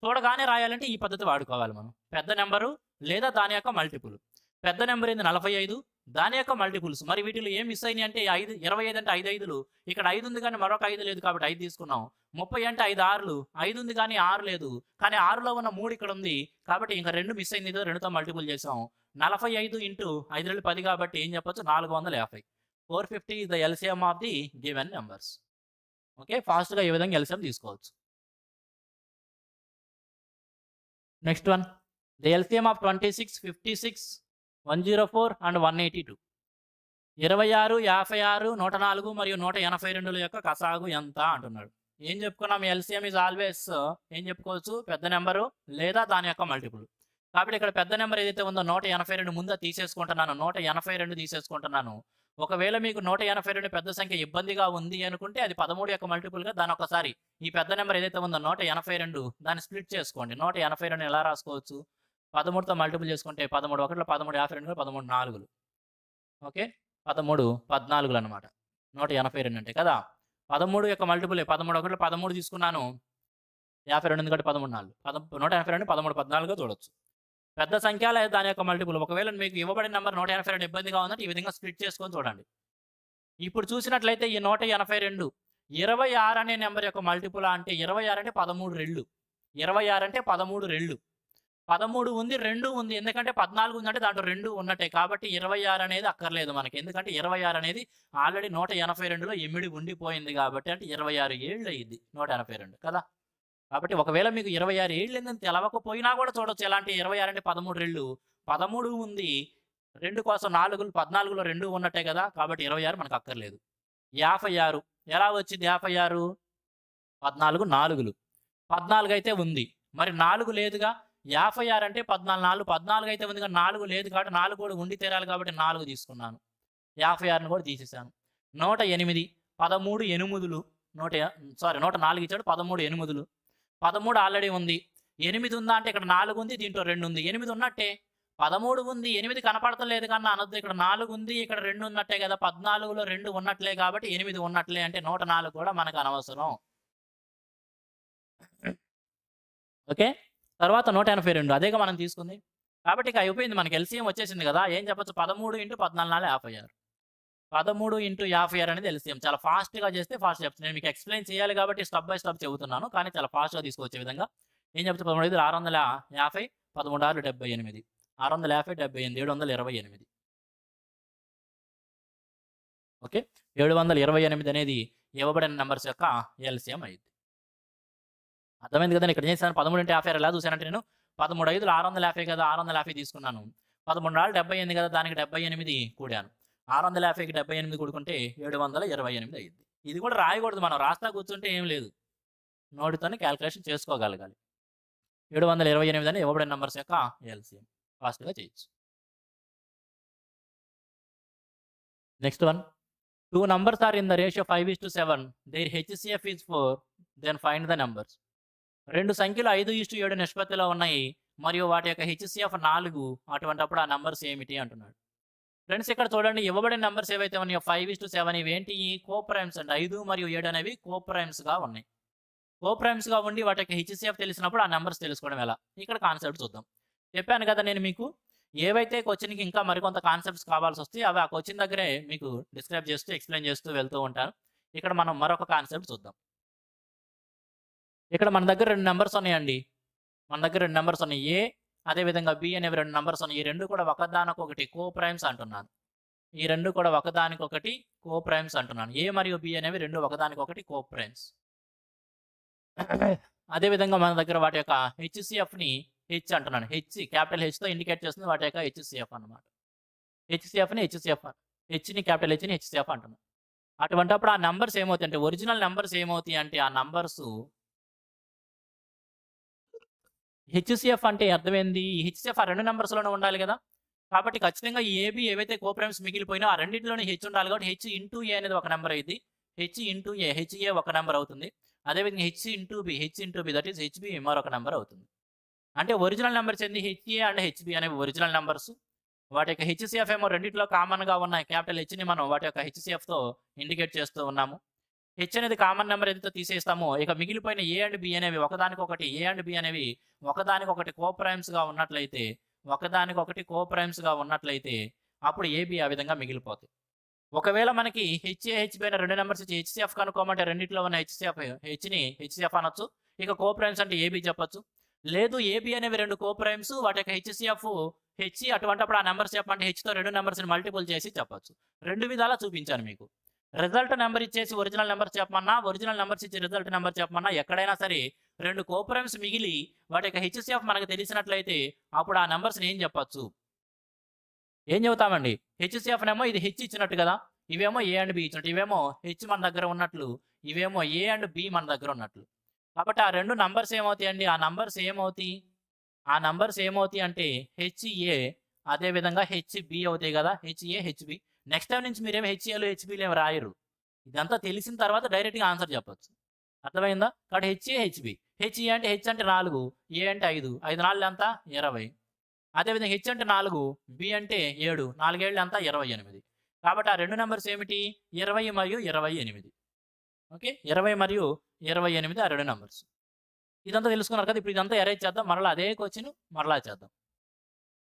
చూడగానే రాయాలంటే ఈ పద్ధతి వాడుకోవాలి మనం. పెద్ద నంబరు లేదా దాని యొక్క మల్టిపుల్. పెద్ద నంబర్ ఏంది 45 దాని యొక్క మల్టిపుల్స్. మరి వీటిలో ఏం మిస్ అయినాయి అంటే 25 అంటే 5 5లు. ఇక్కడ 5 ఉంది కానీ మరొక 5 లేదు కాబట్టి 5 తీసుకున్నాం. 30 అంటే 5 6లు. 5 ఉంది కానీ 6 లేదు. కానీ 6లో ఉన్న 3 ఇక్కడ ఉంది. కాబట్టి ఇంకా 2 మిస్ అయింది. 2తో మల్టిపుల్ చేసాం. 45 ఇంటూ 5 రెళ్ళు 10 కాబట్టి ఏం చెప్పొచ్చు? 450. 450 is the LCM of the given numbers. Okay. ఫాస్ట్‌గా ఈ విధంగా ఎల్‌సీఎం తీసుకోవచ్చు. Next one. The LCM of 26, 56, 104 and 182. 26, 56, 104 మరియు 182ల యొక్క కసాగు ఎంత అంటున్నాడు. ఏం చెప్పుకున్నాం? ఎల్‌సీఎం ఈజ్ ఆల్వేస్ ఏం చెప్పుకోవచ్చు? పెద్ద నెంబరు లేదా దాని యొక్క మల్టిపుల్. కాబట్టి ఇక్కడ పెద్ద నెంబర్ ఏదైతే ఉందో 182 ముందు తీసేసుకుంటున్నాను. 182 తీసేసుకుంటున్నాను. ఒకవేళ మీకు 182 పెద్ద సంఖ్య ఇబ్బందిగా ఉంది అనుకుంటే అది 13 యొక్క మల్టిపుల్‌గా దాన్ని ఒకసారి ఈ పెద్ద నెంబర్ ఏదైతే ఉందో 182 దాన్ని స్ప్లిట్ చేసుకోండి. 182ని ఎలా రాసుకోవచ్చు? 13తో మల్టిపుల్ చేసుకుంటే 13 1 13 52 13 4. ఓకే. 13 14 అన్నమాట. 182 అంటే కదా! 13 యొక్క మల్టిపులే 13 1 13 తీసుకున్నాను. 52 ఉంది కాబట్టి 13 4. 182 13 14గా చూడొచ్చు. పెద్ద సంఖ్య లేదా దాని యొక్క మల్టిపుల్. ఒకవేళ మీకు ఇవ్వబడిన నంబర్ 182 ఇబ్బందిగా ఉందంటే ఈ విధంగా స్ప్లిట్ చేసుకొని చూడండి. ఇప్పుడు చూసినట్లయితే ఈ 182 26 అనే నంబర్ యొక్క మల్టిపులా అంటే 26 అంటే 13 రెళ్ళు. 26 అంటే 13 రెళ్ళు. 13 ఉంది, 2 ఉంది. ఎందుకంటే 14 ఉందంటే దాంట్లో 2 ఉన్నట్టే. కాబట్టి 26 అనేది అక్కర్లేదు మనకి. ఎందుకంటే 26 అనేది ఆల్రెడీ 182లో ఇమిడి ఉండిపోయింది కాబట్టి అంటే 26 ఏళ్ళు అయ్యిద్ది 182 కదా! కాబట్టి ఒకవేళ మీకు 26 ఏళ్ళేందని తెలవకపోయినా కూడా చూడొచ్చు. ఎలాంటి 26 అంటే 13 రెళ్ళు. 13 ఉంది. 2 కోసం 14లో 2 ఉన్నట్టే కదా! కాబట్టి 26 మనకు అక్కర్లేదు. 56 ఎలా వచ్చింది 56? 14 4లు. 14 అయితే ఉంది. మరి 4 లేదుగా. 56 అంటే 14 14 అయితే ఉంది కానీ 4 లేదు కాబట్టి 4 కూడా ఉండి తీరాలి కాబట్టి 4 తీసుకున్నాను. 56ని కూడా తీసేసాను. 108 13 ఎనిమిదులు. 104 ఇచ్చాడు 13 ఎనిమిదులు. 13 ఆల్రెడీ ఉంది. 8 ఉందా అంటే ఇక్కడ 4 ఉంది. దీంట్లో 2 ఉంది. 8 ఉన్నట్టే. 13 ఉంది. 8 కనపడతం లేదు కన్నా అనొద్దు. ఇక్కడ 4 ఉంది. ఇక్కడ 2 ఉన్నట్టే కదా! 14లో 2 ఉన్నట్లే కాబట్టి 8 ఉన్నట్లే అంటే 104 కూడా మనకు అనవసరం. ఓకే. తర్వాత 182 అదేగా మనం తీసుకుంది. కాబట్టి ఇక అయిపోయింది మనకి ఎల్‌సీఎం వచ్చేసింది కదా! ఏం చెప్పొచ్చు? 13 × 14 = 56. 13 × 56 అనేది ఎల్‌సీఎం. చాలా ఫాస్ట్‌గా చేస్తే ఫాస్ట్ చెప్తాను. నేను మీకు ఎక్స్‌ప్లెయిన్ చేయాలి కాబట్టి స్టెప్ బై స్టెప్ చెబుతున్నాను. కానీ చాలా ఫాస్ట్‌గా తీసుకొచ్చే విధంగా. ఏం చెప్పొచ్చు? 13 × 650, 13 6 78. 650 78 728. ఓకే. 728 అనేది ఇవ్వబడిన నంబర్స్ యొక్క ఎల్‌సీఎం అయ్యిద్ది. అర్థమైంది కదండీ! ఇక్కడ చేశాను 13 × 56 ఎలా చూసానంటే నేను 13 5లు 650 కదా! 650 తీసుకున్నాను. 13 4 78 కదా! దానికి 78 కూడాను. 650కి 78 కూడుకుంటే 728 అయ్యిద్ది. ఇది కూడా రాయకూడదు మనం. రాస్తా కూర్చుంటే ఏం లేదు. నోటితోనే కాలిక్యులేషన్ చేసుకోగలగాలి. 728 అని ఇవ్వబడిన నంబర్స్ యొక్క ఎల్‌సీఎం. ఫాస్ట్‌గా చేయొచ్చు. Next one. 2 numbers are in the ratio 5:7. Their HCF is 4. Then find the numbers. 2 సంఖ్యలు 5:7 నిష్పత్తిలో ఉన్నాయి. మరియు వాటి యొక్క హెచ్‌సీఎఫ్ 4. అటువంటప్పుడు ఆ నంబర్స్ ఏమిటి అంటున్నాడు. ఫ్రెండ్స్ ఇక్కడ చూడండి ఇవ్వబడిన నంబర్స్ ఏవైతే ఉన్నాయో 5:7 ఇవేంటి? కోప్రైమ్స్ అండి. 5 మరియు 7 అనేవి కోప్రైమ్స్‌గా ఉన్నాయి. కోప్రైమ్స్గా ఉండి వాటి యొక్క హెచ్సిఎఫ్ తెలిసినప్పుడు ఆ నెంబర్స్ తెలుసుకోవడం ఎలా? ఇక్కడ కాన్సెప్ట్ చూద్దాం. చెప్పాను కదా నేను మీకు, ఏవైతే క్వెషన్‌కి ఇంకా మరికొంత కాన్సెప్ట్స్ కావాల్సొస్తాయి అవి ఆ క్వెషన్ దగ్గరే మీకు డిస్క్రైబ్ చేస్తూ, ఎక్స్‌ప్లెయిన్ చేస్తూ వెళ్తూ ఉంటాను. ఇక్కడ మనం మరొక కాన్సెప్ట్ చూద్దాం. ఇక్కడ మన దగ్గర 2 నంబర్స్ ఉన్నాయండి. మన దగ్గర 2 నంబర్స్ ఉన్నాయి. ఏ అదేవిధంగా బి అనేవి 2 నంబర్స్ ఉన్నాయి. ఈ 2 కూడా ఒకదానికొకటి కోప్రైమ్స్ అంటున్నాను. ఈ 2 కూడా ఒకదానికొకటి కోప్రైమ్స్ అంటున్నాను. ఏ మరియు బి అనేవి 2 ఒకదానికొకటి కోప్రైమ్స్. అదేవిధంగా మన దగ్గర వాటి యొక్క హెచ్సిఎఫ్‌ని హెచ్ అంటున్నాను. క్యాపిటల్ హెచ్‌తో ఇండికేట్ చేస్తుంది వాటి యొక్క హెచ్సిఎఫ్ అన్నమాట. హెచ్‌ని క్యాపిటల్ హెచ్‌ని హెచ్సిఎఫ్ అంటున్నాను. అటువంటప్పుడు ఆ నంబర్స్ ఏమవుతాయంటే ఒరిజినల్ నంబర్స్ ఏమవుతాయి అంటే ఆ నంబర్స్ హెచ్సిఎఫ్ అంటే అర్థమైంది. ఈ హెచ్సిఎఫ్ ఆ 2 నంబర్స్‌లోనే ఉండాలి కదా! కాబట్టి ఖచ్చితంగా ఈ ఏబీ ఏవైతే కోప్రైమ్స్ మిగిలిపోయినా ఆ రెండిట్లోనే హెచ్ ఉండాలి కాబట్టి హెచ్ ఇంటూ ఏ అనేది ఒక నంబర్ అయ్యిద్ది. హెచ్ ఇంటూ ఏ హెచ్ఏ ఒక నంబర్ అవుతుంది. అదేవిధంగా H into B that is HB మరొక నంబర్ అవుతుంది. అంటే ఒరిజినల్ నంబర్స్ ఏంది హెచ్ఏ అండ్ హెచ్బి అనేవి ఒరిజినల్ నంబర్స్. వాటి యొక్క హెచ్సిఎఫ్ ఏమో రెండిట్లో కామన్‌గా ఉన్న క్యాపిటల్ హెచ్‌ని మనం వాటి యొక్క హెచ్సిఎఫ్‌తో ఇండికేట్ చేస్తూ ఉన్నాము. హెచ్ అనేది కామన్ నెంబర్ ఏదైతే తీసేస్తామో ఇక మిగిలిపోయిన ఏ అండ్ బి అనేవి ఒకదానికొకటి కోప్రైమ్స్‌గా ఉన్నట్లయితే అప్పుడు ఏబి ఆ విధంగా మిగిలిపోతాయి. ఒకవేళ మనకి హెచ్ఏ, హెచ్బి అయిన 2 నంబర్స్ ఇచ్చి హెచ్సిఎఫ్ కనుక్కోమంటే రెండిట్లో ఉన్న హెచ్‌ని హెచ్సిఎఫ్ అనొచ్చు. ఇక కోప్రైమ్స్ అంటే ఏబి చెప్పొచ్చు. లేదు ఏబి అనేవి 2 కోప్రైమ్స్ వాటి యొక్క హెచ్సిఎఫ్ హెచ్ అటువంటప్పుడు ఆ నంబర్స్ చెప్పంటే హెచ్‌తో 2 నంబర్స్‌ని మల్టిపుల్ చేసి చెప్పొచ్చు. 2 విధాలా చూపించాను మీకు. రిజల్ట్ నెంబర్ ఇచ్చేసి ఒరిజినల్ నెంబర్ చెప్పమన్నా, ఒరిజినల్ నెంబర్స్ ఇచ్చి రిజల్ట్ నెంబర్ చెప్పమన్నా ఎక్కడైనా సరే 2 కోప్రైమ్స్ మిగిలి వాటి యొక్క హెచ్సిఎఫ్ మనకు తెలిసినట్లయితే అప్పుడు ఆ నంబర్స్‌ని ఏం చెప్పొచ్చు? ఏం చెబుతామండి? హెచ్సిఎఫ్‌నేమో ఇది హెచ్ ఇచ్చినట్టు కదా! ఇవేమో ఏ అండ్ బి ఇచ్చినట్టు. ఇవేమో హెచ్ మన దగ్గర ఉన్నట్లు, ఇవేమో ఏ అండ్ బి మన దగ్గర ఉన్నట్లు. కాబట్టి ఆ 2 నంబర్స్ ఏమవుతాయండి? ఆ నంబర్స్ ఏమవుతాయి అంటే హెచ్ఏ అదేవిధంగా హెచ్బి అవుతాయి కదా! HA, HB. నెక్స్ట్ టైమ్ నుంచి మీరేమి హెచ్ఏలు, హెచ్బిలు ఏమి రాయరు. ఇదంతా తెలిసిన తర్వాత డైరెక్ట్‌గా ఆన్సర్ చెప్పొచ్చు. అర్థమైందా? కాబట్టి హెచ్ఏ, హెచ్బి. హెచ్ఏ అంటే హెచ్ అంటే 4, ఏ అంటే 5. 5 నాలుగులు ఎంత? 20. అదేవిధంగా హెచ్ అంటే 4, బి అంటే 7. 4 ఏళ్ళు ఎంత? 28. కాబట్టి ఆ 2 నంబర్స్ ఏమిటి? 20 మరియు 28. ఓకే. 20 మరియు 28 ఆ 2 నంబర్స్. ఇదంతా తెలుసుకున్నారు కదా! ఇప్పుడు ఇదంతా ఎరేజ్ చేద్దాం. మరలా అదే క్వెషన్ మరలా చేద్దాం.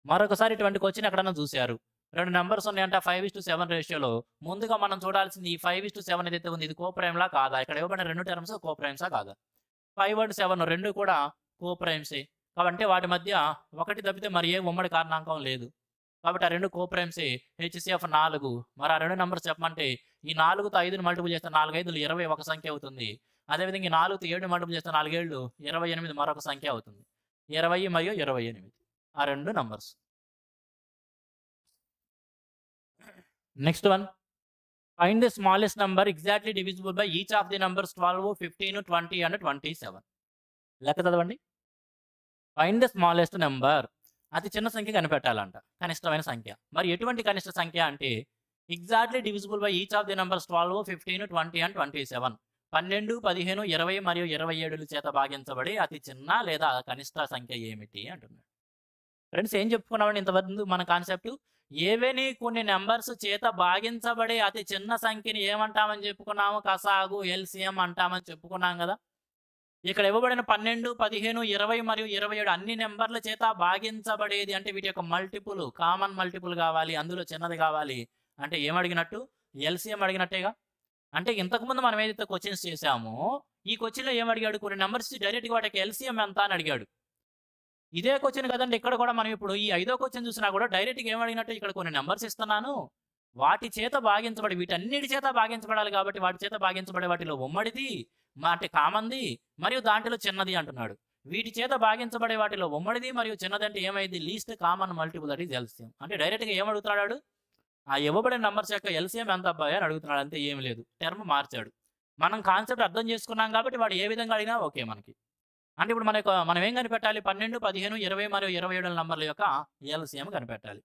మరొకసారి ఇటువంటి క్వెషన్ ఎక్కడన్నా చూసారు. 2 నంబర్స్ ఉన్నాయంట 5:7 రేషియోలో. ముందుగా మనం చూడాల్సింది ఈ 5:7 ఏదైతే ఉంది ఇది కోప్రైమ్‌లా కాదా? ఇక్కడ ఇవ్వబడిన 2 టర్మ్స్ కోప్రైమ్సా కాదా? 5 అండ్ 7 2 కూడా కోప్రైమ్సే. కాబట్టి వాటి మధ్య ఒకటి తప్పితే మరి ఏ ఉమ్మడి కారణాంకం లేదు. కాబట్టి ఆ 2 కోప్రైమ్సే. హెచ్సిఎఫ్ 4. మరి ఆ 2 నంబర్స్ చెప్పమంటే ఈ 4తో 5ని మల్టిపుల్ చేస్తే 4 5లు 20 ఒక సంఖ్య అవుతుంది. అదేవిధంగా ఈ 4తో 7ని మల్టిపుల్ చేస్తే 4 7లు 28 మరొక సంఖ్య అవుతుంది. 20 మరియు 28 ఆ 2 numbers. Next one. Find the smallest number exactly divisible by each of the numbers 12, 15, 20 and 27. లెక్క చదవండి. Find the smallest number. అతి చిన్న సంఖ్య కనిపెట్టాలంట. కనిష్టమైన సంఖ్య. మరి ఎటువంటి కనిష్ట సంఖ్య అంటే exactly divisible by each of the numbers 12, 15, 20 and 27. 12, 15, 20 మరియు 27 చేత భాగించబడి అతి చిన్న లేదా కనిష్ట సంఖ్య ఏమిటి అంటున్నాడు. ఫ్రెండ్స్ ఏం చెప్పుకున్నామండి ఇంతవరకు మన కాన్సెప్ట్? ఏవేని కొన్ని నంబర్స్ చేత భాగించబడే అతి చిన్న సంఖ్యని ఏమంటామని చెప్పుకున్నాము? కసాగు, ఎల్‌సీఎం అంటామని చెప్పుకున్నాం కదా! ఇక్కడ ఇవ్వబడిన 12, 15, 20 మరియు 27 అన్ని నంబర్ల చేత భాగించబడేది అంటే వీటి యొక్క మల్టిపుల్, కామన్ మల్టిపుల్ కావాలి. అందులో చిన్నది కావాలి. అంటే ఏమడిగినట్టు? ఎల్‌సీఎం అడిగినట్టేగా. అంటే ఇంతకుముందు మనం ఏదైతే క్వెషన్స్ చేసామో ఈ క్వెషన్‌లో ఏమడిగాడు? కొన్ని నంబర్స్ డైరెక్ట్‌గా వాటి యొక్క ఎల్‌సీఎం ఎంత అని అడిగాడు. ఇదే క్వెషన్ కదండీ ఇక్కడ కూడా మనం ఇప్పుడు ఈ ఐదో క్వెషన్ చూసినా కూడా డైరెక్ట్‌గా ఏమడిగినట్టు ఇక్కడ కొన్ని నంబర్స్ ఇస్తున్నాను. వాటి చేత భాగించబడి వీటన్నిటి చేత భాగించబడాలి కాబట్టి వాటి చేత భాగించబడే వాటిలో ఉమ్మడిది, అంటే కామన్‌ది మరియు దాంట్లో చిన్నది అంటున్నాడు. వీటి చేత భాగించబడే వాటిలో ఉమ్మడిది మరియు చిన్నది అంటే ఏమైంది? Least common multiple that is LCM. అంటే డైరెక్ట్‌గా ఏమడుగుతున్నాడు? ఆ ఇవ్వబడిన నంబర్స్ యొక్క ఎల్‌సీఎం ఎంత అబ్బాయి అని అడుగుతున్నాడు. అంతే ఏమి లేదు. టర్మ్ మార్చాడు. మనం కాన్సెప్ట్ అర్థం చేసుకున్నాం కాబట్టి వాడు ఏ విధంగా అడిగినా ఓకే మనకి. అంటే ఇప్పుడు మనం ఏం కనిపెట్టాలి? 12, 15, 20 మరియు 27 నంబర్ల యొక్క ఎల్‌సీఎం కనిపెట్టాలి.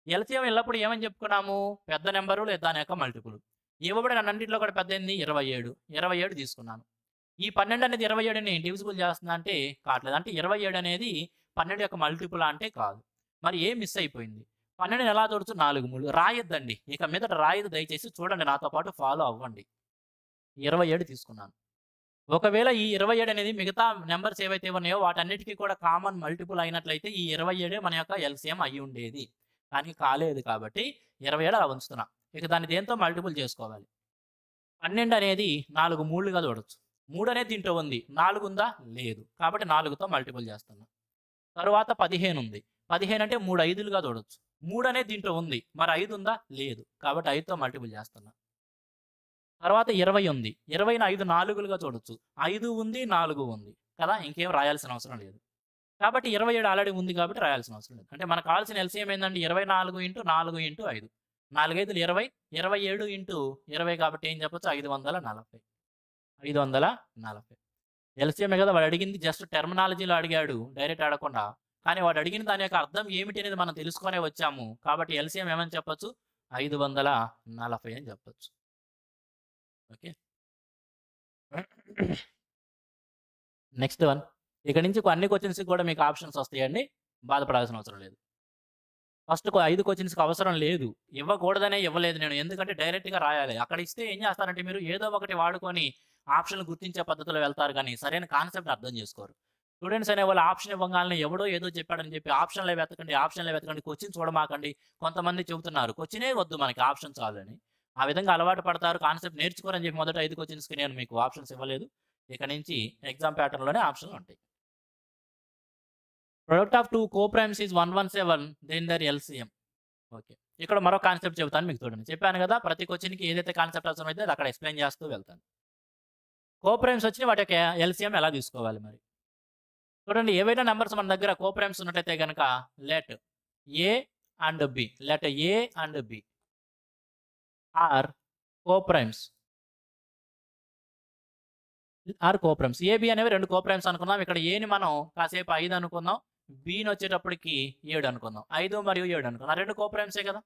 ఎల్‌సీఎం ఎల్లప్పుడు ఏమని చెప్పుకున్నాము? పెద్ద నంబరు లేదా దాని యొక్క మల్టిపుల్. ఇవ్వబడిన అన్నింటిలో కూడా పెద్దది 27. 27 తీసుకున్నాను. ఈ 12 అనేది 27ని డివిజిబుల్ చేస్తుందా అంటే కావట్లేదు. అంటే 27 అనేది 12 యొక్క మల్టిపుల్ అంటే కాదు. మరి ఏం మిస్ అయిపోయింది? 12ని ఎలా చూడొచ్చు? 4 3 రాయొద్దండి. ఇక మీదట రాయొద్దు దయచేసి చూడండి నాతో పాటు ఫాలో అవ్వండి. 27 తీసుకున్నాను. ఒకవేళ ఈ 27 అనేది మిగతా నంబర్స్ ఏవైతే ఉన్నాయో వాటన్నిటికి కూడా కామన్ మల్టిపుల్ అయినట్లయితే ఈ 27 మన యొక్క ఎల్‌సీఎం అయ్యి ఉండేది. కానీ కాలేదు కాబట్టి 27 అలా ఉంచుతున్నా. ఇక దాన్ని దేనితో మల్టిపుల్ చేసుకోవాలి. 12 అనేది 4 మూళ్ళుగా చూడొచ్చు. 3 అనేది దీంట్లో ఉంది. 4 ఉందా? లేదు. కాబట్టి 4తో మల్టిపుల్ చేస్తున్నా. తరువాత 15 ఉంది. 15 అంటే 3 ఐదులుగా చూడొచ్చు. 3 అనేది దీంట్లో ఉంది. మరి 5 ఉందా? లేదు. కాబట్టి 5తో మల్టిపుల్ చేస్తున్నా. తర్వాత 20 ఉంది. 20ని 5 నాలుగులుగా చూడొచ్చు. 5 ఉంది, 4 ఉంది. కదా! ఇంకేం రాయాల్సిన అవసరం లేదు. కాబట్టి 27 ఆల్రెడీ ఉంది కాబట్టి రాయాల్సిన అవసరం లేదు. అంటే మనకు కావాల్సిన ఎల్‌సీఎం ఏందండి 24 ఇంటూ 4 ఇంటూ 5. 4 5లు 20, 27 ఇంటూ 20 కాబట్టి ఏం చెప్పొచ్చు 540. 540. ఎల్‌సీఎమే కదా! వాడు అడిగింది జస్ట్ టెర్మినాలజీలో అడిగాడు. డైరెక్ట్ అడగకుండా. కానీ వాడు అడిగిన దాని యొక్క అర్థం ఏమిటి అనేది మనం తెలుసుకొనే వచ్చాము. కాబట్టి ఎల్‌సీఎం ఏమని చెప్పొచ్చు 540 అని చెప్పొచ్చు. ఓకే. Next one. ఇక్కడి నుంచి అన్ని క్వెషన్స్‌కి కూడా మీకు ఆప్షన్స్ వస్తాయండి. బాధపడాల్సిన అవసరం లేదు. ఫస్ట్ 5 క్వెషన్స్‌కి అవసరం లేదు. ఇవ్వకూడదనే ఇవ్వలేదు నేను. ఎందుకంటే డైరెక్ట్‌గా రాయాలి. అక్కడ ఇస్తే ఏం చేస్తారంటే మీరు ఏదో ఒకటి వాడుకొని ఆప్షన్‌లు గుర్తించే పద్ధతిలో వెళ్తారు గానీ సరైన కాన్సెప్ట్‌ని అర్థం చేసుకోరు. స్టూడెంట్స్ అనేవాళ్ళు ఆప్షన్ ఇవ్వంగాల్నే ఎవడో ఏదో చెప్పాడని చెప్పి ఆప్షన్‌లే వెతకండి, క్వెషన్ చూడమాకండి. కొంతమంది చెబుతున్నారు. క్వెషనే వద్దు మనకి ఆప్షన్ చాలని. ఆ విధంగా అలవాటు పడతారు. కాన్సెప్ట్ నేర్చుకోరని చెప్పి మొదట 5 క్వెషన్స్‌కి నేను మీకు ఆప్షన్స్ ఇవ్వలేదు. ఇక నుంచి ఎగ్జామ్ ప్యాటర్న్‌లోనే ఆప్షన్‌లు ఉంటాయి. Product of 2 coprimes is 117 then their LCM. Okay. ఇక్కడ మరో కాన్సెప్ట్ చెబుతాను మీకు చూడండి. చెప్పాను కదా! ప్రతి క్వెషన్‌కి ఏదైతే కాన్సెప్ట్ అవసరమైతే అది అక్కడ ఎక్స్‌ప్లెయిన్ చేస్తూ వెళ్తాను. కోప్రైమ్స్ వచ్చినాయి వాటి యొక్క ఎల్‌సీఎం ఎలా తీసుకోవాలి మరి? చూడండి ఏవైనా నంబర్స్ మన దగ్గర కోప్రైమ్స్ ఉన్నట్లయితే గనక let A and B are coprimes AB అనేవి 2 కోప్రైమ్స్ అనుకుందాం. ఇక్కడ ఏని మనం కాసేపు 5 అనుకుందాం. బిని వచ్చేటప్పటికి 7 అనుకుందాం. 5 మరియు 7 అనుకుందాం. ఆ 2 కోప్రైమ్సే కదా!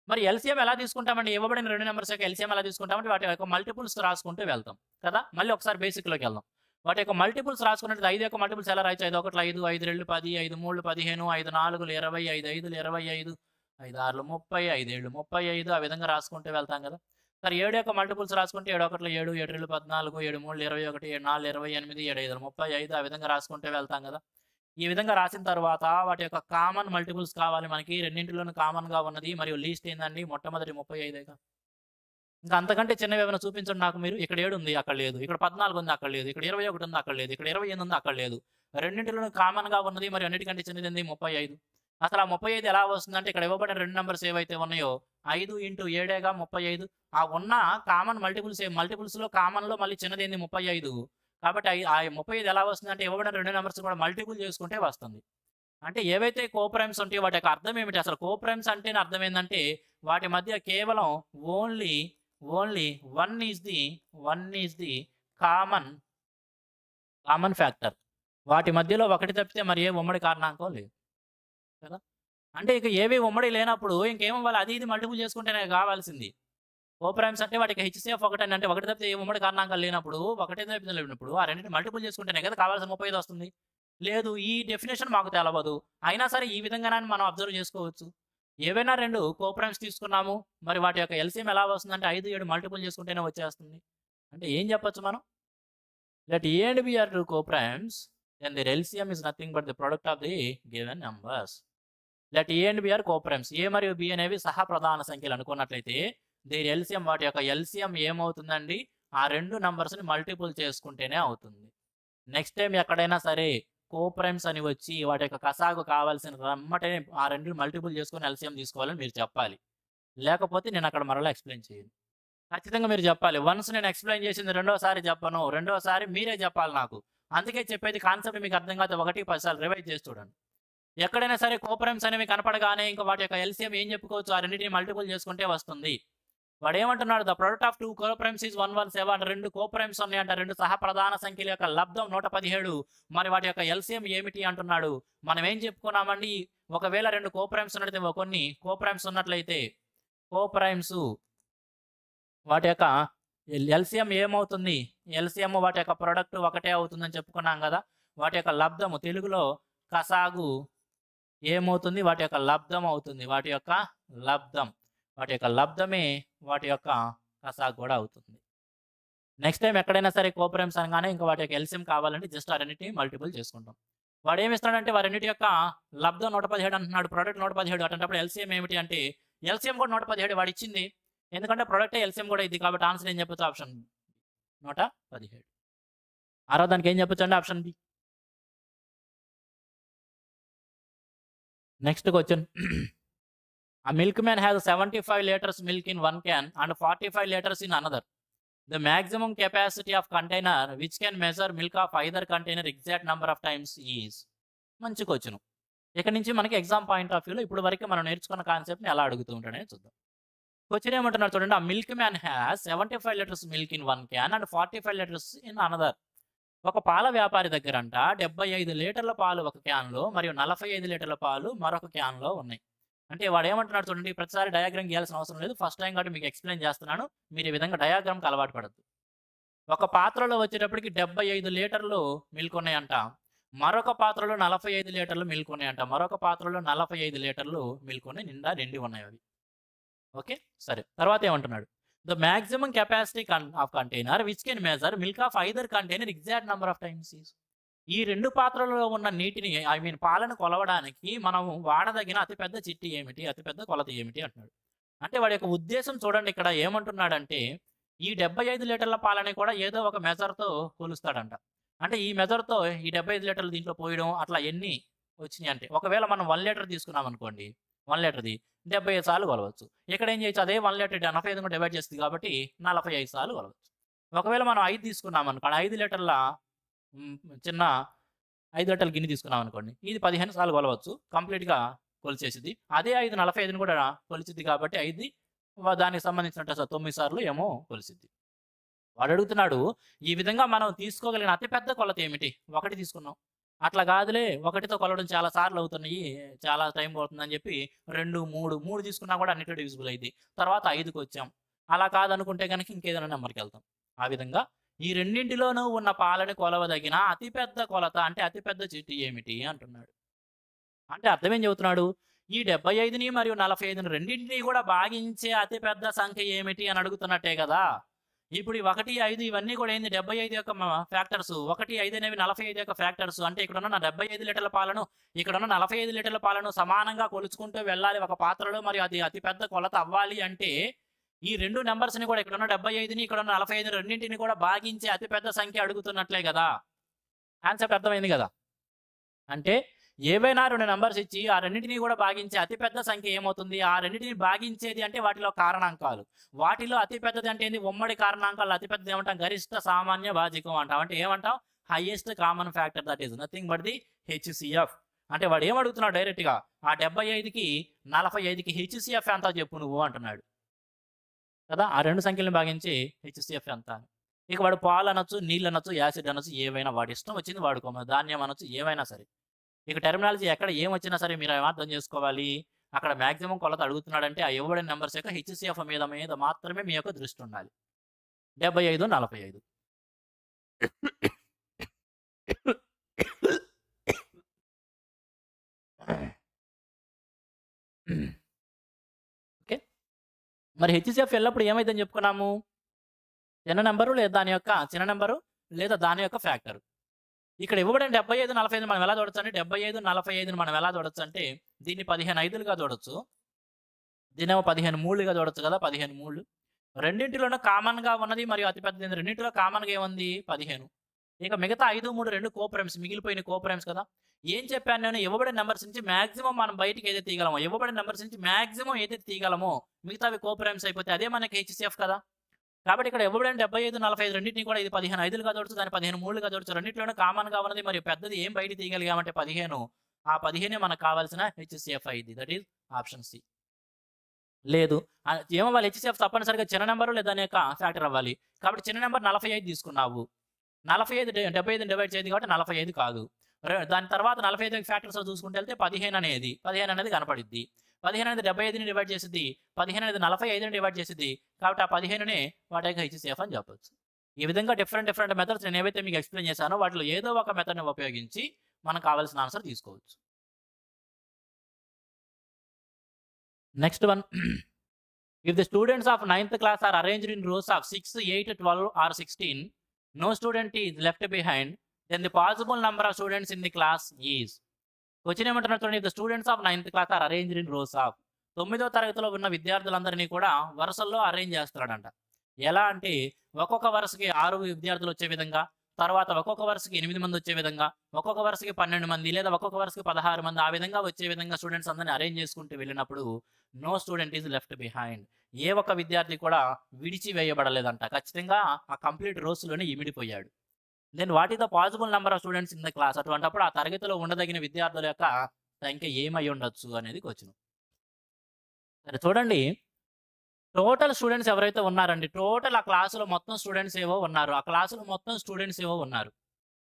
మరి ఎల్‌సీఎం ఎలా తీసుకుంటామండి? ఇవ్వబడిన 2 నంబర్స్ యొక్క ఎల్‌సీఎం ఎలా తీసుకుంటామంటే వాటి యొక్క మల్టిపుల్స్ రాసుకుంటూ వెళ్తాం. కదా! మళ్ళీ ఒకసారి బేసిక్‌లోకి వెళ్దాం. వాటి యొక్క మల్టిపుల్స్ రాసుకున్నట్లయితే 5 యొక్క మల్టిపుల్స్ ఎలా రాయొచ్చు? 5 1 5, 5 2 10, 5 3 15, 5 4 20, 5 5 25, 5 6 30, 5 7 35 ఆ విధంగా రాసుకుంటూ వెళ్తాం కదా! సరే 7 యొక్క మల్టిపుల్స్ రాసుకుంటే 7 1 7, 7 2 14, 7 3 21, 7 4 28, 7 5 35 ఆ విధంగా రాసుకుంటూ వెళ్తాం కదా! ఈ విధంగా రాసిన తర్వాత వాటి యొక్క కామన్ మల్టిపుల్స్ కావాలి మనకి. రెండింటిలోనూ కామన్‌గా ఉన్నది మరియు లీస్ట్ ఏందండి? మొట్టమొదటి 35 ఇంకా అంతకంటే చిన్నవి ఏమైనా చూపించండి నాకు మీరు. ఇక్కడ 7 ఉంది అక్కడ లేదు. ఇక్కడ 14 ఉంది అక్కడ లేదు. ఇక్కడ 21 ఉంది అక్కడ లేదు. ఇక్కడ 28 ఉంది అక్కడ లేదు. రెండింటిలోనూ కామన్‌గా ఉన్నది మరియు అన్నిటికంటే చిన్నది 35. అసలు ఆ 35 ఎలా వస్తుందంటే ఇక్కడ ఇవ్వబడిన 2 నంబర్స్ ఏవైతే ఉన్నాయో 5 ఇంటూ 7 35. ఆ ఉన్న కామన్ మల్టిపుల్స్‌లో కామన్‌లో మళ్ళీ చిన్నదేంది 35. కాబట్టి ఆ 35 ఎలా వస్తుందంటే ఇవ్వబడిన 2 నంబర్స్ కూడా మల్టిపుల్ చేసుకుంటే వస్తుంది. అంటే ఏవైతే కోప్రైమ్స్ ఉంటాయో వాటి యొక్క అర్థం ఏమిటి? అసలు కోప్రైమ్స్ అంటేనే అర్థం ఏందంటే వాటి మధ్య కేవలం only one is the common factor. వాటి మధ్యలో ఒకటి తప్పితే మరి ఏ ఉమ్మడి కారణాంకం లేదు. కదా! అంటే ఇక ఏవి ఉమ్మడి లేనప్పుడు ఇంకేమివ్వాలి? అది ఇది మల్టిపుల్ చేసుకుంటేనే కావాల్సింది. కోప్రైమ్స్ అంటే వాటికి హెచ్‌సీఎఫ్ ఒకటని అంటే ఒకటి తప్పితే ఏ ఉమ్మడి కారణాంకాలు లేనప్పుడు, ఒకటే తప్పితే లేనప్పుడు ఆ రెండిటిని మల్టిపుల్ చేసుకుంటేనే కదా కావాల్సిన 35 వస్తుంది. లేదు ఈ డెఫినిషన్ మాకు తెలవదు. అయినా సరే ఈ విధంగానని మనం అబ్జర్వ్ చేసుకోవచ్చు. ఏవైనా 2 కోప్రైమ్స్ తీసుకున్నాము. మరి వాటి యొక్క ఎల్‌సీఎం ఎలా వస్తుందంటే 5, 7 మల్టిపుల్ చేసుకుంటేనే వచ్చేస్తుంది. అంటే ఏం చెప్పొచ్చు మనం? Let A and B are 2 coprimes then their LCM is nothing but the product of the given numbers. Let A and B are coprimes. ఏ మరియు బి అనేవి సహప్రధాన సంఖ్యలు అనుకున్నట్లయితే దేర్ ఎల్‌సీఎం వాటి యొక్క ఎల్‌సీఎం ఏమవుతుందండి? ఆ 2 నంబర్స్‌ని మల్టిపుల్ చేసుకుంటేనే అవుతుంది. నెక్స్ట్ టైమ్ ఎక్కడైనా సరే కోప్రైమ్స్ అని వచ్చి వాటి యొక్క కసాగు కావాల్సిన రమ్మటే ఆ 2 మల్టిపుల్ చేసుకొని ఎల్‌సీఎం తీసుకోవాలని మీరు చెప్పాలి. లేకపోతే నేను అక్కడ మరలా ఎక్స్‌ప్లెయిన్ చేయను. ఖచ్చితంగా మీరు చెప్పాలి. వన్స్ నేను ఎక్స్‌ప్లెయిన్ చేసింది రెండోసారి చెప్పను. రెండోసారి మీరే చెప్పాలి నాకు. అందుకే చెప్పేది కాన్సెప్ట్ మీకు అర్థం కాకపోతే 1, 10 సార్లు రివైజ్ చేసి చూడండి. ఎక్కడైనా సరే కోప్రైమ్స్ అనేవి కనపడగానే ఇంక వాటి యొక్క ఎల్‌సీఎం ఏం చెప్పుకోవచ్చు? ఆ రెండిటిని మల్టిపుల్ చేసుకుంటే వస్తుంది. వాడేమంటున్నాడు? The product of 2 coprimes is 117. 2 coprimes ఉన్నాయంట. 2 సహప్రధాన సంఖ్యల యొక్క లబ్దం 117. మరి వాటి యొక్క ఎల్‌సీఎం ఏమిటి అంటున్నాడు? మనం ఏం చెప్పుకున్నామండి? ఒకవేళ 2 కోప్రైమ్స్ ఉన్నట్లయితే కొన్ని కోప్రైమ్స్ ఉన్నట్లయితే కోప్రైమ్స్ వాటి యొక్క ఎల్‌సీఎం ఏమవుతుంది? ఎల్‌సీఎం వాటి యొక్క ప్రొడక్ట్ ఒకటే అవుతుందని చెప్పుకున్నాం గదా! వాటి యొక్క లబ్దము తెలుగులో కసాగు ఏమవుతుంది? వాటి యొక్క లబ్దం అవుతుంది. వాటి యొక్క లబ్దం. వాటి యొక్క లబ్దమే వాటి యొక్క కసాగు కూడా అవుతుంది. నెక్స్ట్ టైమ్ ఎక్కడైనా సరే కోప్రైమ్స్ అనగానే ఇంకా వాటి యొక్క ఎల్సిఎం కావాలంటే జస్ట్ ఆ రెండింటిని మల్టిపుల్ చేసుకుంటాం. వాడేమి ఇస్తున్నాడంటే వారెన్నిటి యొక్క లబ్ధం 117 అంటున్నాడు. ప్రొడక్ట్ 117 అటువంటప్పుడు ఎల్సిఎం ఏమిటి అంటే ఎల్సిఎం కూడా 117 వాడిచ్చింది. ఎందుకంటే ప్రొడక్టే ఎల్సిఎం కూడా ఇది కాబట్టి ఆన్సర్ ఏం చెప్పొచ్చు? ఆప్షన్ 117. ఆరో దానికి ఏం చెప్పొచ్చండి? Option B. Next question. A milkman has 75 liters milk in one can and 45 liters in another. The maximum capacity of container which can measure milk of either container exact number of times is. మంచి question. ఇక్కడ నుంచి మనకి exam point of వ్యూలో ఇప్పుడు వరకు మనం నేర్చుకున్న కాన్సెప్ట్ని ఎలా అడుగుతూ ఉంటాడని చూద్దాం. క్వశ్చన్ ఏమంటున్నారు చూడండి. ఆ milk man has 75 litres milk in one can and 45 litres in another. ఒక పాల వ్యాపారి దగ్గర అంట 75 లీటర్ల పాలు ఒక క్యాన్లో మరియు 45 లీటర్ల పాలు మరొక క్యాన్లో ఉన్నాయి. అంటే వాడు ఏమంటున్నాడు చూడండి. ప్రతిసారి డయాగ్రామ్ గీయాల్సిన అవసరం లేదు. ఫస్ట్ టైం కాబట్టి మీకు ఎక్స్ప్లెయిన్ చేస్తున్నాను. మీరు ఈ విధంగా డయాగ్రామ్కి అలవాటు పడద్దు. ఒక పాత్రలో వచ్చేటప్పటికి 75 లీటర్లు మిల్క్ ఉన్నాయంట. మరొక పాత్రలో 45 లీటర్లు మిల్క్ ఉన్నాయంట. మరొక పాత్రలో 45 లీటర్లు మిల్క్ ఉన్నాయి. నిండి ఉన్నాయి అవి. ఓకే సరే. తర్వాత ఏమంటున్నాడు? The maximum capacity of container which can measure milk of either container exact number of times is. ఈ రెండు పాత్రలలో ఉన్న నీటిని పాలను కొలవడానికి మనం వాడదగిన అతిపెద్ద చిట్టి ఏమిటి? అతిపెద్ద కొలత ఏమిటి అంటున్నాడు. అంటే వాడి యొక్క ఉద్దేశం చూడండి. ఇక్కడ ఏమంటున్నాడంటే ఈ 75 లీటర్ల పాలని కూడా ఏదో ఒక మెజర్తో కొలుస్తాడంట. అంటే ఈ మెజర్తో ఈ 75 లీటర్లు దీంట్లో పోయడం అట్లా ఎన్ని వచ్చినాయి అంటే ఒకవేళ మనం 1 లీటర్ తీసుకున్నాం అనుకోండి. 1 లీటర్ది 75 సార్లు కొలవచ్చు. ఇక్కడ ఏం చేయొచ్చు? అదే 1 లీటర్ 45 డివైడ్ చేస్తుంది కాబట్టి 45 సార్లు కొలవచ్చు. ఒకవేళ మనం 5 తీసుకున్నాం అనుకోండి. 5 లీటర్ల చిన్న 5 లీటర్ల గిన్నె తీసుకున్నాం అనుకోండి. ఇది 15 సార్లు కొలవచ్చు. కంప్లీట్గా కొలిచేసింది. అదే 5 45ని కూడా కొలిచిద్ది కాబట్టి 5 దానికి సంబంధించినట్టు 9 సార్లు ఏమో కొలిసిద్ది. వాడు అడుగుతున్నాడు ఈ విధంగా మనం తీసుకోగలిగిన అతిపెద్ద కొలత ఏమిటి? 1 తీసుకున్నాం. అట్లా కాదులే 1తో కొలవడం చాలా సార్లు అవుతున్నాయి, చాలా టైం పడుతుందని చెప్పి 2, 3 తీసుకున్నా కూడా అన్నిట్లో డివిజిబుల్ అయింది. తర్వాత 5కి వచ్చాం. అలా కాదనుకుంటే కనుక ఇంకేదైనా నెంబర్కి వెళ్తాం. ఆ విధంగా ఈ రెండింటిలోనూ ఉన్న పాలని కొలవదగిన అతిపెద్ద కొలత అంటే అతిపెద్ద చీటీ ఏమిటి అంటున్నాడు. అంటే అర్థం ఏం చెబుతున్నాడు? ఈ 75ని మరియు 45ని రెండింటినీ కూడా భాగించే అతిపెద్ద సంఖ్య ఏమిటి అని అడుగుతున్నట్టే కదా. ఇప్పుడు ఈ 1, 5 ఇవన్నీ కూడా ఏంది? 75 యొక్క ఫ్యాక్టర్స్. 1, 5 అనేవి 45 యొక్క ఫ్యాక్టర్స్. అంటే ఇక్కడ ఉన్న 75 లీటర్ల పాలను ఇక్కడ ఉన్న 45 లీటర్ల పాలను సమానంగా కొలుచుకుంటూ వెళ్ళాలి ఒక పాత్రలో. మరియు అది అతిపెద్ద కొలత అవ్వాలి అంటే ఈ రెండు నెంబర్స్ని కూడా ఇక్కడ ఉన్న 75ని ఇక్కడ ఉన్న 45 రెండింటిని కూడా భాగించే అతిపెద్ద సంఖ్య అడుగుతున్నట్లే కదా. కాన్సెప్ట్ అర్థమైంది కదా. అంటే ఏవైనా 2 నెంబర్స్ ఇచ్చి ఆ రెండింటిని కూడా భాగించే అతిపెద్ద సంఖ్య ఏమవుతుంది? ఆ రెండింటిని భాగించేది అంటే వాటిలో కారణాంకాలు. వాటిలో అతిపెద్దది అంటే ఏంది? ఉమ్మడి కారణాంకాలు. అతిపెద్దది ఏమంటాం? గరిష్ట సామాన్య భాజకం అంటాం. అంటే ఏమంటాం? Highest common factor. That is nothing but the HCF. అంటే వాడు ఏమడుగుతున్నాడు డైరెక్ట్గా? ఆ 75కి 45కి హెచ్సిఎఫ్ ఎంత చెప్పు నువ్వు అంటున్నాడు కదా. ఆ రెండు సంఖ్యలను భాగించి హెచ్సిఎఫ్ ఎంత. ఇక వాడు పాలు అనొచ్చు, నీళ్ళు అనొచ్చు, యాసిడ్ అనొచ్చు, ఏవైనా వాడి ఇష్టం వచ్చింది వాడుకోమ. ధాన్యం అనొచ్చు, ఏవైనా సరే. ఇక టెర్మినాలజీ ఎక్కడ ఏమొచ్చినా సరే మీరు అర్థం చేసుకోవాలి. అక్కడ మ్యాక్సిమం కొలత అడుగుతున్నాడంటే ఆ ఇవ్వబడిన నెంబర్స్ యొక్క హెచ్సిఎఫ్ మీద మాత్రమే మీ యొక్క దృష్టి ఉండాలి. 75, 45. ఓకే. మరి హెచ్సిఎఫ్ ఎల్లప్పుడు ఏమైందని చెప్పుకున్నాము? చిన్న నెంబరు లేదా దాని యొక్క చిన్న నెంబరు లేదా దాని యొక్క ఫ్యాక్టర్. ఇక్కడ ఇవ్వబడిన 75, 45 మనం ఎలా చూడొచ్చు అంటే 75, 45ని మనం ఎలా చూడొచ్చు అంటే దీన్ని 15 5లుగా చూడొచ్చు. దీనేమో 15 3లుగా చూడొచ్చు కదా. 15 3లు రెండింటిలోనూ కామన్గా ఉన్నది మరియు అతిపెద్దది. రెండింటిలో కామన్గా ఏముంది? 15. ఇక మిగతా 5, 3 2 కోప్రైమ్స్, మిగిలిపోయిన కోప్రైమ్స్ కదా. ఏం చెప్పాను నేను? ఇవ్వబడిన నెంబర్స్ నుంచి మాక్సిమం మనం బయటికి ఏదైతే తీయగలమో, ఇవ్వబడిన నెంబర్స్ నుంచి మాక్సిమం ఏదైతే తీయగలమో మిగతావి కోప్రైమ్స్ అయిపోతే అదే మనకి హెచ్సిఎఫ్ కదా. కాబట్టి ఇక్కడ ఇవ్వబడిన 75, 45 రెండింటిని కూడా ఇది 15 5లుగా చూడొచ్చు, దాన్ని 15 3లుగా చూడొచ్చు. రెండింటిలోనూ కామన్గా ఉన్నది మరియు పెద్దది ఏం బయట తీయగలిగామంటే 15. ఆ 15 మనకు కావాల్సిన హెచ్సిఎఫ్ అయింది. That is option C. లేదు ఏమవ్వాలి? హెచ్సిఎఫ్ తప్పనిసరిగా చిన్న నెంబరు లేదా దాని యొక్క ఫ్యాక్టర్ అవ్వాలి. కాబట్టి చిన్న నెంబర్ 45 తీసుకున్నావు. 45 75 డివైడ్ చేయదు కాబట్టి 45 కాదు. దాని తర్వాత 45 ఫ్యాక్టర్స్ చూసుకుంటే వెళ్తే 15 అనేది కనపడిద్ది. 15 అనేది 75ని డివైడ్ చేసిద్ది. 15 అనేది 45ని డివైడ్ చేసిద్ది. కాబట్టి ఆ 15నే వాటి యొక్క హెచ్సిఎఫ్ అని చెప్పొచ్చు. ఈ విధంగా డిఫరెంట్ మెథడ్స్ నేను ఏవైతే మీకు ఎక్స్ప్లెయిన్ చేశానో వాటిలో ఏదో ఒక మెథడ్ని ఉపయోగించి మనకు కావాల్సిన ఆన్సర్ తీసుకోవచ్చు. Next one. If the students of 9th class are arranged in rows of 6, 8, 12 or 16, no student is left behind, then the possible number of students in the class is. Question ఏమంటున్నారు చూడండి. The students of 9th class are arranged in rows of. 9వ తరగతిలో ఉన్న విద్యార్థులందరినీ కూడా వరుసల్లో arrange చేస్తున్నాడంట. ఎలా అంటే ఒక్కొక్క వరుసకి 6 విద్యార్థులు వచ్చే విధంగా, తర్వాత ఒక్కొక్క వరుసకి 8 మంది వచ్చే విధంగా, ఒక్కొక్క వరుసకి 12 మంది లేదా ఒక్కొక్క వరుసకి 16 మంది, ఆ విధంగా వచ్చే విధంగా స్టూడెంట్స్ అందరినీ అరేంజ్ చేసుకుంటూ వెళ్ళినప్పుడు no student is left behind. ఏ ఒక్క విద్యార్థి కూడా విడిచి వేయబడలేదంట. ఖచ్చితంగా ఆ కంప్లీట్ రోస్లోనే ఇమిడిపోయాడు. Then what is the possible number of students in the class. అటువంటిప్పుడు ఆ తరగతిలో ఉండదగిన విద్యార్థుల యొక్క సంఖ్య ఏమై ఉండొచ్చు అనేది క్వశ్చన్. సరే చూడండి, టోటల్ స్టూడెంట్స్ ఎవరైతే ఉన్నారండి, టోటల్ ఆ క్లాసులో మొత్తం స్టూడెంట్స్ ఏవో ఉన్నారు. ఆ క్లాసులో మొత్తం స్టూడెంట్స్ ఏవో ఉన్నారు.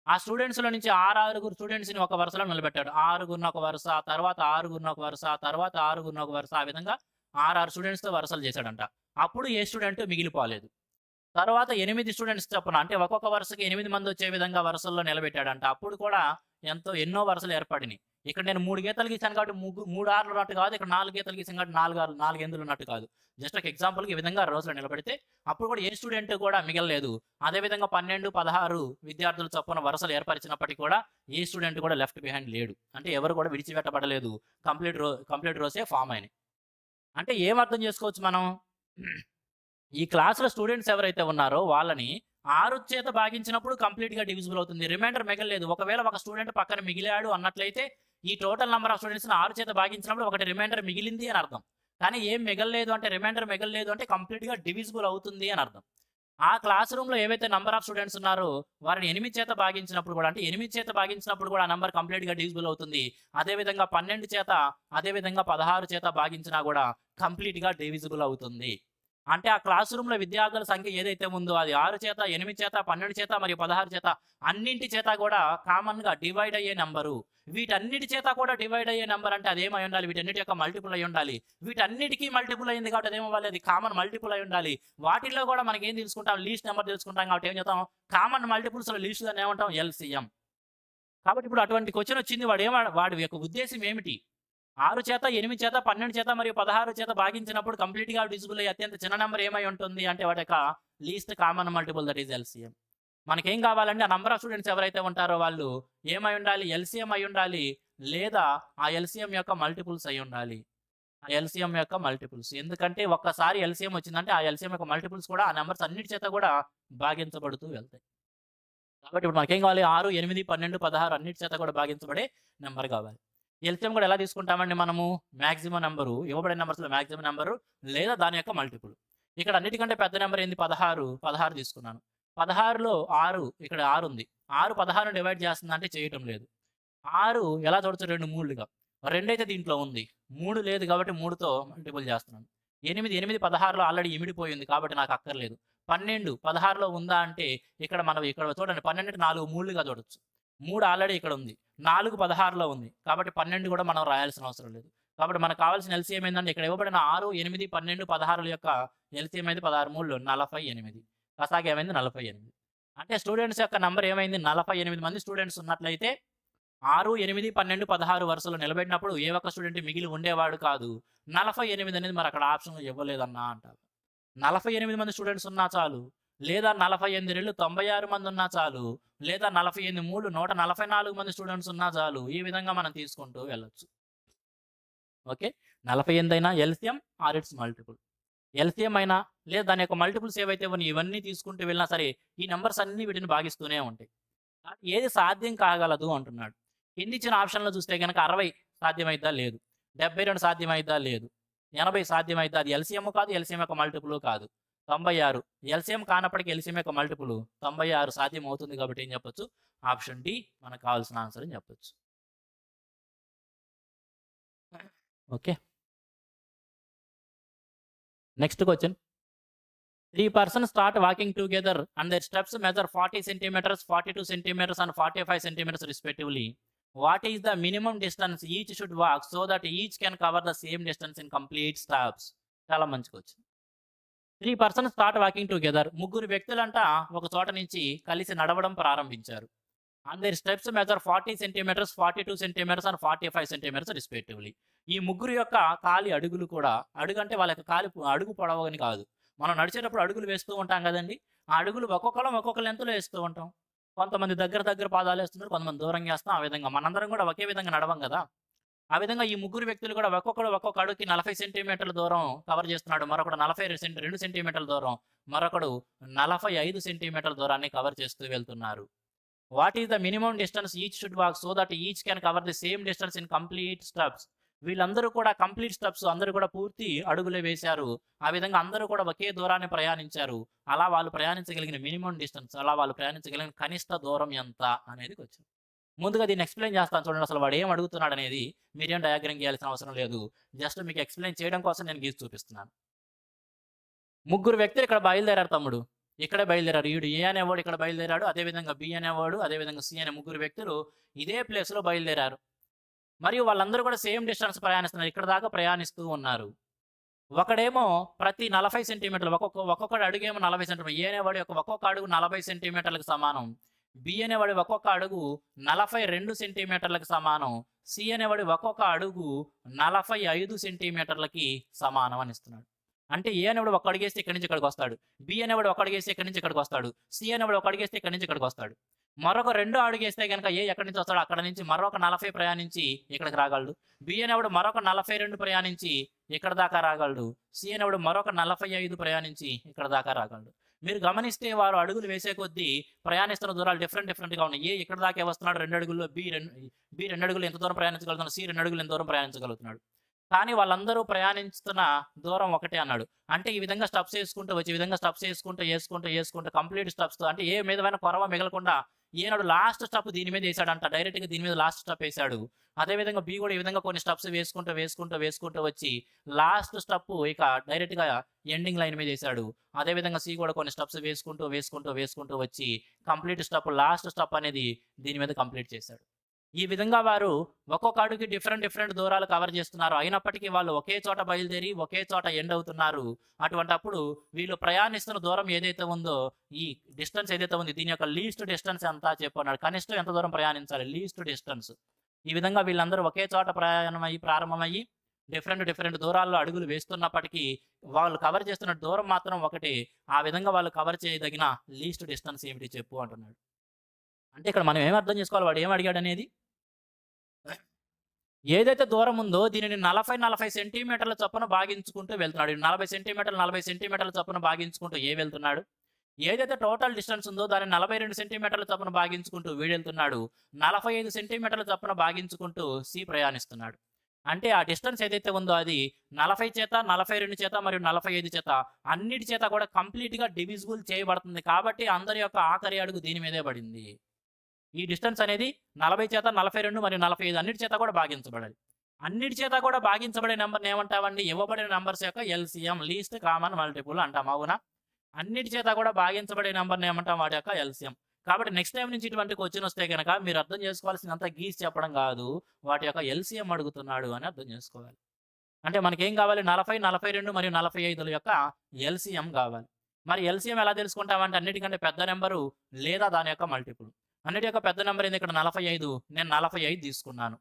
ఆ స్టూడెంట్స్లో నుంచి 6 స్టూడెంట్స్ని ఒక వరుసలో నిలబెట్టాడు. 6 ఒక వరుస, తర్వాత 6 ఒక వరుస, తర్వాత 6 ఒక వరుస, ఆ విధంగా 6 స్టూడెంట్స్తో వరుసలు చేశాడంట. అప్పుడు ఏ స్టూడెంట్ మిగిలిపోలేదు. తర్వాత 8 స్టూడెంట్స్ చొప్పున, అంటే ఒక్కొక్క వరుసకి 8 మంది వచ్చే విధంగా వరుసల్లో నిలబెట్టాడంట. అప్పుడు కూడా ఎన్నో వరుసలు ఏర్పడినాయి. ఇక్కడ నేను 3 గీతలు గీసాను కాబట్టి 3 ఆర్లు ఉన్నట్టు కాదు. ఇక్కడ 4 గీతలు గీసాను కాబట్టి 4 ఎందులు ఉన్నట్టు కాదు. జస్ట్ ఒక ఎగ్జాంపుల్కి ఈ విధంగా రోజులో నిలబెడితే అప్పుడు కూడా ఏ స్టూడెంట్ కూడా మిగలలేదు. అదేవిధంగా 12, 16 విద్యార్థులు చొప్పున వరుసలు కూడా ఏ స్టూడెంట్ కూడా లెఫ్ట్ బిహైండ్ లేడు. అంటే ఎవరు కూడా విడిచిపెట్టబడలేదు. కంప్లీట్ రోసే ఫామ్ అయినాయి. అంటే ఏం అర్థం చేసుకోవచ్చు మనం, ఈ క్లాసులో స్టూడెంట్స్ ఎవరైతే ఉన్నారో వాళ్ళని 6 చేత భాగించినప్పుడు కంప్లీట్గా డివిజిబుల్ అవుతుంది. రిమైండర్ మిగలలేదు. ఒకవేళ ఒక స్టూడెంట్ పక్కన మిగిలాడు అన్నట్లయితే ఈ టోటల్ నెంబర్ ఆఫ్ స్టూడెంట్స్ని 6 చేత భాగించినప్పుడు ఒకటి రిమైండర్ మిగిలింది అని అర్థం. కానీ ఏం మిగలలేదు అంటే, రిమైండర్ మిగలలేదు అంటే కంప్లీట్గా డివిజిబుల్ అవుతుంది అని అర్థం. ఆ క్లాస్ రూమ్లో ఏవైతే నెంబర్ ఆఫ్ స్టూడెంట్స్ ఉన్నారో వారిని 8 చేత భాగించినప్పుడు కూడా, అంటే 8 చేత భాగించినప్పుడు కూడా ఆ నెంబర్ కంప్లీట్గా డివిజిబుల్ అవుతుంది. అదేవిధంగా 12 చేత, అదేవిధంగా 16 చేత భాగించినా కూడా కంప్లీట్గా డివిజిబుల్ అవుతుంది. అంటే ఆ క్లాస్ రూమ్లో విద్యార్థుల సంఖ్య ఏదైతే ఉందో అది 6 చేత, 8 చేత, 12 చేత మరియు 16 చేత అన్నింటి చేత కూడా కామన్గా డివైడ్ అయ్యే నెంబరు. వీటన్నిటి చేత కూడా డివైడ్ అయ్యే నెంబర్ అంటే అదేమై ఉండాలి, వీటన్నిటి యొక్క మల్టిపుల్ అయి ఉండాలి. వీటన్నిటికీ మల్టిపుల్ అయింది కాబట్టి అదేమవ్వాలి, అది కామన్ మల్టిపుల్ అయి ఉండాలి. వాటిల్లో కూడా మనకి ఏం తెలుసుకుంటాం, లీస్ట్ నెంబర్ తెలుసుకుంటాం కాబట్టి ఏం చేద్దాం, కామన్ మల్టిపుల్స్లో లీస్ట్ దాన్ని ఏమంటాం, ఎల్సిఎం. కాబట్టి ఇప్పుడు అటువంటి క్వశ్చన్ వచ్చింది, వాడి యొక్క ఉద్దేశం ఏమిటి, 6 చేత, 8 చేత, 12 చేత మరియు 16 చేత భాగించినప్పుడు కంప్లీట్గా డివిజిబుల్ అయ్యే అత్యంత చిన్న నెంబర్ ఏమై ఉంటుంది అంటే వాటి యొక్క least common multiple, that is LCM. మనకేం కావాలంటే ఆ నెంబర్ ఆఫ్ స్టూడెంట్స్ ఎవరైతే ఉంటారో వాళ్ళు ఏమై ఉండాలి, ఎల్సిఎం అయి ఉండాలి, లేదా ఆ ఎల్సిఎం యొక్క మల్టిపుల్స్ అయి ఉండాలి. ఆ ఎల్సిఎం యొక్క మల్టిపుల్స్, ఎందుకంటే ఒక్కసారి ఎల్సిఎం వచ్చిందంటే ఆ ఎల్సిఎం యొక్క మల్టిపుల్స్ కూడా ఆ నెంబర్స్ అన్నిటి చేత కూడా భాగించబడుతూ వెళ్తాయి. కాబట్టి ఇప్పుడు మనకేం కావాలి, 6, 8, 12, 16 అన్నిటి చేత కూడా భాగించబడే నెంబర్ కావాలి. ఎల్సిఎం కూడా ఎలా తీసుకుంటామండి మనము, మ్యాక్సిమం నెంబరు, ఇవ్వబడిన నెంబర్స్లో మ్యాక్సిమం నెంబరు లేదా దాని యొక్క మల్టిపుల్. ఇక్కడ అన్నిటికంటే పెద్ద నెంబర్ ఏంది, 16 తీసుకున్నాను. 16లో 6, ఇక్కడ 6 ఉంది. 6 16 డివైడ్ చేస్తుంది అంటే చేయటం లేదు. 6 ఎలా చూడొచ్చు, 2 3లుగా, 2 అయితే దీంట్లో ఉంది, 3 లేదు కాబట్టి 3తో మల్టిపుల్ చేస్తున్నాను. 8 16లో ఆల్రెడీ ఇమిడిపోయింది కాబట్టి నాకు అక్కర్లేదు. 12 16లో ఉందా అంటే ఇక్కడ చూడండి, 12 4 3లుగా చూడొచ్చు. 3 ఆల్రెడీ ఇక్కడ ఉంది, 4 16లో ఉంది కాబట్టి 12 కూడా మనం రాయాల్సిన అవసరం లేదు. కాబట్టి మనకు కావాల్సిన ఎల్సిఎం ఏంటంటే ఇక్కడ ఇవ్వబడిన 6, 8, 12, 16 యొక్క ఎల్సిఎం అయితే 16 3 48, కసాగా ఏమైంది 48. అంటే స్టూడెంట్స్ యొక్క నెంబర్ ఏమైంది, 48 మంది స్టూడెంట్స్ ఉన్నట్లయితే 6, 8, 12, 16 వరుసలో నిలబెట్టినప్పుడు ఏ ఒక్క స్టూడెంట్ మిగిలి ఉండేవాడు కాదు. 48 అనేది మరి అక్కడ ఆప్షన్ ఇవ్వలేదన్నా అంటారు. 48 మంది స్టూడెంట్స్ ఉన్నా చాలు, లేదా 48 రెళ్ళు 96 మంది ఉన్నా చాలు, లేదా 48 3 144 మంది స్టూడెంట్స్ ఉన్నా చాలు. ఈ విధంగా మనం తీసుకుంటూ వెళ్ళొచ్చు. ఓకే, 48 అయినా LCM or its multiple. LCM అయినా లేదా దాని యొక్క మల్టిపుల్స్ ఏవైతే ఉన్నాయి ఇవన్నీ తీసుకుంటూ వెళ్ళినా సరే ఈ నెంబర్స్ అన్ని వీటిని భాగిస్తూనే ఉంటాయి. ఏది సాధ్యం కాగలదు అంటున్నాడు. కింది ఇచ్చిన ఆప్షన్లో చూస్తే కనుక 60 సాధ్యమైద్దా లేదు, 72 సాధ్యమైద్దా లేదు, 80 సాధ్యమైద్దా, అది ఎల్సిఎం కాదు, ఎల్సిఎం యొక్క మల్టిపుల్ కాదు. 96 ఎల్సిఎం కానప్పటికీ ఎల్సిఎం యొక్క మల్టిపుల్ 96 సాధ్యం అవుతుంది కాబట్టి ఏం చెప్పొచ్చు, ఆప్షన్ డి మనకు కావాల్సిన ఆన్సర్ అని చెప్పొచ్చు. Okay, next question. 3 persons start walking together and their steps measure 40 centimeters, 42 centimeters and 45 centimeters respectively. What is the minimum distance each should walk so that each can cover the same distance in complete steps? చాలా మంచి question. 3 persons start walking together. 3 వ్యక్తులంట ఒక చోట నుంచి కలిసి నడవడం ప్రారంభించారు. And their steps measure 40 centimetres, 42 centimetres and 45 centimetres respectively. ఈ ముగ్గురు యొక్క కాలి అడుగులు కూడా, అడుగు అంటే వాళ్ళ యొక్క అడుగు పొడవని కాదు. మనం నడిచేటప్పుడు అడుగులు వేస్తూ ఉంటాం కదండీ! ఆ అడుగులు ఒక్కొక్కళ్ళం ఒక్కొక్క లెంగ్త్‌లో ఏస్తూ ఉంటాం. కొంతమంది దగ్గర దగ్గర పాదాలేస్తున్నారు. కొంతమంది దూరంగా ఏస్తాం. ఆ విధంగా మనందరం కూడా ఒకే విధంగా నడవం గదా! ఆ విధంగా ఈ ముగ్గురు వ్యక్తులు కూడా ఒక్కొక్కడు ఒక్కొక్క అడుగుకి 40 సెంటీమీటర్ల దూరం కవర్ చేస్తున్నాడు. మరొకడు 2 సెంటీమీటర్ల దూరం, మరొకడు 45 సెంటీమీటర్ల దూరాన్ని కవర్ చేస్తూ వెళ్తున్నారు. What is the minimum distance each should walk so that each can cover the same distance in complete steps. వీళ్ళందరూ కూడా కంప్లీట్ స్టెప్స్ అందరూ కూడా పూర్తి అడుగులే వేశారు. ఆ విధంగా అందరూ కూడా ఒకే దూరాన్ని ప్రయాణించారు. అలా వాళ్ళు ప్రయాణించగలిగిన మినిమమ్ డిస్టెన్స్, అలా వాళ్ళు ప్రయాణించగలిగిన కనిష్ట దూరం ఎంత అనేది క్వెషన్. ముందుగా దీన్ని ఎక్స్‌ప్లెయిన్ చేస్తాను చూడండి. అసలు వాడు ఏం అడుగుతున్నాడనేది మీరేం డయాగ్రామ్ గీయాల్సిన అవసరం లేదు. జస్ట్ మీకు ఎక్స్‌ప్లెయిన్ చేయడం కోసం నేను గీసి చూపిస్తున్నాను. ముగ్గురు వ్యక్తులు ఇక్కడ బయలుదేరారు తమ్ముడు. ఇక్కడే బయలుదేరారు. ఈడు ఏ అనేవాడు ఇక్కడ బయలుదేరాడు. అదేవిధంగా బి అనేవాడు, అదేవిధంగా సి అనే ముగ్గురు వ్యక్తులు ఇదే ప్లేస్‌లో బయలుదేరారు. మరియు వాళ్ళందరూ కూడా సేమ్ డిస్టెన్స్ ప్రయాణిస్తున్నారు. ఇక్కడ దాకా ప్రయాణిస్తూ ఉన్నారు. ఒకడేమో ప్రతి 40 సెంటీమీటర్లు ఒక్కొక్కడి అడుగేమో 40 సెంటీమీటర్లు. ఏ అనేవాడి యొక్క ఒక్కొక్క అడుగు 40 సెంటీమీటర్లకు సమానం. బి అనేవాడి ఒక్కొక్క అడుగు 42 సెంటీమీటర్లకు సమానం. సి అనేవాడి ఒక్కొక్క అడుగు 45 సెంటీమీటర్లకి సమానం అని ఇస్తున్నాడు. అంటే ఏ అనేవాడు ఒక అడుగేస్తే ఇక్కడి నుంచి ఇక్కడికి వస్తాడు. బి అనేవాడు ఒక అడుగేస్తే ఇక్కడి నుంచి ఇక్కడికి వస్తాడు. సి అనేవాడు ఒక అడుగేస్తే ఇక్కడి నుంచి ఇక్కడికి వస్తాడు. మరొక రెండో అడుగేస్తే గనక ఏ ఎక్కడి నుంచి వస్తాడో అక్కడ నుంచి మరొక 40 ప్రయాణించి ఇక్కడికి రాగలడు. బి అనేవాడు మరొక 42 ప్రయాణించి ఇక్కడ దాకా రాగలడు. సి అనేవాడు మరొక 45 ప్రయాణించి ఇక్కడ దాకా రాగలడు. మీరు గమనిస్తే వారు అడుగులు వేసే కొద్దీ ప్రయాణిస్తున్న దూరాలు డిఫరెంట్‌గా ఉన్నాయి. ఏ ఇక్కడ దాకే వస్తున్నాడు 2 అడుగుల్లో, బి 2 అడుగులు ఎంత దూరం ప్రయాణించగలుగుతున్నాడు, సి 2 అడుగులు ఎంత దూరం ప్రయాణించగలుగుతున్నాడు. కానీ వాళ్ళందరూ ప్రయాణిస్తున్న దూరం ఒకటే అన్నాడు. అంటే ఈ విధంగా స్టెప్స్ ఏసుకుంటూ వచ్చి, ఈ విధంగా స్టెప్స్ ఏసుకుంటూ కంప్లీట్ స్టెప్స్‌తో అంటే ఏ విధమైన కొరవ మిగలకుండా ఈనాడు లాస్ట్ స్టెప్ దీని మీద ఏసాడంట. డైరెక్ట్‌గా దీని మీద లాస్ట్ స్టెప్ ఏసాడు. అదేవిధంగా బి కూడా ఈ విధంగా కొన్ని స్టెప్స్ వేసుకుంటూ వచ్చి లాస్ట్ స్టెప్ ఇక డైరెక్ట్‌గా ఎండింగ్ లైన్ మీద ఏసాడు. అదేవిధంగా సి కూడా కొన్ని స్టెప్స్ వేసుకుంటూ వచ్చి కంప్లీట్ స్టెప్ లాస్ట్ స్టెప్ అనేది దీని మీద కంప్లీట్ చేశాడు. ఈ విధంగా వారు ఒక్కొక్క అడుగుకి డిఫరెంట్ దూరాలు కవర్ చేస్తున్నారు. అయినప్పటికీ వాళ్ళు ఒకే చోట బయలుదేరి ఒకే చోట ఎండ్ అవుతున్నారు. అటువంటప్పుడు వీళ్ళు ప్రయాణిస్తున్న దూరం ఏదైతే ఉందో, ఈ డిస్టెన్స్ ఏదైతే ఉంది దీని యొక్క లీస్ట్ డిస్టెన్స్ ఎంత చెప్పన్నాడు. కనిష్టం ఎంత దూరం ప్రయాణించాలి, లీస్ట్ డిస్టెన్స్. ఈ విధంగా వీళ్ళందరూ ఒకే చోట ప్రారంభమయ్యి డిఫరెంట్ దూరాల్లో అడుగులు వేస్తున్నప్పటికీ వాళ్ళు కవర్ చేస్తున్న దూరం మాత్రం ఒకటి. ఆ విధంగా వాళ్ళు కవర్ చేయదగిన లీస్ట్ డిస్టెన్స్ ఏమిటి చెప్పు అంటున్నాడు. అంటే ఇక్కడ మనం ఏం అర్థం చేసుకోవాలి, వాడు ఏం అడిగాడు అనేది. ఏదైతే దూరం ఉందో దీనిని 40 సెంటీమీటర్ల చొప్పున భాగించుకుంటూ వెళ్తున్నాడు. 40 సెంటీమీటర్ల చొప్పున భాగించుకుంటూ ఏ వెళ్తున్నాడు. ఏదైతే టోటల్ డిస్టెన్స్ ఉందో దాన్ని 42 సెంటీమీటర్ల చొప్పున భాగించుకుంటూ వీడెళ్తున్నాడు. 45 సెంటీమీటర్ల చొప్పున భాగించుకుంటూ సి ప్రయాణిస్తున్నాడు. అంటే ఆ డిస్టెన్స్ ఏదైతే ఉందో అది 40 చేత, 42 చేత మరియు 45 చేత అన్నిటి చేత కూడా కంప్లీట్‌గా డివిజిబుల్ చేయబడుతుంది. కాబట్టి అందరి యొక్క ఆఖరి అడుగు దీని మీదే పడింది. ఈ డిస్టెన్స్ అనేది 40 చేత, 42 మరియు 45 అన్నిటి చేత కూడా భాగించబడాలి. అన్నిటి చేత కూడా భాగించబడే నెంబర్‌ని ఏమంటామండి? ఇవ్వబడిన నంబర్స్ యొక్క ఎల్‌సీఎం, లీస్ట్ కామన్ మల్టిపుల్ అంటాం. అవునా? అన్నిటి చేత కూడా భాగించబడే నెంబర్‌ని ఏమంటాం? వాటి యొక్క ఎల్‌సీఎం. కాబట్టి నెక్స్ట్ టైమ్ నుంచి ఇటువంటి క్వెషన్ వస్తే గనక మీరు అర్థం చేసుకోవాల్సిందంతా గీసి చెప్పడం కాదు. వాటి యొక్క ఎల్‌సీఎం అడుగుతున్నాడు అని అర్థం చేసుకోవాలి. అంటే మనకేం కావాలి? 40, 42 మరియు 45ల యొక్క ఎల్‌సీఎం కావాలి. మరి ఎల్‌సీఎం ఎలా తెలుసుకుంటామంటే అన్నిటికంటే పెద్ద నెంబరు లేదా దాని యొక్క మల్టిపుల్. అన్నిటి యొక్క పెద్ద నెంబర్ ఏంది? ఇక్కడ 45. నేను 45 తీసుకున్నాను.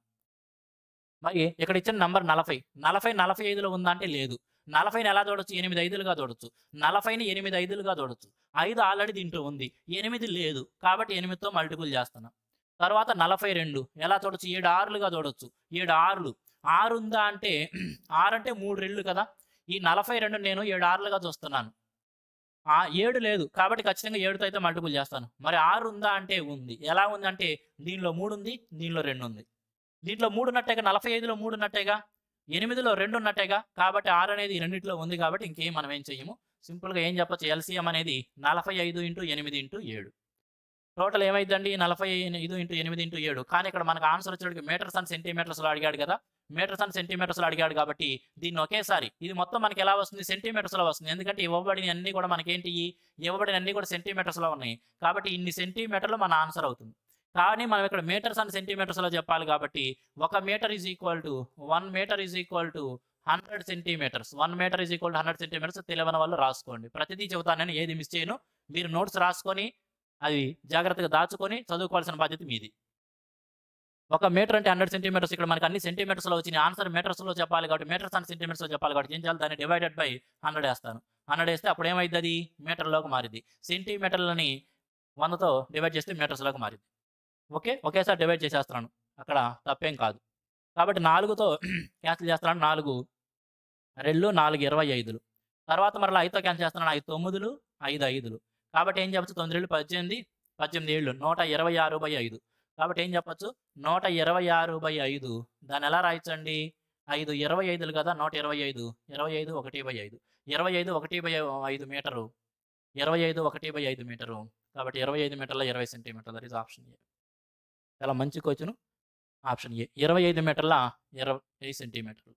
మరి ఇక్కడ ఇచ్చిన నంబర్ 40. 45లో ఉందా అంటే లేదు. 40ని ఎలా చూడొచ్చు? 8 ఐదులుగా చూడొచ్చు. 40ని 8 ఐదులుగా చూడొచ్చు. 5 ఆల్రెడీ దీంట్లో ఉంది. 8 లేదు. కాబట్టి 8తో మల్టిపుల్ చేస్తున్నాం. తర్వాత 42 ఎలా చూడొచ్చు? 7 ఆరులుగా చూడొచ్చు. 7 ఆరులు. 6 ఉందా అంటే 6 అంటే 3 రెళ్ళు కదా. ఈ 42 నేను 7 ఆరులుగా చూస్తున్నాను. 7 లేదు. కాబట్టి ఖచ్చితంగా 7తో అయితే మల్టిపుల్ చేస్తాను. మరి 6 ఉందా అంటే ఉంది. ఎలా ఉందంటే దీనిలో 3 ఉంది, దీనిలో 2 ఉంది. దీంట్లో 3 ఉన్నట్టేగా, 45లో 3 ఉన్నట్టేగా, 8లో 2 ఉన్నట్టేగా. కాబట్టి 6 అనేది ఈ రెండిట్లో ఉంది కాబట్టి ఇంకేం మనం ఏం చెయ్యము. సింపుల్‌గా ఏం చెప్పొచ్చు? ఎల్‌సీఎం అనేది 45 × 8 × 7. టోటల్ ఏమైద్దండి? 45 × 8 × 7. కానీ ఇక్కడ మనకు ఆన్సర్ వచ్చేటికి మీటర్స్ అండ్ సెంటీమీటర్స్‌లో అడిగాడు కదా. మీటర్స్ అండ్ సెంటీమీటర్స్‌లో అడిగాడు కాబట్టి దీన్ని ఒకేసారి ఇది మొత్తం మనకి ఎలా వస్తుంది? సెంటీమీటర్స్‌లో వస్తుంది. ఎందుకంటే ఇవ్వబడినవన్నీ కూడా మనకేంటియి? ఇవ్వబడినవన్నీ కూడా సెంటీమీటర్స్‌లో ఉన్నాయి. కాబట్టి ఇన్ని సెంటీమీటర్లు మన ఆన్సర్ అవుతుంది. కానీ మనం ఇక్కడ మీటర్స్ అండ్ సెంటీమీటర్స్‌లో చెప్పాలి కాబట్టి 1 metre is equal to 1 metre is equal to 100 centimetres. 1 metre is equal to 100 centimetres. తెలియని వాళ్ళు రాసుకోండి. ప్రతిదీ చెబుతాను నేను, ఏది మిస్ చేయను. మీరు నోట్స్ రాసుకొని అది జాగ్రత్తగా దాచుకొని చదువుకోవాల్సిన బాధ్యత మీది. ఒక మీటర్ అంటే 100 సెంటీమీటర్స్. ఇక్కడ మనకు అన్ని సెంటీమీటర్స్‌లో వచ్చినాయి. ఆన్సర్ మీటర్స్‌లో చెప్పాలి కాబట్టి మీటర్స్ అండ్ సెంటీమీటర్స్‌లో చెప్పాలి కాబట్టి ఏం చేయాలి? దాన్ని డివైడెడ్ బై 100 ఏస్తాను. 100 ఏస్తే అప్పుడు ఏమైద్దది? మీటర్‌లోకి మారిద్ది. సెంటీమీటర్లని 100తో డివైడ్ చేస్తే మీటర్స్‌లోకి మారిద్ది. ఓకే. ఒకేసారి డివైడ్ చేసేస్తున్నాను. అక్కడ తప్పేం కాదు. కాబట్టి 4తో క్యాన్సిల్ చేస్తున్నాను. 4 రెళ్ళు 4 25లు. తర్వాత మరలా 5తో క్యాన్సిల్ చేస్తున్నాను. 5 9లు 5 5లు. కాబట్టి ఏం చెప్పొచ్చు? 9 రెళ్ళు 18, 18 ఏళ్ళు 126/5. కాబట్టి ఏం చెప్పొచ్చు? 126/5 దాన్నెలా రాయొచ్చండి? 5 25లు కదా! 125. 25 1/5. 25 1/5 మీటరు. 25 1/5 మీటరు. కాబట్టి 25 మీటర్ల 20 సెంటీమీటర్లు. That is option A. చాలా మంచి క్వెషన్. Option A. 25 మీటర్ల 20 సెంటీమీటర్లు.